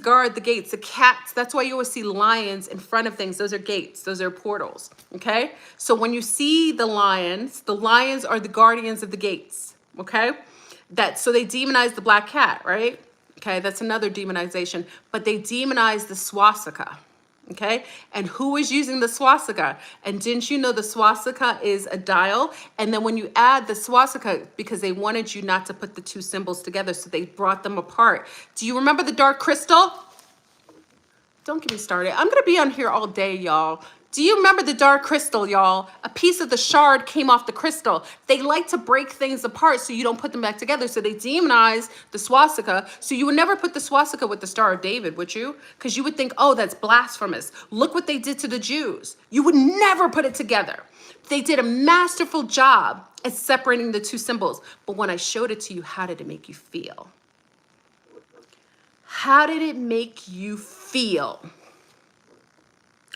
guard the gates. The cats, that's why you always see lions in front of things. Those are gates. Those are portals, okay? So when you see the lions are the guardians of the gates, okay? So they demonize the black cat, right? Okay, that's another demonization. But they demonize the swastika, okay? And who is using the swastika? And didn't you know the swastika is a dial? And then when you add the swastika, because they wanted you not to put the two symbols together, so they brought them apart. Do you remember the dark crystal? Don't get me started. I'm gonna be on here all day, y'all. Do you remember the dark crystal, y'all? A piece of the shard came off the crystal. They like to break things apart so you don't put them back together. So they demonize the swastika. So you would never put the swastika with the Star of David, would you? Because you would think, oh, that's blasphemous. Look what they did to the Jews. You would never put it together. They did a masterful job at separating the two symbols. But when I showed it to you, how did it make you feel? How did it make you feel?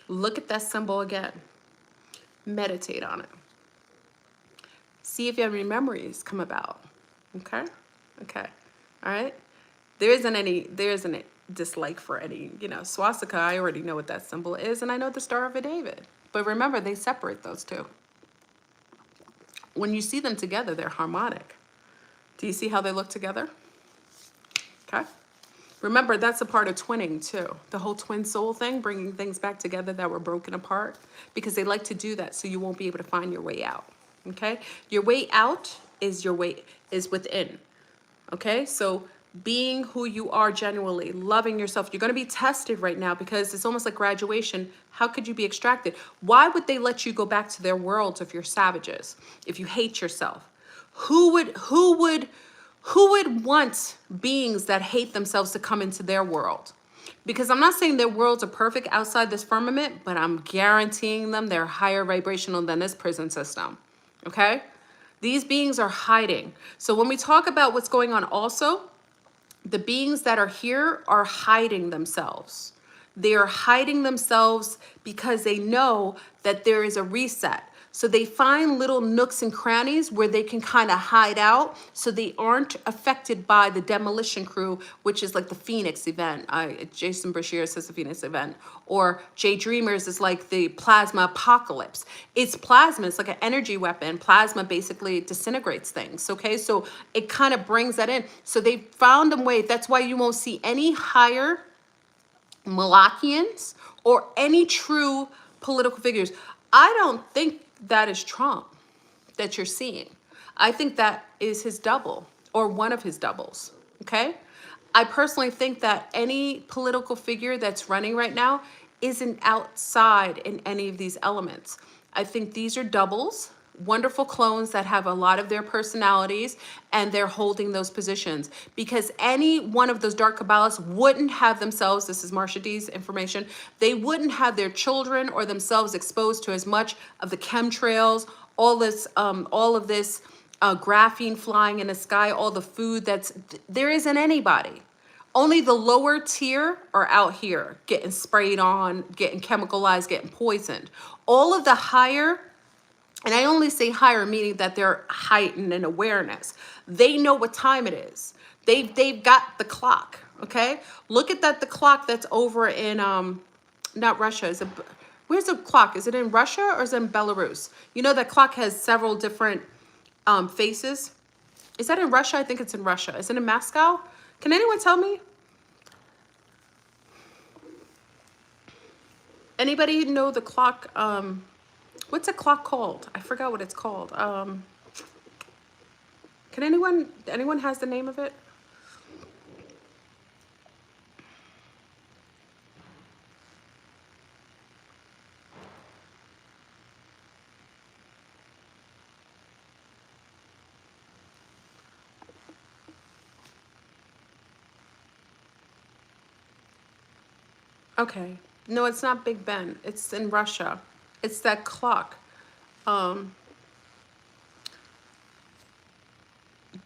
Look at that symbol again. Meditate on it. See if you have any memories come about. Okay? Okay. All right? There isn't a dislike for any, swastika. I already know what that symbol is, and I know the Star of David. But remember, they separate those two. When you see them together, they're harmonic. Do you see how they look together? Okay. Remember, that's a part of twinning too. The whole twin soul thing, bringing things back together that were broken apart, because they like to do that so you won't be able to find your way out. Okay. Your way out is within. Okay. So being who you are genuinely, loving yourself. You're going to be tested right now because it's almost like graduation. How could you be extracted? Why would they let you go back to their worlds if you're savages, if you hate yourself? Who would want beings that hate themselves to come into their world? Because I'm not saying their worlds are perfect outside this firmament, but I'm guaranteeing them they're higher vibrational than this prison system. Okay? These beings are hiding. So when we talk about what's going on also, the beings that are here are hiding themselves. They are hiding themselves because they know that there is a reset. So they find little nooks and crannies where they can kind of hide out so they aren't affected by the demolition crew, which is like the Phoenix event. Jason Brashear says the Phoenix event. Or Jay Dreamers is like the plasma apocalypse. It's plasma. It's like an energy weapon. Plasma basically disintegrates things. Okay, so it kind of brings that in. So they found a way. That's why you won't see any higher Malachians or any true political figures. I don't think that is Trump that you're seeing. I think that is his double or one of his doubles. Okay. I personally think that any political figure that's running right now isn't outside in any of these elements. I think these are doubles, wonderful clones that have a lot of their personalities, and they're holding those positions because any one of those dark Kabbalists wouldn't have themselves, this is Marsha D's information, they wouldn't have their children or themselves exposed to as much of the chemtrails, all of this graphene flying in the sky, all the food there isn't anybody. Only the lower tier are out here getting sprayed on, getting chemicalized, getting poisoned. All of the higher, and I only say higher, meaning that they're heightened in awareness. They know what time it is. They've got the clock, okay? Look at the clock that's over in, not Russia. Where's the clock? Is it in Russia or is it in Belarus? You know that clock has several different faces. Is that in Russia? I think it's in Russia. Is it in Moscow? Can anyone tell me? Anybody know the clock? What's a clock called? I forgot what it's called. Can anyone has the name of it? Okay. No, it's not Big Ben. It's in Russia. It's that clock.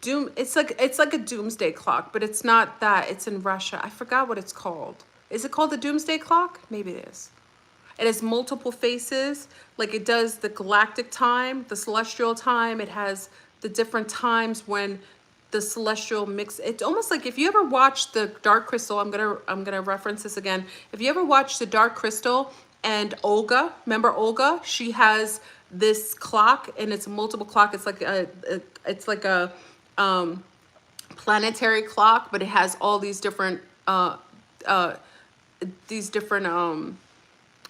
It's like a doomsday clock, but it's not that. It's in Russia. I forgot what it's called. Is it called the doomsday clock? Maybe it is. It has multiple faces, like it does the galactic time, the celestial time. It has the different times when the celestial mix. It's almost like if you ever watched the Dark Crystal, I'm gonna reference this again. If you ever watched the Dark Crystal and Olga, remember Olga? She has this clock and it's a multiple clock. It's like a planetary clock, but it has all these different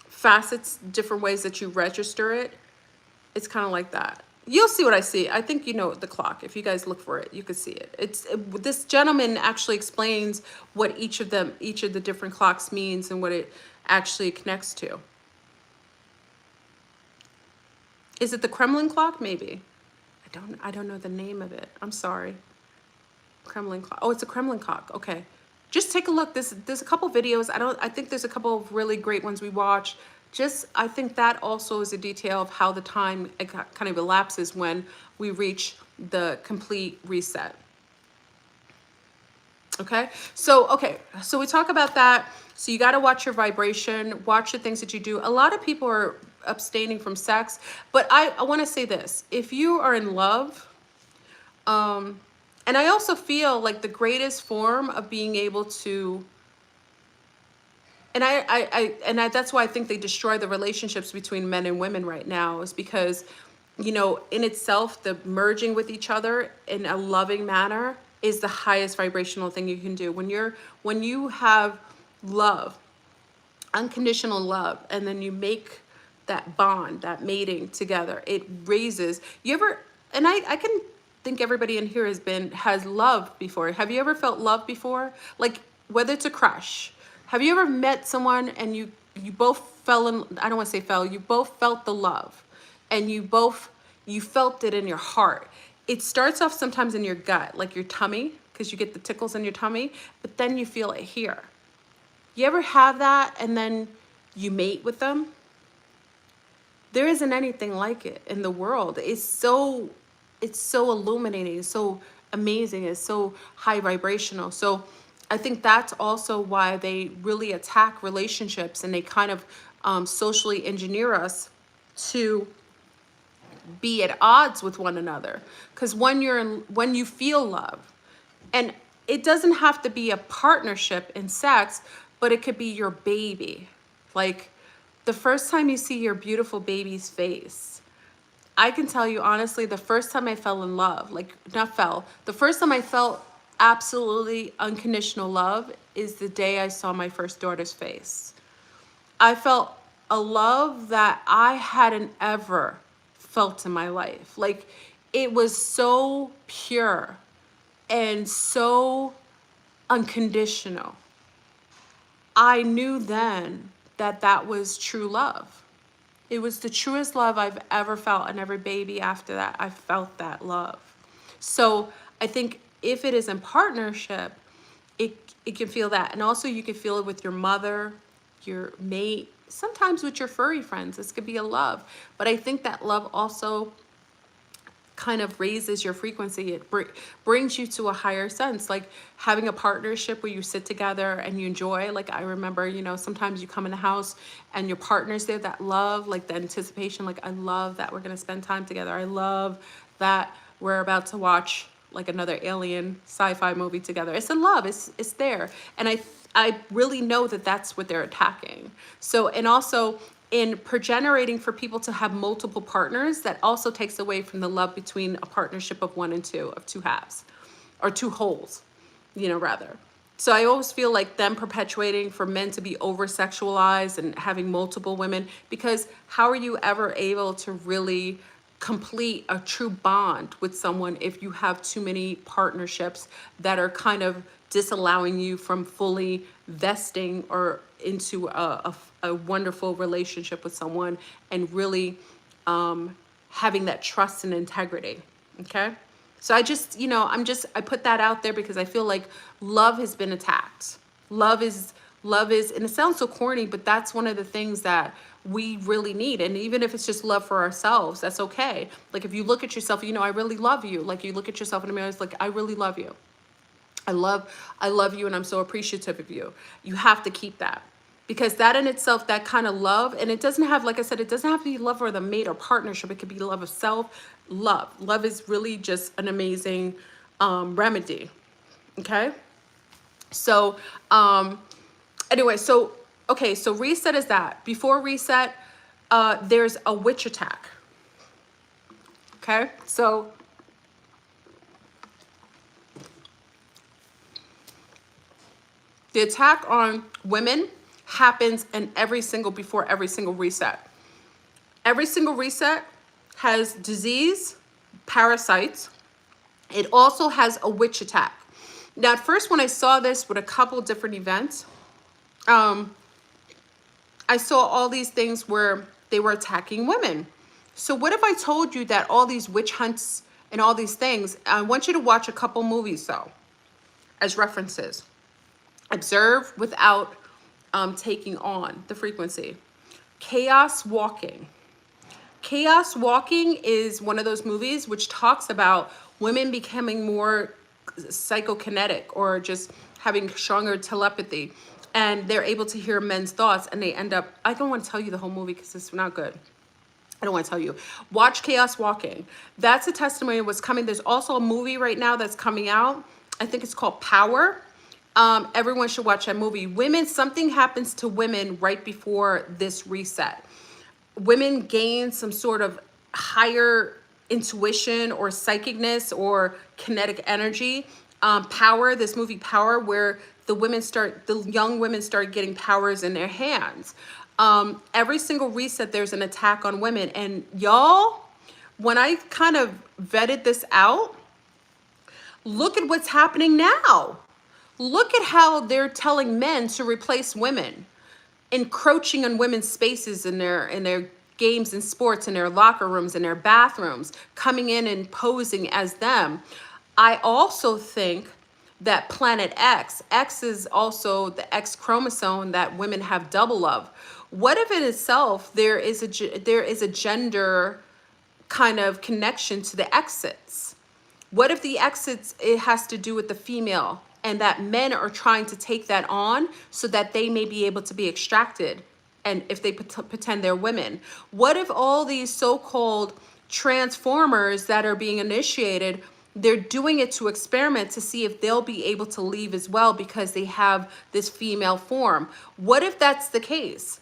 facets, different ways that you register it. It's kind of like that. You'll see what I see. I think you know the clock. If you guys look for it, you can see it. This gentleman actually explains what each of the different clocks means and what it actually connects to. Is it the Kremlin clock? Maybe. I don't know the name of it. I'm sorry. Kremlin clock. Oh, it's a Kremlin clock. Okay. Just take a look. There's a couple videos. I think there's a couple of really great ones we watched. I think that also is a detail of how the time kind of elapses when we reach the complete reset. Okay, so we talk about that. So you got to watch your vibration, watch the things that you do. A lot of people are abstaining from sex, but I want to say this: if you are in love, and I also feel like the greatest form of being able to, and that's why I think they destroy the relationships between men and women right now, is because, you know, in itself, the merging with each other in a loving manner is the highest vibrational thing you can do. When you have love, unconditional love, and then you make that bond, that mating together, it raises. You ever, and I can think everybody in here has loved before. Have you ever felt love before? Like, whether it's a crush. Have you ever met someone and you both fell in, I don't want to say fell, you both felt the love, and you felt it in your heart. It starts off sometimes in your gut, like your tummy, because you get the tickles in your tummy, but then you feel it here. You ever have that and then you mate with them? There isn't anything like it in the world. It's so illuminating, so amazing, it's so high vibrational. So I think that's also why they really attack relationships, and they kind of socially engineer us to be at odds with one another. Because when you feel love, and it doesn't have to be a partnership in sex, but it could be your baby. Like, the first time you see your beautiful baby's face, I can tell you honestly, the first time I fell in love, the first time I felt absolutely unconditional love is the day I saw my first daughter's face. I felt a love that I hadn't ever felt in my life. Like, it was so pure and so unconditional. I knew then that that was true love. It was the truest love I've ever felt, and every baby after that, I felt that love. So I think if it is in partnership, it can feel that. And also you can feel it with your mother, your mate, sometimes with your furry friends. This could be a love. But I think that love also kind of raises your frequency. It brings you to a higher sense, like having a partnership where you sit together and you enjoy. Like, I remember, you know, sometimes you come in the house and your partner's there, that love, like the anticipation, like, I love that we're going to spend time together. I love that we're about to watch like another alien sci-fi movie together. It's a love, it's there. And I really know that that's what they're attacking. So, and also in progenerating for people to have multiple partners, that also takes away from the love between a partnership of one and two, of two halves, or two wholes, you know, rather. So I always feel like them perpetuating for men to be over-sexualized and having multiple women, because how are you ever able to really complete a true bond with someone if you have too many partnerships that are kind of disallowing you from fully vesting or into a wonderful relationship with someone, and really having that trust and integrity. Okay, so I just, you know, I put that out there because I feel like love has been attacked. Love is, and it sounds so corny, but that's one of the things that we really need. And even if it's just love for ourselves, that's okay. Like, if you look at yourself, you know, I really love you. Like, you look at yourself in the mirror, it's like, I really love you. I love you, and I'm so appreciative of you. You have to keep that, because that in itself, that kind of love, and it doesn't have, like I said, it doesn't have to be love for the mate or partnership. It could be love of self. Love is really just an amazing remedy. Okay. So anyway, so okay, so reset is that. Before reset, there's a witch attack. Okay, so the attack on women happens in before every single reset. Every single reset has disease, parasites. It also has a witch attack. Now, at first, when I saw this with a couple different events, I saw all these things where they were attacking women. So what if I told you that all these witch hunts and all these things, I want you to watch a couple movies though, as references. Observe without taking on the frequency. Chaos Walking. Chaos Walking is one of those movies which talks about women becoming more psychokinetic, or just having stronger telepathy, and they're able to hear men's thoughts, and they end up, I don't want to tell you the whole movie because it's not good. I don't want to tell you. Watch Chaos Walking. That's a testimony of what's coming. There's also a movie right now that's coming out. I think it's called Power. Everyone should watch that movie. Women, something happens to women right before this reset. Women gain some sort of higher intuition or psychicness or kinetic energy. Power, this movie Power, where the young women start getting powers in their hands. Every single reset, there's an attack on women. And y'all, when I kind of vetted this out, look at what's happening now. Look at how they're telling men to replace women, encroaching on women's spaces in their games and sports, in their locker rooms, in their bathrooms, coming in and posing as them. I also think that Planet X is also the X chromosome that women have double of. What if in itself there is a gender kind of connection to the exits? What if the exits, it has to do with the female, and that men are trying to take that on so that they may be able to be extracted, and if they pretend they're women? What if all these so-called transformers that are being initiated, they're doing it to experiment to see if they'll be able to leave as well because they have this female form? What if that's the case?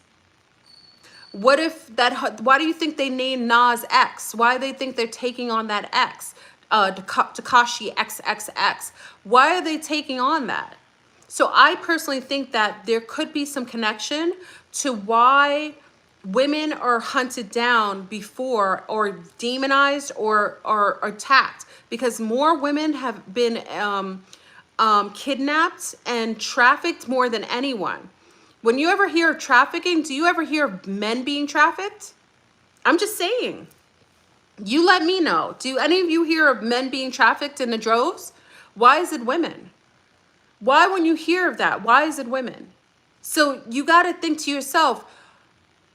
What if that, why do you think they named Nas X? Why do they think they're taking on that X? Takashi XXX. Why are they taking on that? So I personally think that there could be some connection to why women are hunted down before, or demonized, or attacked, because more women have been kidnapped and trafficked more than anyone. When you ever hear of trafficking, do you ever hear of men being trafficked? I'm just saying. You let me know. Do any of you hear of men being trafficked in the droves? Why is it women? Why, when you hear of that, why is it women? So you got to think to yourself,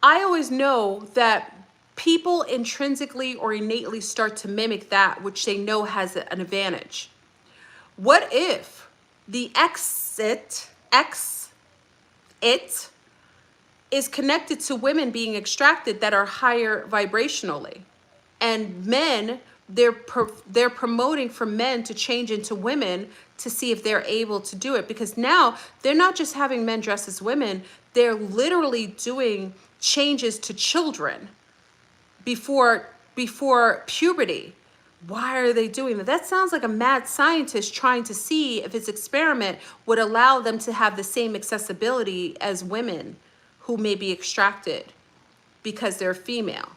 I always know that people intrinsically or innately start to mimic that which they know has an advantage. What if the it is connected to women being extracted that are higher vibrationally? And men, they're promoting for men to change into women to see if they're able to do it. Because now they're not just having men dress as women, they're literally doing changes to children before puberty. Why are they doing that? That sounds like a mad scientist trying to see if his experiment would allow them to have the same accessibility as women who may be extracted because they're female.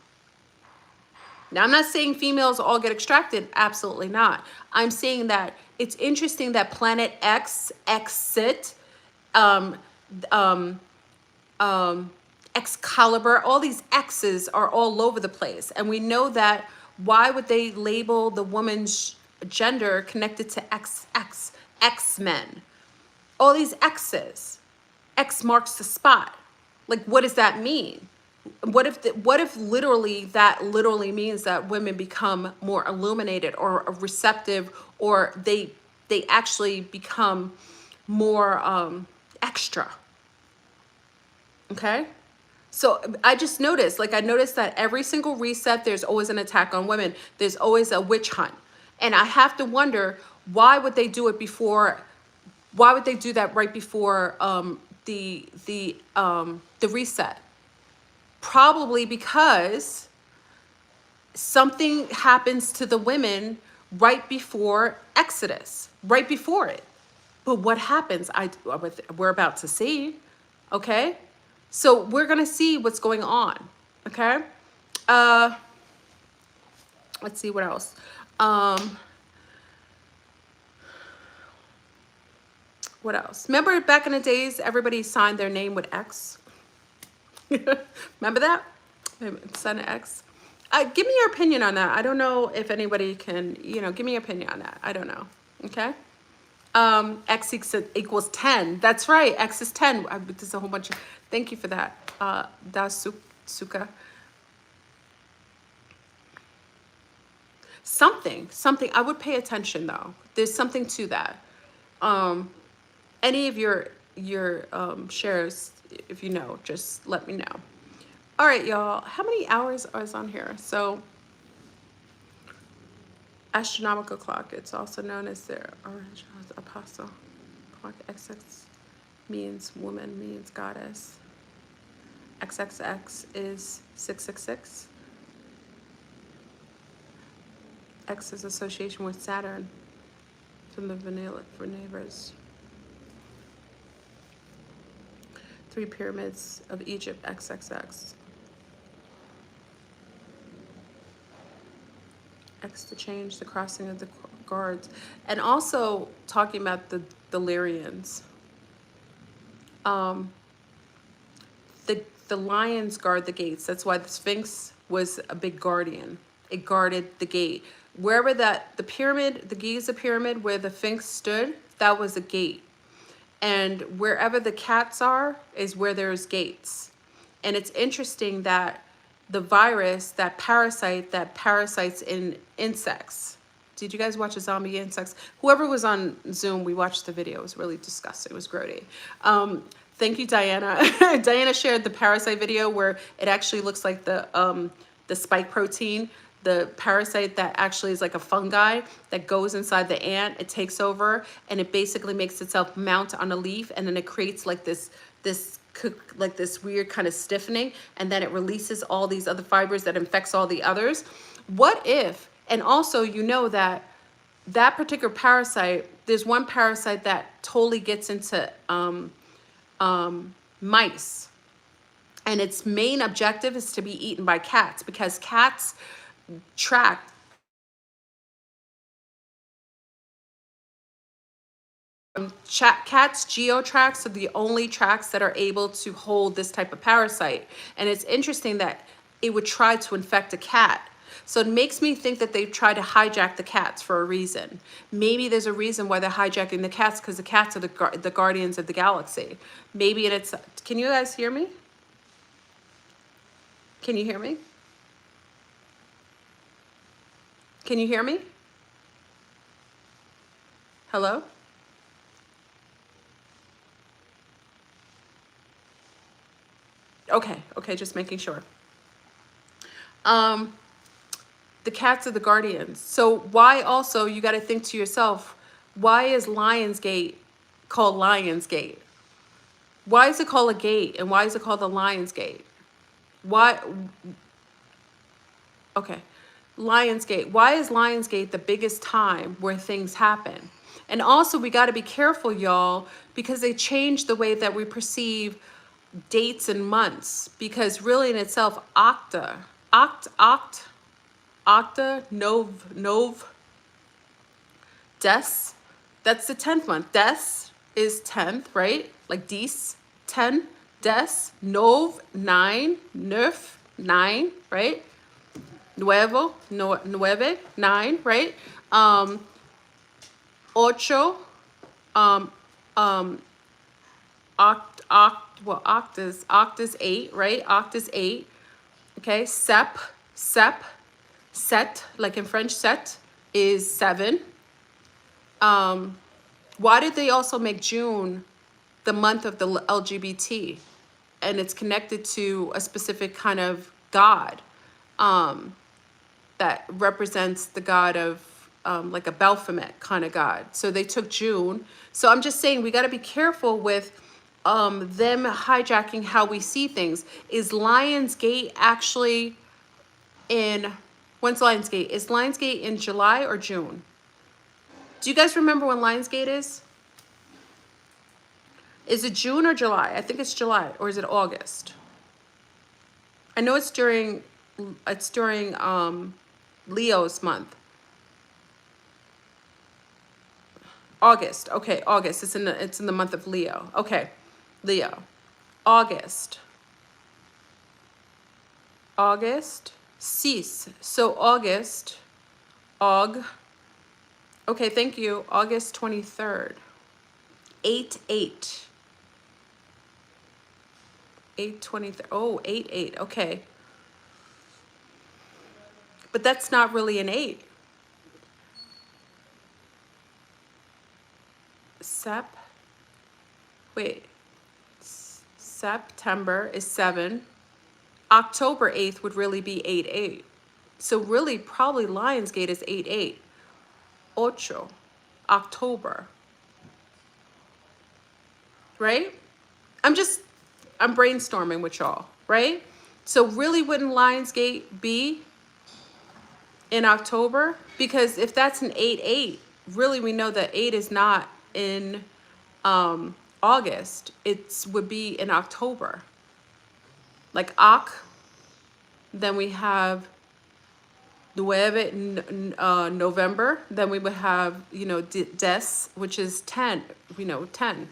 Now, I'm not saying females all get extracted. Absolutely not. I'm saying that it's interesting that Planet X, Exit, Excalibur, all these X's are all over the place. And we know that, why would they label the woman's gender connected to X-Men? All these X's. X marks the spot. Like, what does that mean? What if literally that literally means that women become more illuminated or receptive, or they actually become more extra? Okay? So I just noticed, like, I noticed that every single reset, there's always an attack on women. There's always a witch hunt. And I have to wonder, why would they do it before? Why would they do that right before the reset? Probably because something happens to the women right before Exodus, right before it. But what happens? We're about to see, okay? So we're gonna see what's going on, okay? Let's see what else. What else? Remember back in the days, everybody signed their name with X? Remember that? Sign an X. Give me your opinion on that. I don't know if anybody can, give me your opinion on that. I don't know, okay? X equals 10. That's right, X is 10. There's a whole bunch of, thank you for that, Dasuka. Something, I would pay attention though. There's something to that. And Any of your shares, if you know, just let me know. All right, y'all. How many hours is on here? So, astronomical clock. It's also known as the orange apostle clock. XX means woman, means goddess. XXX is 666. X is association with Saturn from the Venevers. 3 pyramids of Egypt, XXX. X to change, the crossing of the guards. And also talking about the Lyrians. The lions guard the gates. That's why the Sphinx was a big guardian. It guarded the gate. Wherever the pyramid, the Giza pyramid, where the Sphinx stood, that was a gate. And wherever the cats are is where there's gates. And it's interesting that the virus, that parasites in insects. Did you guys watch a zombie insects? Whoever was on Zoom, we watched the video. It was really disgusting. It was grody. Thank you, Diana. Diana shared the parasite video where it actually looks like the spike protein, the parasite that actually is like a fungi that goes inside the ant. It takes over and it basically makes itself mount on a leaf, and then it creates like this weird kind of stiffening, and then it releases all these other fibers that infects all the others. What if, and also you know that particular parasite, there's one parasite that totally gets into mice, and its main objective is to be eaten by cats, because cats track cats geotracks are the only tracks that are able to hold this type of parasite. And it's interesting that it would try to infect a cat. So it makes me think that they've tried to hijack the cats for a reason. Maybe there's a reason why they're hijacking the cats, because the cats are the guardians of the galaxy. Maybe it's, can you guys hear me? Can you hear me? Can you hear me? Hello? Okay, just making sure. The cats are the guardians. So why also, you got to think to yourself, why is Lionsgate called Lionsgate? Why is it called a gate, and why is it called the Lionsgate? Why? Okay, Lionsgate. Why is Lionsgate the biggest time where things happen? And also, we got to be careful, y'all, because they changed the way that we perceive dates and months, because really in itself, octa, nov, des, that's the 10th month. Des is 10th, right? Like 10, des, nov, 9, neuf, 9, right? Nueve, 9, right? Ocho, oct is 8, right? Oct is 8. Okay, sep, set, like in French, set is 7. Why did they also make June the month of the LGBT? And it's connected to a specific kind of god that represents the god of like a Baphomet kind of god. So they took June. So I'm just saying, we got to be careful with them hijacking how we see things. Is Lionsgate actually in, when's Lionsgate? Is Lionsgate in July or June? Do you guys remember when Lionsgate is? Is it June or July? I think it's July. Or is it August? I know it's during Leo's month. August. Okay, August. It's in the month of Leo. Okay, Leo. August. Cease. So August. Okay, thank you. August 23rd. 8/8. 8/23. Oh, 8/8. Okay. But that's not really an 8. Sep. wait, September is 7. October 8th would really be 8-8. So really probably Lionsgate is 8-8. Ocho, October. Right? I'm brainstorming with y'all, right? So really wouldn't Lionsgate be in October? Because if that's an 8-8, really we know that 8 is not in August. It would be in October. Like Oc, then we have November, then we would have, you know, Des, which is 10, you know, 10.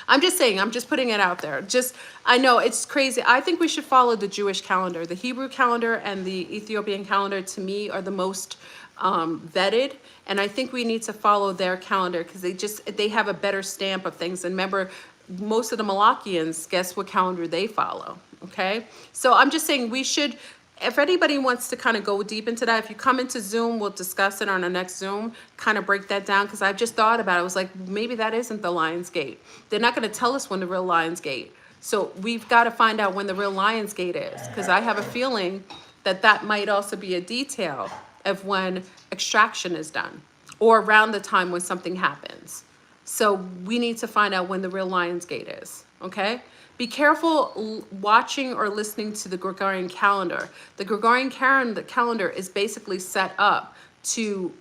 I'm just saying, I'm just putting it out there. Just, I know it's crazy. I think we should follow the Jewish calendar. The Hebrew calendar and the Ethiopian calendar, to me, are the most vetted. And I think we need to follow their calendar because they have a better stamp of things. And remember, most of the Malachians, guess what calendar they follow, okay? So I'm just saying we should, if anybody wants to kind of go deep into that, if you come into Zoom, we'll discuss it on our next Zoom, kind of break that down, because I've just thought about it. I was like, maybe that isn't the Lionsgate. They're not going to tell us when the real Lionsgate. So we've got to find out when the real Lionsgate is, because I have a feeling that that might also be a detail of when extraction is done, or around the time when something happens. So we need to find out when the real Lionsgate is, okay? Be careful watching or listening to the Gregorian calendar. The Gregorian calendar is basically set up to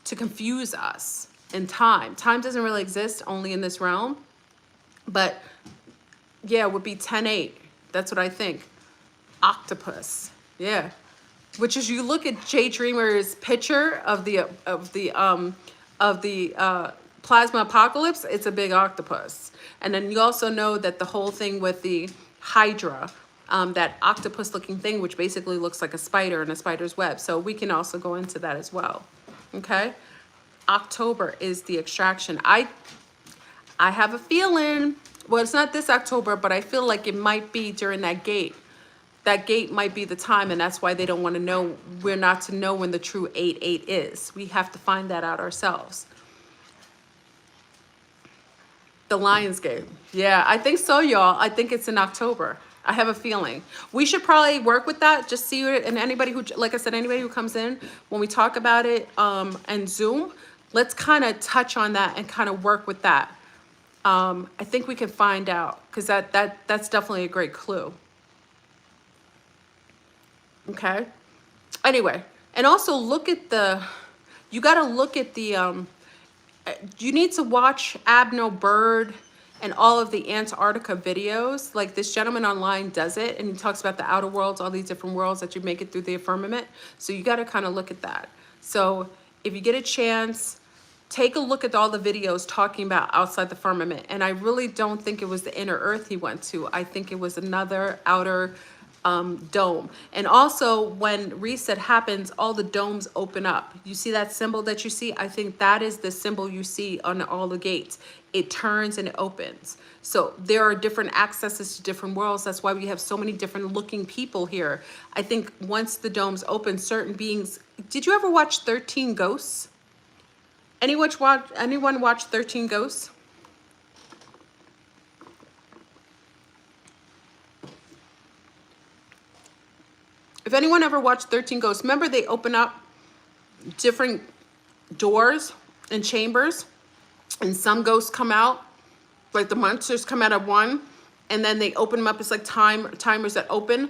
confuse us in time. Time doesn't really exist only in this realm, but yeah, it would be 10-8. That's what I think. Octopus, yeah. Which is, you look at Jay Dreamer's picture of the plasma apocalypse, it's a big octopus. And then you also know that the whole thing with the Hydra, that octopus looking thing, which basically looks like a spider and a spider's web. So we can also go into that as well. Okay. October is the extraction. I have a feeling, well, it's not this October, but I feel like it might be during that gate. That gate might be the time, and that's why they don't want to know. We're not to know when the true 8-8 is. We have to find that out ourselves. The Lionsgate. Yeah, I think so, y'all. I think it's in October. I have a feeling. We should probably work with that. Just see it. And anybody who, like I said, anybody who comes in, when we talk about it and Zoom, let's kind of touch on that and kind of work with that. I think we can find out, because that's definitely a great clue. Okay. Anyway, and also look at you got to look at the, you need to watch Abno Bird and all of the Antarctica videos. Like, this gentleman online does it, and he talks about the outer worlds, all these different worlds that you make it through the firmament. So you got to kind of look at that. So if you get a chance, take a look at all the videos talking about outside the firmament. And I really don't think it was the inner earth he went to. I think it was another outer dome. And also, when reset happens, all the domes open up. You see that symbol that you see? I think that is the symbol you see on all the gates. It turns and it opens. So there are different accesses to different worlds. That's why we have so many different looking people here. I think once the domes open, certain beings. Did you ever watch 13 Ghosts? Anyone watch 13 Ghosts? If anyone ever watched 13 Ghosts, remember they open up different doors and chambers, and some ghosts come out, like the monsters come out of one, and then they open them up. It's like timers that open.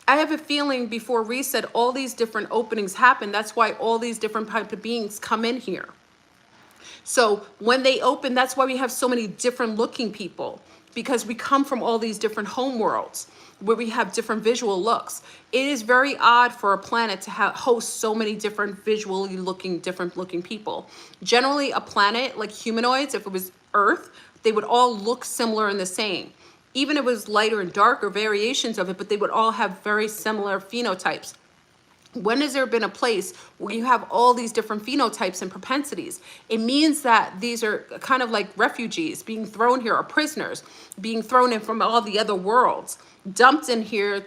I have a feeling before reset, all these different openings happen. That's why all these different type of beings come in here. So when they open, that's why we have so many different looking people, because we come from all these different home worlds where we have different visual looks. It is very odd for a planet to host so many different different looking people. Generally, a planet like humanoids, if it was Earth, they would all look similar and the same. Even if it was lighter and darker variations of it, but they would all have very similar phenotypes. When has there been a place where you have all these different phenotypes and propensities? It means that these are kind of like refugees being thrown here, or prisoners being thrown in from all the other worlds, dumped in here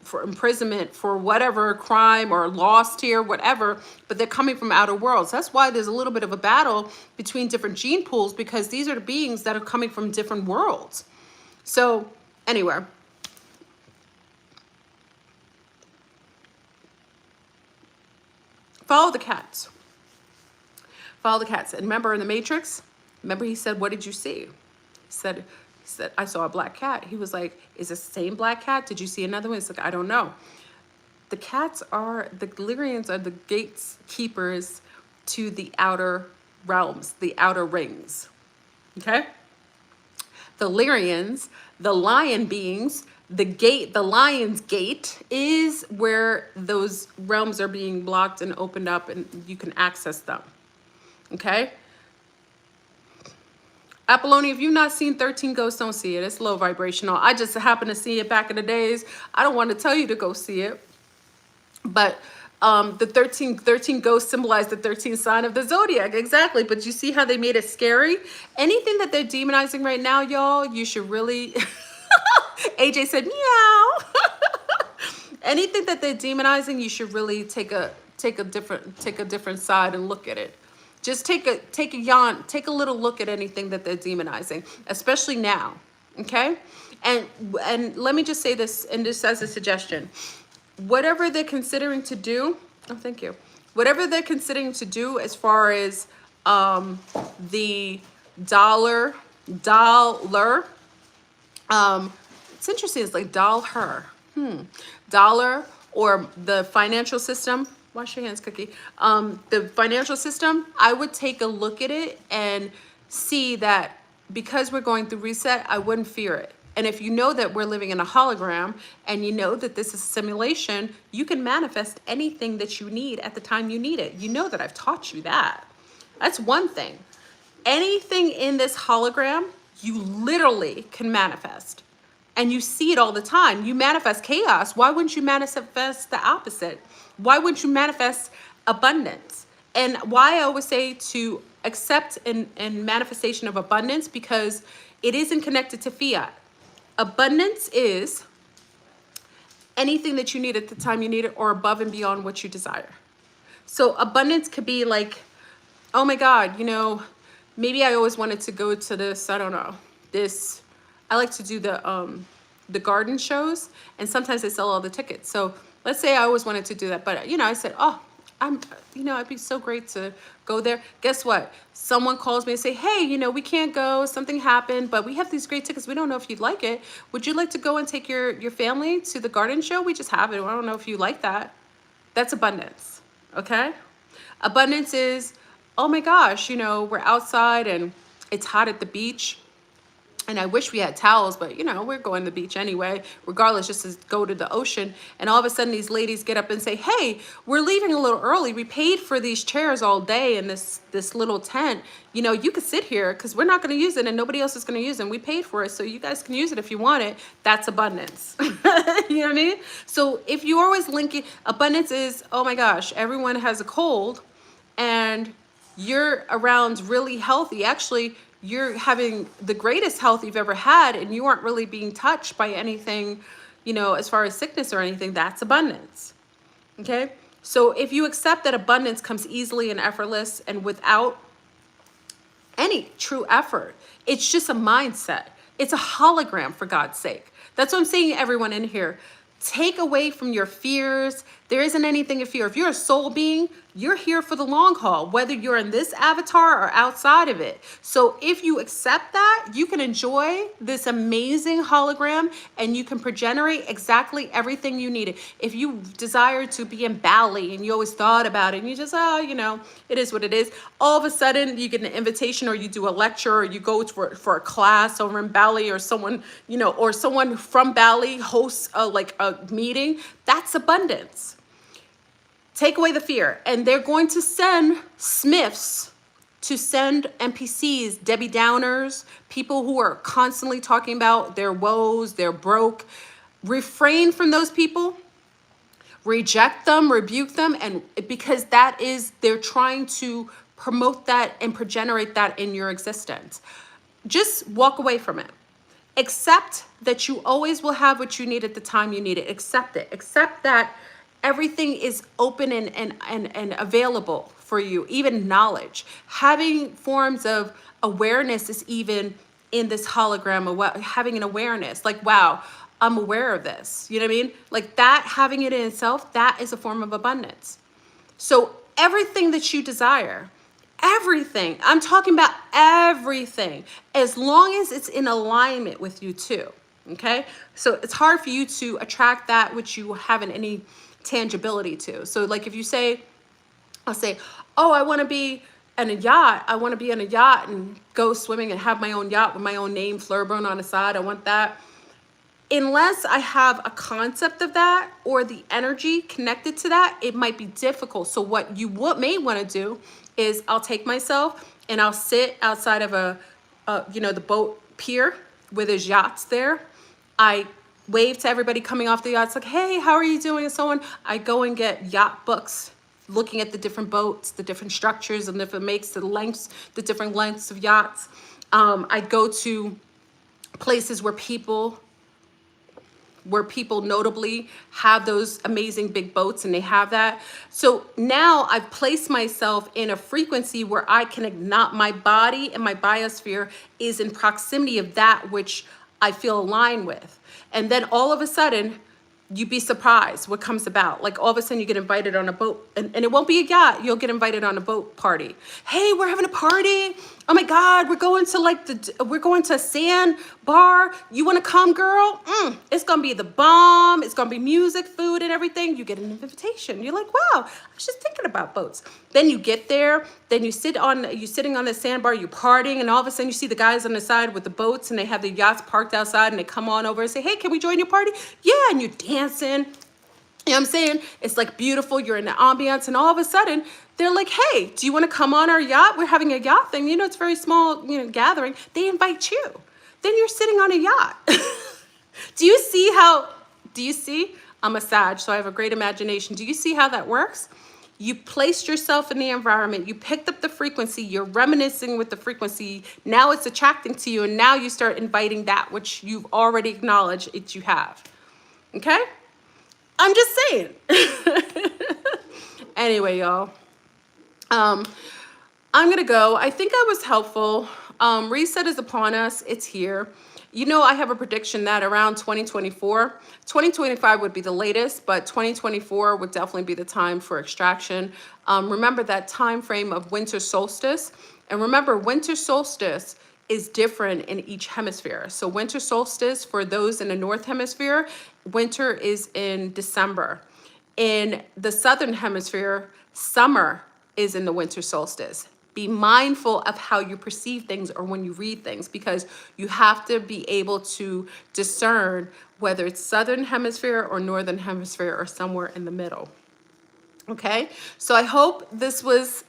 for imprisonment for whatever crime, or lost here, whatever, but they're coming from outer worlds. That's why there's a little bit of a battle between different gene pools, because these are the beings that are coming from different worlds. So anyway, follow the cats. Follow the cats. And remember in the Matrix, remember he said, what did you see? He said, I saw a black cat. He was like, is this the same black cat? Did you see another one? He's like, I don't know. The cats are, the Lyrians are the gatekeepers to the outer realms, the outer rings. Okay? The Lyrians, the lion beings, the lion's gate is where those realms are being blocked and opened up, and you can access them. Okay? Apollonia, if you've not seen 13 Ghosts, don't see it. It's low vibrational. I just happened to see it back in the days. I don't want to tell you to go see it. But the 13 ghosts symbolize the 13th sign of the zodiac. Exactly. But you see how they made it scary? Anything that they're demonizing right now, y'all, you should really... AJ said, meow. Anything that they're demonizing, you should really take a different side and look at it. Just take a little look at anything that they're demonizing, especially now. Okay? And let me just say this, and this as a suggestion. Whatever they're considering to do, oh, thank you. Whatever they're considering to do as far as the dollar, it's interesting, it's like dollar, or the financial system. Wash your hands, Cookie. The financial system, I would take a look at it and see that because we're going through reset, I wouldn't fear it. And if you know that we're living in a hologram, and you know that this is a simulation, you can manifest anything that you need at the time you need it. You know that I've taught you that. That's one thing. Anything in this hologram, you literally can manifest. And you see it all the time. You manifest chaos. Why wouldn't you manifest the opposite? Why wouldn't you manifest abundance? And why I always say to accept and manifestation of abundance, because it isn't connected to fiat. Abundance is anything that you need at the time you need it, or above and beyond what you desire. So abundance could be like, oh my God, you know, maybe I always wanted to go to this, I don't know, this, I like to do the garden shows, and sometimes they sell all the tickets. So let's say I always wanted to do that, but you know, I said, oh, it'd be so great to go there. Guess what? Someone calls me and say, hey, you know, we can't go, something happened, but we have these great tickets. We don't know if you'd like it. Would you like to go and take your family to the garden show? We just have it. I don't know if you like that. That's abundance. Okay? Abundance is, oh my gosh, you know, we're outside and it's hot at the beach. And I wish we had towels, but you know, we're going to the beach anyway, regardless, just to go to the ocean. And all of a sudden these ladies get up and say, hey, we're leaving a little early. We paid for these chairs all day in this little tent. You know, you could sit here because we're not going to use it and nobody else is going to use it. And we paid for it, so you guys can use it if you want it. That's abundance. You know what I mean? So if you always link it, abundance is, oh my gosh, everyone has a cold and you're around really healthy. Actually, you're having the greatest health you've ever had, and you aren't really being touched by anything, you know, as far as sickness or anything. That's abundance. Okay? So if you accept that abundance comes easily and effortless and without any true effort, it's just a mindset. It's a hologram, for God's sake. That's what I'm saying, everyone in here. Take away from your fears. There isn't anything to fear. If you're a soul being, you're here for the long haul, whether you're in this avatar or outside of it. So if you accept that, you can enjoy this amazing hologram and you can progenerate exactly everything you needed. If you desire to be in Bali and you always thought about it and you just, oh, you know, it is what it is. All of a sudden you get an invitation, or you do a lecture, or you go for a class over in Bali, or someone, you know, or someone from Bali hosts a meeting. That's abundance. Take away the fear. And they're going to send Smiths to send NPCs, Debbie Downers, people who are constantly talking about their woes, they're broke. Refrain from those people. reject them, rebuke them, and because that is, they're trying to promote that and progenerate that in your existence. Just walk away from it. Accept that you always will have what you need at the time you need it. Accept it. Accept that everything is open and available for you, even knowledge. Having forms of awareness is even in this hologram of having an awareness, like, wow, I'm aware of this. You know what I mean? Like that, having it in itself, that is a form of abundance. So everything that you desire, everything, I'm talking about everything, as long as it's in alignment with you too, okay? So it's hard for you to attract that which you haven't any tangibility to. So like if you say, I'll say, oh, I want to be in a yacht. I want to be in a yacht and go swimming and have my own yacht with my own name, FleurBrun, on the side. I want that. Unless I have a concept of that or the energy connected to that, it might be difficult. So what you may want to do is I'll take myself and I'll sit outside of the boat pier where there's yachts there. I wave to everybody coming off the yachts like, hey, how are you doing? And so on. I go and get yacht books, looking at the different boats, the different structures and different makes, the lengths, the different lengths of yachts. I go to places where people notably have those amazing big boats, and they have that. So now I've placed myself in a frequency where I can ignite my body, and my biosphere is in proximity of that which I feel aligned with. And then all of a sudden, you'd be surprised what comes about. Like all of a sudden you get invited on a boat, and it won't be a yacht. You'll get invited on a boat party. Hey, we're having a party. Oh my God, we're going to a sand bar. You want to come, girl? It's going to be the bomb. It's going to be music, food, and everything. You get an invitation. You're like, wow, I was just thinking about boats. Then you get there, then you're sitting on the sandbar, you're partying, and all of a sudden you see the guys on the side with the boats, and they have the yachts parked outside, and they come on over and say, hey, can we join your party? Yeah, and you're dancing. You know what I'm saying? It's like beautiful. You're in the ambiance, and all of a sudden they're like, hey, do you want to come on our yacht? We're having a yacht thing. You know, it's a very small, gathering. They invite you. Then you're sitting on a yacht. Do you see? I'm a Sag, so I have a great imagination. Do you see how that works? You placed yourself in the environment. You picked up the frequency. You're reminiscing with the frequency. Now it's attracting to you, and now you start inviting that which you've already acknowledged that you have. Okay? I'm just saying. Anyway, y'all. I'm going to go. I think I was helpful. Reset is upon us. It's here. I have a prediction that around 2024, 2025 would be the latest, but 2024 would definitely be the time for extraction. Remember that time frame of winter solstice. And remember, winter solstice is different in each hemisphere. So winter solstice, for those in the North Hemisphere, winter is in December. In the Southern Hemisphere, summer is in the winter solstice. Be mindful of how you perceive things or when you read things, because you have to be able to discern whether it's Southern Hemisphere or Northern Hemisphere or somewhere in the middle. Okay, so I hope this was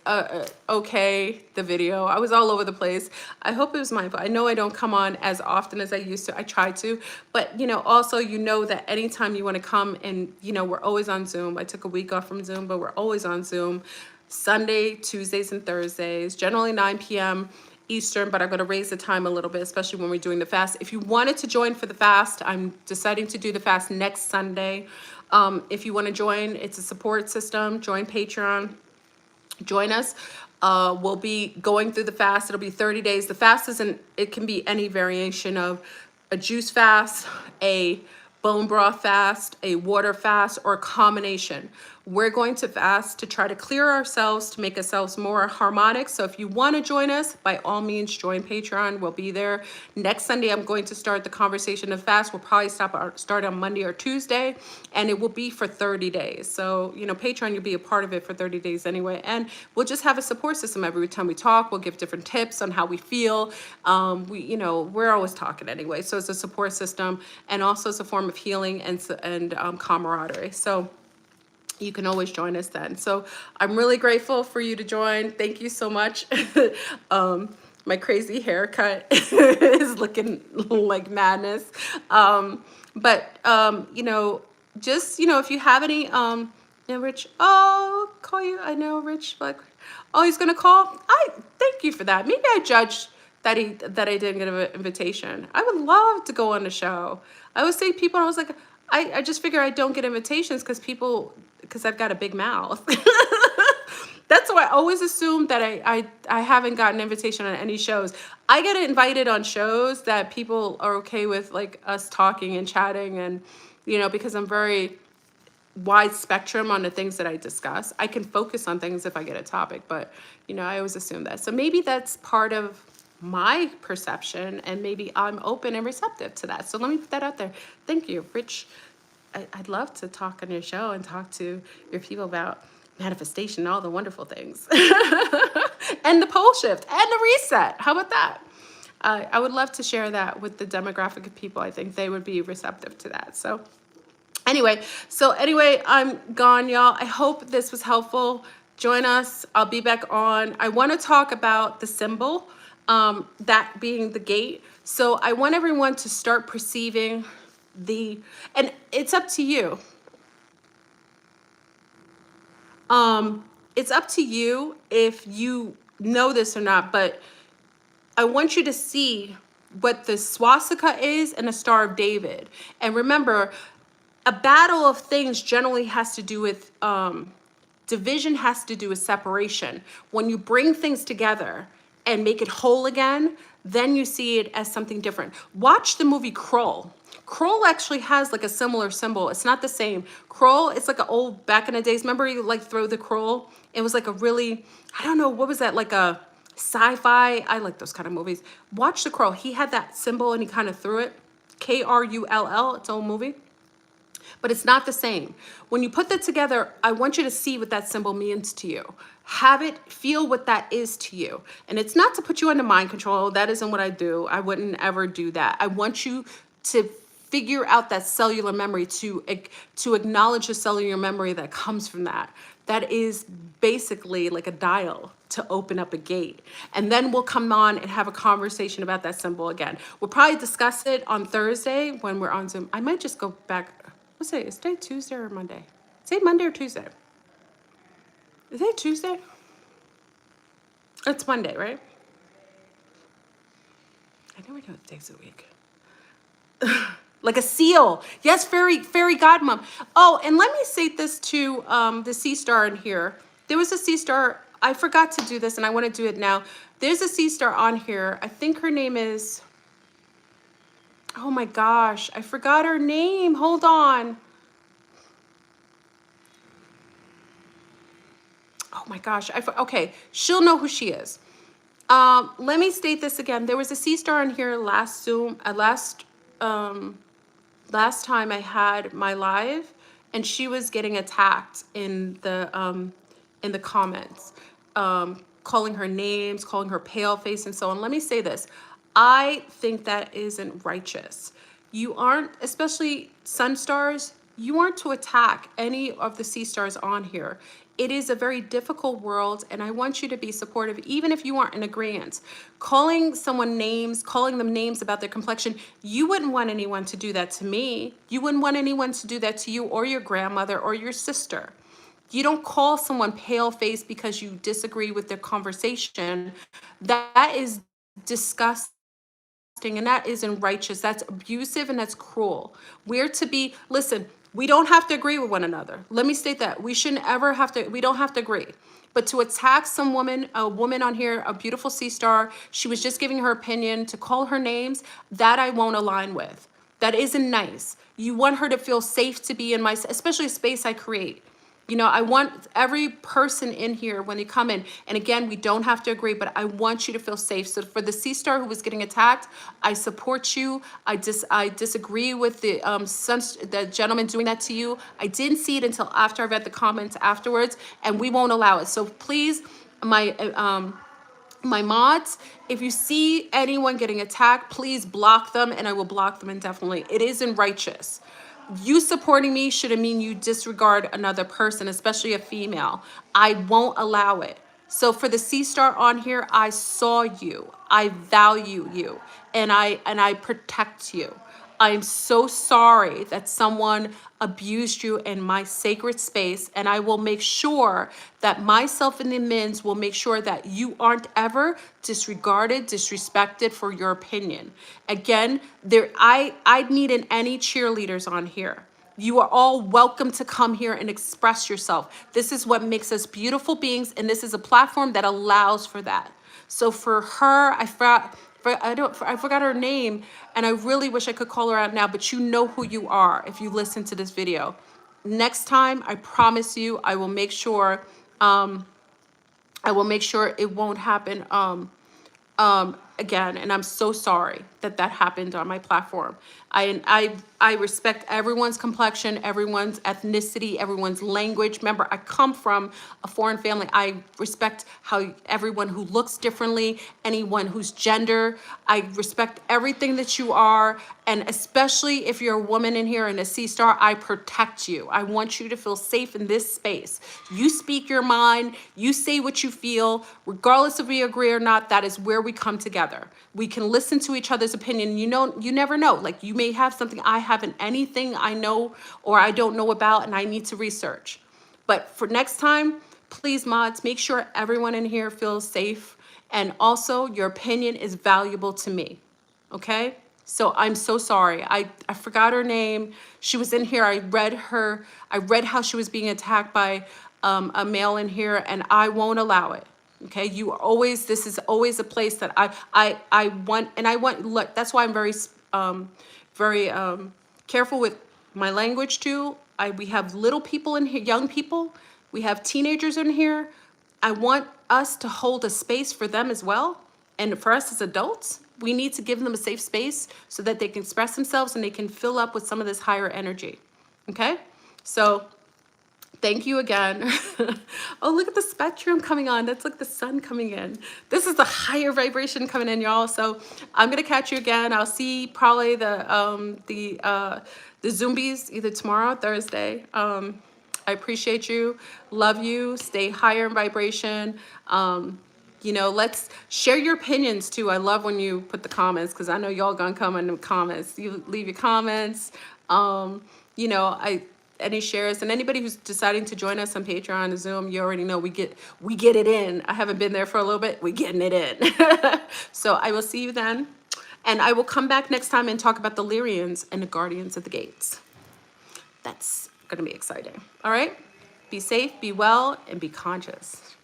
okay, the video. I was all over the place. I hope it was mindful. I know I don't come on as often as I used to. I try to, but also that anytime you want to come and, we're always on Zoom. I took a week off from Zoom, but we're always on Zoom. Sunday, Tuesdays, and Thursdays, generally 9 p.m. Eastern, but I'm going to raise the time a little bit, especially when we're doing the fast. If you wanted to join for the fast, I'm deciding to do the fast next Sunday. If you want to join, it's a support system. Join Patreon. Join us. We'll be going through the fast. It'll be 30 days. The fast it can be any variation of a juice fast, a bone broth fast, a water fast, or a combination. We're going to fast to try to clear ourselves, to make ourselves more harmonic. So if you want to join us, by all means, join Patreon. We'll be there. Next Sunday, I'm going to start the conversation of fast. We'll probably start on Monday or Tuesday, and it will be for 30 days. So, Patreon, you'll be a part of it for 30 days anyway. And we'll just have a support system every time we talk. We'll give different tips on how we feel. We're always talking anyway. So it's a support system, and also it's a form of healing and camaraderie. So you can always join us then. So I'm really grateful for you to join. Thank you so much. My crazy haircut is looking like madness. But just, you know, if you have any, yeah, Rich, oh, call you, I know Rich, like, oh, he's gonna call. I thank you for that. Maybe I judged that I didn't get an invitation. I would love to go on the show. I would say people, I was like, I just figure I don't get invitations because I've got a big mouth. That's why I always assume that I haven't gotten an invitation on any shows. I get invited on shows that people are okay with, like us talking and chatting, and you know, because I'm very wide spectrum on the things that I discuss. I can focus on things if I get a topic, but you know, I always assume that. So maybe that's part of my perception, and maybe I'm open and receptive to that. So let me put that out there. Thank you, Rich. I'd love to talk on your show and talk to your people about manifestation and all the wonderful things. And the pole shift and the reset. How about that? I would love to share that with the demographic of people. I think they would be receptive to that. So anyway, I'm gone, y'all. I hope this was helpful. Join us. I'll be back on. I want to talk about the symbol, that being the gate. So I want everyone to start perceiving and it's up to you. It's up to you if you know this or not, but I want you to see what the swastika is and a Star of David. And remember, a battle of things generally has to do with division, has to do with separation. When you bring things together and make it whole again, then you see it as something different. Watch the movie Kroll. Kroll actually has like a similar symbol. It's not the same. Kroll, it's like an old, back in the days, remember you like throw the Kroll? It was like a really, I don't know, what was that, like a sci-fi? I like those kind of movies. Watch the Kroll. He had that symbol and he kind of threw it. Krull, its own movie. But it's not the same. When you put that together, I want you to see what that symbol means to you. Have it, feel what that is to you. And it's not to put you under mind control. That isn't what I do. I wouldn't ever do that. I want you to figure out that cellular memory, to acknowledge the cellular memory that comes from that. That is basically like a dial to open up a gate. And then we'll come on and have a conversation about that symbol again. We'll probably discuss it on Thursday when we're on Zoom. I might just go back. What's today? Is today Tuesday or Monday? Is it Monday or Tuesday? Is it Tuesday? It's Monday, right? I never know the days of the week. Like a seal. Yes, fairy godmom. Oh, and let me say this to the sea star in here. There was a sea star. I forgot to do this, and I want to do it now. There's a sea star on here. I think her name is... Oh my gosh, I forgot her name. Hold on. Oh my gosh. Okay, she'll know who she is. Let me state this again. There was a sea star on here last Zoom, last time I had my live, and she was getting attacked in the comments, calling her names, calling her pale face, and so on. Let me say this. I think that isn't righteous. You aren't, especially sun stars, you aren't to attack any of the sea stars on here. It is a very difficult world, and I want you to be supportive, even if you aren't in agreement. Calling someone names, calling them names about their complexion, you wouldn't want anyone to do that to me. You wouldn't want anyone to do that to you or your grandmother or your sister. You don't call someone pale face because you disagree with their conversation. That is disgusting. And that isn't righteous. That's abusive and that's cruel. We're to be, listen, we don't have to agree with one another. Let me state that. We shouldn't ever have to, we don't have to agree. But to attack some woman, a woman on here, a beautiful sea star, she was just giving her opinion, to call her names, that I won't align with. That isn't nice. You want her to feel safe to be in my, especially a space I create. You know, I want every person in here when they come in, and again, we don't have to agree, but I want you to feel safe. So for the sea star who was getting attacked, I support you. I disagree with the gentleman doing that to you. I didn't see it until after I read the comments afterwards, and we won't allow it. So please, my mods, if you see anyone getting attacked, please block them, and I will block them indefinitely. It isn't righteous. You supporting me shouldn't mean you disregard another person, especially a female. I won't allow it. So for the sea star on here, I saw you. I value you, and I protect you. I'm so sorry that someone abused you in my sacred space, and I will make sure that myself and the Mins will make sure that you aren't ever disregarded, disrespected for your opinion. Again, I needn't any cheerleaders on here. You are all welcome to come here and express yourself. This is what makes us beautiful beings, and this is a platform that allows for that. So for her, I forgot her name, and I really wish I could call her out now, but you know who you are if you listen to this video. Next time, I promise you, I will make sure it won't happen again, and I'm so sorry that that happened on my platform. I respect everyone's complexion, everyone's ethnicity, everyone's language. Remember, I come from a foreign family. I respect how everyone who looks differently, anyone who's gender. I respect everything that you are, and especially if you're a woman in here and a C-star, I protect you. I want you to feel safe in this space. You speak your mind, you say what you feel, regardless if we agree or not. That is where we come together. We can listen to each other's opinion. You know, you never know. Like, you may have something I haven't, anything I know or I don't know about, and I need to research. But for next time, please, mods, make sure everyone in here feels safe. And also, your opinion is valuable to me. Okay? So I'm so sorry. I forgot her name. She was in here. I read how she was being attacked by a male in here, and I won't allow it. Okay, this is always a place that I want, look, that's why I'm very careful with my language too. We have little people in here, young people, we have teenagers in here. I want us to hold a space for them as well. And for us as adults, we need to give them a safe space so that they can express themselves and they can fill up with some of this higher energy. Okay, so thank you again. Oh, look at the spectrum coming on. That's like the sun coming in. This is the higher vibration coming in, y'all. So I'm gonna catch you again. I'll see probably the zombies either tomorrow or Thursday. I appreciate you, love you, stay higher in vibration. You know, let's share your opinions too. I love when you put the comments, because I know y'all gonna come in the comments. You leave your comments. You know, any shares, and anybody who's deciding to join us on Patreon and Zoom, you already know we get it in. I haven't been there for a little bit. We're getting it in. So I will see you then. And I will come back next time and talk about the Lyrians and the Guardians of the Gates. That's going to be exciting. All right? Be safe, be well, and be conscious.